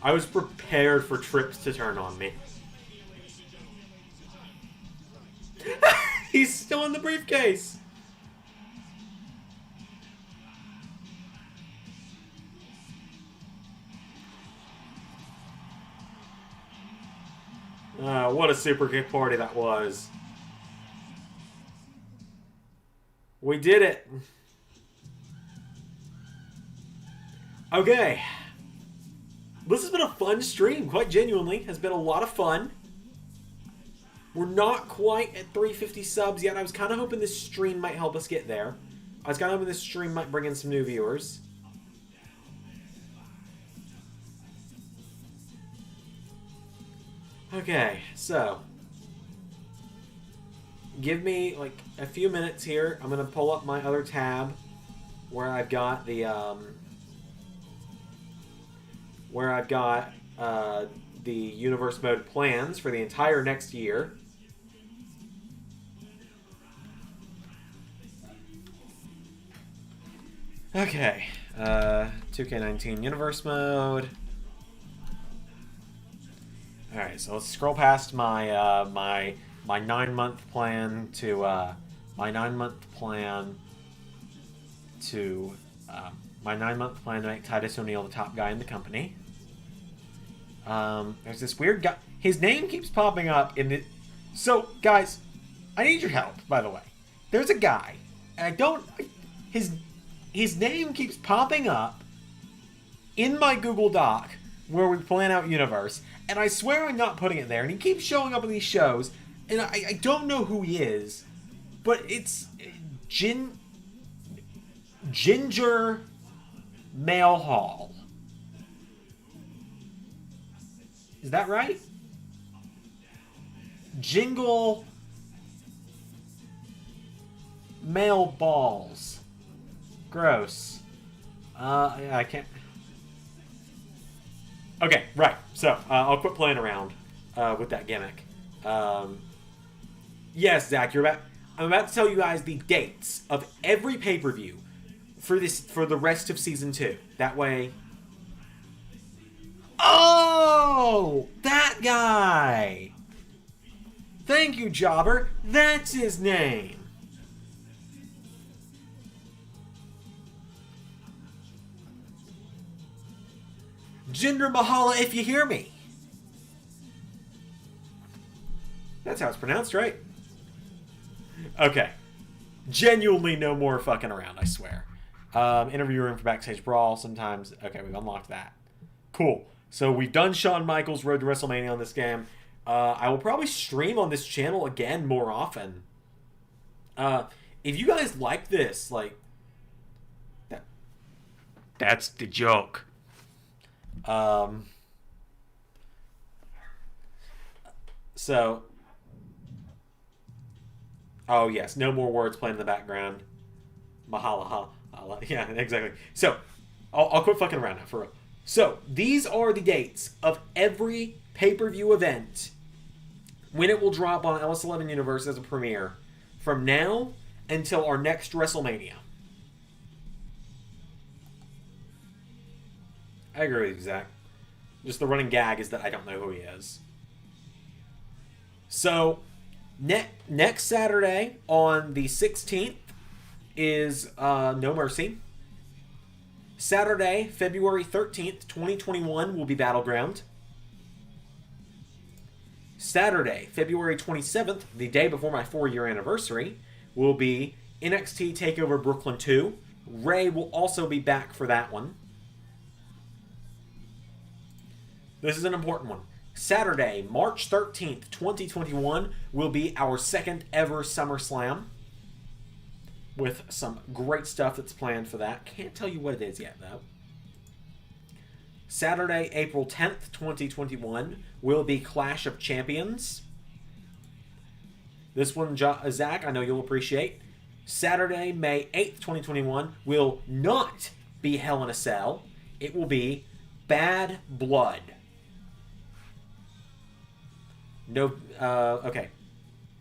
I was prepared for Trips to turn on me. He's still in the briefcase. What a super good party that was. We did it. Okay. This has been a fun stream, quite genuinely. Has been a lot of fun. We're not quite at 350 subs yet. I was kind of hoping this stream might help us get there. I was kind of hoping this stream might bring in some new viewers. Okay, so give me like a few minutes here. I'm gonna pull up my other tab where I've got the the universe mode plans for the entire next year. Okay, 2K19 universe mode. All right, so let's scroll past my my 9-month plan to my 9-month plan to make Titus O'Neil the top guy in the company. There's this weird guy. His name keeps popping up in the. So, guys, I need your help. By the way, there's a guy, and I don't. His name keeps popping up in my Google Doc where we plan out universe, and I swear I'm not putting it there. And he keeps showing up in these shows, and I don't know who he is, but it's Ginger Mail Hall. Is that right? Jingle Mail Balls. Gross. Yeah, I can't. Okay, right. So, I'll quit playing around with that gimmick. Yes, Zach, I'm about to tell you guys the dates of every pay-per-view for the rest of Season 2. That way... Oh! That guy! Thank you, Jobber. That's his name. Jinder Mahal, if you hear me. That's how it's pronounced, right? Okay. Genuinely no more fucking around, I swear. Interview room for Backstage Brawl sometimes. Okay, we've unlocked that. Cool. So we've done Shawn Michaels' Road to WrestleMania on this game. I will probably stream on this channel again more often. If you guys like this, like... That's the joke. So, oh yes, no more words playing in the background. Mahala. Yeah, exactly. So, I'll quit fucking around now, for real. So, these are the dates of every pay-per-view event when it will drop on LS11 Universe as a premiere from now until our next WrestleMania. I agree with you, Zach. Just the running gag is that I don't know who he is. So, next Saturday on the 16th is No Mercy. Saturday, February 13th, 2021 will be Battleground. Saturday, February 27th, the day before my 4-year anniversary, will be NXT TakeOver Brooklyn 2. Ray will also be back for that one. This is an important one. Saturday, March 13th, 2021 will be our second ever SummerSlam with some great stuff that's planned for that. Can't tell you what it is yet, though. Saturday, April 10th, 2021 will be Clash of Champions. This one, Zach, I know you'll appreciate. Saturday, May 8th, 2021 will not be Hell in a Cell. It will be Bad Blood. No, okay.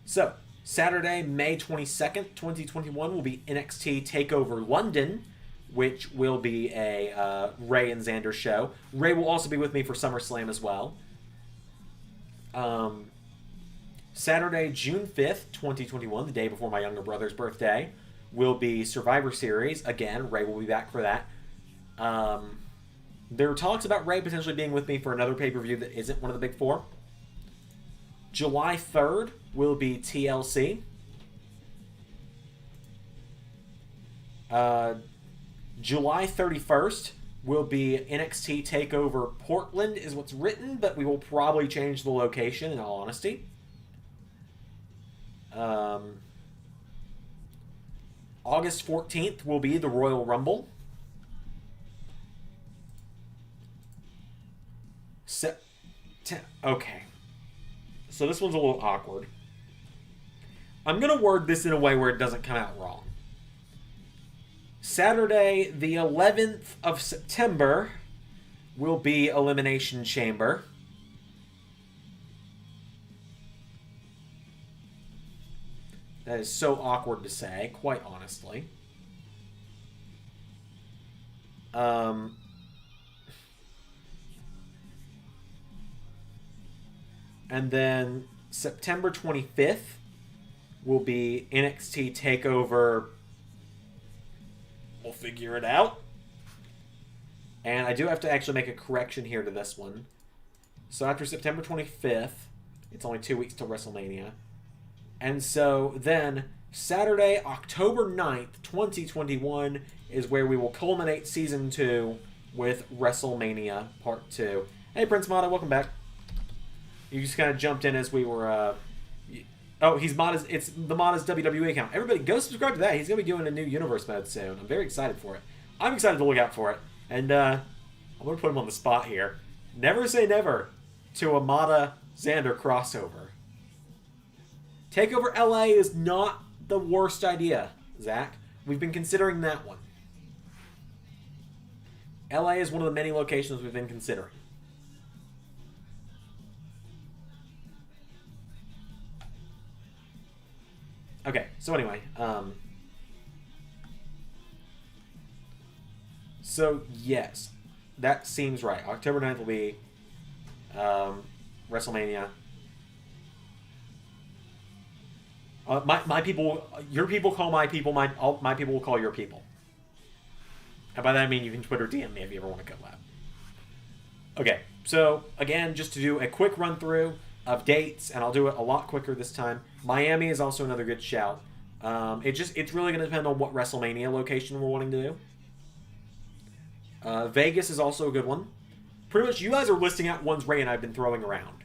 So, Saturday, May 22nd, 2021 will be NXT TakeOver London, which will be a Ray and Zander show. Ray will also be with me for SummerSlam as well. Saturday, June 5th, 2021, the day before my younger brother's birthday, will be Survivor Series. Again, Ray will be back for that. There are talks about Ray potentially being with me for another pay-per-view that isn't one of the big four. July 3rd will be TLC. July 31st will be NXT TakeOver Portland is what's written, but we will probably change the location in all honesty. August 14th will be the Royal Rumble. Okay. So this one's a little awkward. I'm going to word this in a way where it doesn't come out wrong. Saturday, the 11th of September, will be Elimination Chamber. That is so awkward to say, quite honestly. And then September 25th will be NXT TakeOver. We'll figure it out. And I do have to actually make a correction here to this one. So after September 25th, it's only 2 weeks till WrestleMania. And so then Saturday, October 9th, 2021 is where we will culminate Season 2 with WrestleMania Part 2. Hey, Prince Mata, welcome back. You just kind of jumped in as we were... Oh, it's the Mata's WWE account. Everybody, go subscribe to that. He's going to be doing a new Universe mode soon. I'm very excited for it. I'm excited to look out for it. And I'm going to put him on the spot here. Never say never to a Mata Zander crossover. TakeOver LA is not the worst idea, Zach. We've been considering that one. LA is one of the many locations we've been considering. Okay, so anyway, so yes, that seems right. October 9th will be WrestleMania. My people, your people call my people, my people will call your people. And by that I mean you can Twitter DM me if you ever want to collab. Okay, so again, just to do a quick run through of dates, and I'll do it a lot quicker this time. Miami is also another good shout. It's really going to depend on what WrestleMania location we're wanting to do. Vegas is also a good one. Pretty much, you guys are listing out ones Ray and I've been throwing around.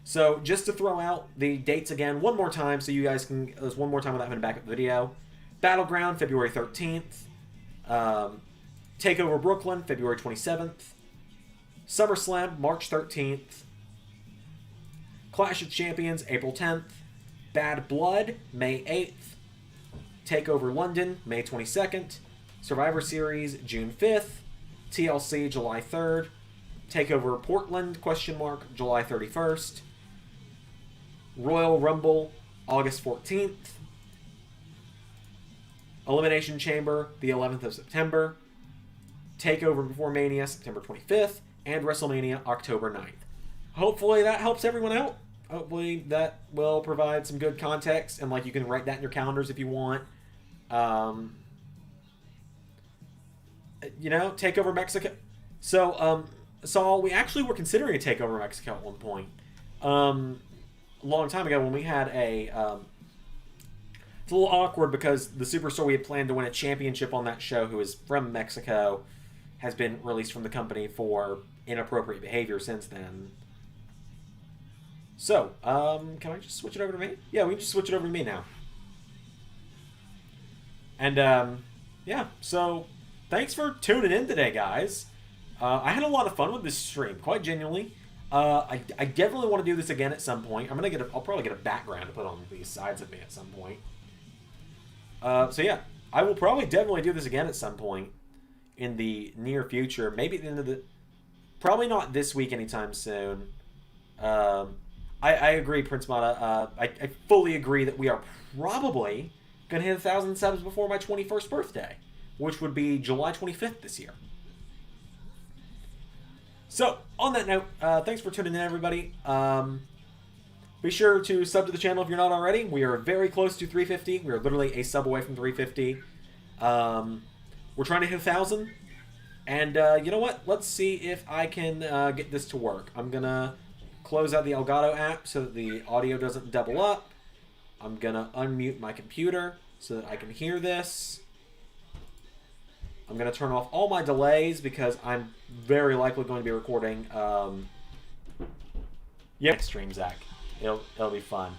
So just to throw out the dates again one more time, so you guys can. There's one more time without having to back up the video. Battleground, February 13th. TakeOver Brooklyn, February 27th. SummerSlam, March 13th. Clash of Champions, April 10th. Bad Blood, May 8th. TakeOver London, May 22nd. Survivor Series, June 5th. TLC, July 3rd. TakeOver Portland, July 31st. Royal Rumble, August 14th. Elimination Chamber, the 11th of September. TakeOver Before Mania, September 25th. And WrestleMania, October 9th. Hopefully that helps everyone out. Hopefully that will provide some good context, and like you can write that in your calendars if you want. TakeOver Mexico. So we actually were considering a TakeOver Mexico at one point. A long time ago when we had a... it's a little awkward because the superstar we had planned to win a championship on that show, who is from Mexico, has been released from the company for inappropriate behavior since then. So, can I just switch it over to me? Yeah, we can just switch it over to me now. And, yeah, so thanks for tuning in today, guys. I had a lot of fun with this stream, quite genuinely. I definitely want to do this again at some point. I'll probably get a background to put on these sides of me at some point. So yeah, I will probably definitely do this again at some point in the near future. Maybe at the end of the... Probably not this week anytime soon. I agree, Prince Mata. I fully agree that we are probably going to hit 1,000 subs before my 21st birthday, which would be July 25th this year. So, on that note, thanks for tuning in, everybody. Be sure to sub to the channel if you're not already. We are very close to 350. We are literally a sub away from 350. We're trying to hit 1,000. And you know what? Let's see if I can get this to work. I'm going to close out the Elgato app so that the audio doesn't double up. I'm going to unmute my computer so that I can hear this. I'm going to turn off all my delays because I'm very likely going to be recording next stream, Zach. It'll be fun.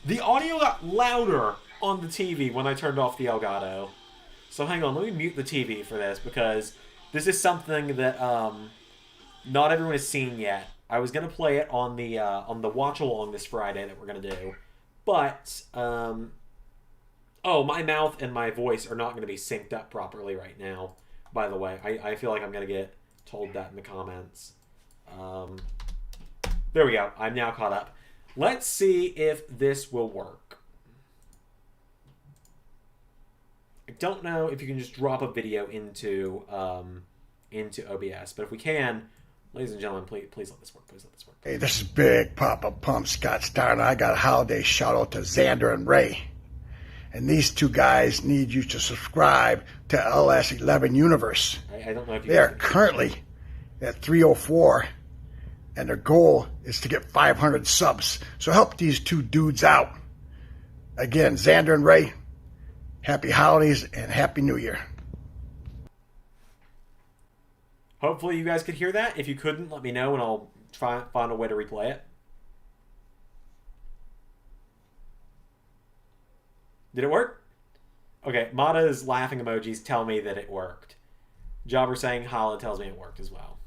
The audio got louder on the TV when I turned off the Elgato. So hang on, let me mute the TV for this because this is something that not everyone has seen yet. I was gonna play it on the watch along this Friday that we're gonna do, but oh, my mouth and my voice are not gonna be synced up properly right now. By the way, I feel like I'm gonna get told that in the comments. There we go. I'm now caught up. Let's see if this will work. I don't know if you can just drop a video into OBS, but if we can, ladies and gentlemen, please let this work. Please let this work. Hey, this is Big Papa Pump Scott Starr. I got a holiday shout out to Zander and Ray. And these two guys need you to subscribe to LS11 Universe. I don't know if you They are currently at 304, and their goal is to get 500 subs. So help these two dudes out. Again, Zander and Ray, happy holidays and happy New Year. Hopefully you guys could hear that. If you couldn't, let me know and I'll try find a way to replay it. Did it work? Okay, Mata's laughing emojis tell me that it worked. Jobber saying holla tells me it worked as well.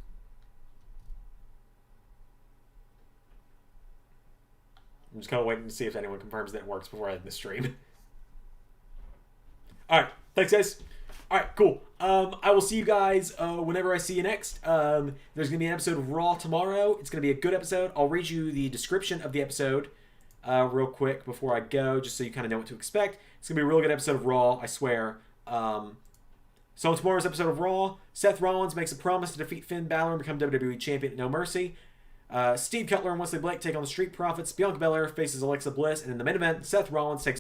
I'm just kind of waiting to see if anyone confirms that it works before I end the stream. Alright, thanks guys. Alright, cool. I will see you guys whenever I see you next. There's going to be an episode of Raw tomorrow. It's going to be a good episode. I'll read you the description of the episode real quick before I go, just so you kind of know what to expect. It's going to be a real good episode of Raw, I swear. So in tomorrow's episode of Raw, Seth Rollins makes a promise to defeat Finn Balor and become WWE Champion at No Mercy. Steve Cutler and Wesley Blake take on the Street Profits. Bianca Belair faces Alexa Bliss. And in the main event, Seth Rollins takes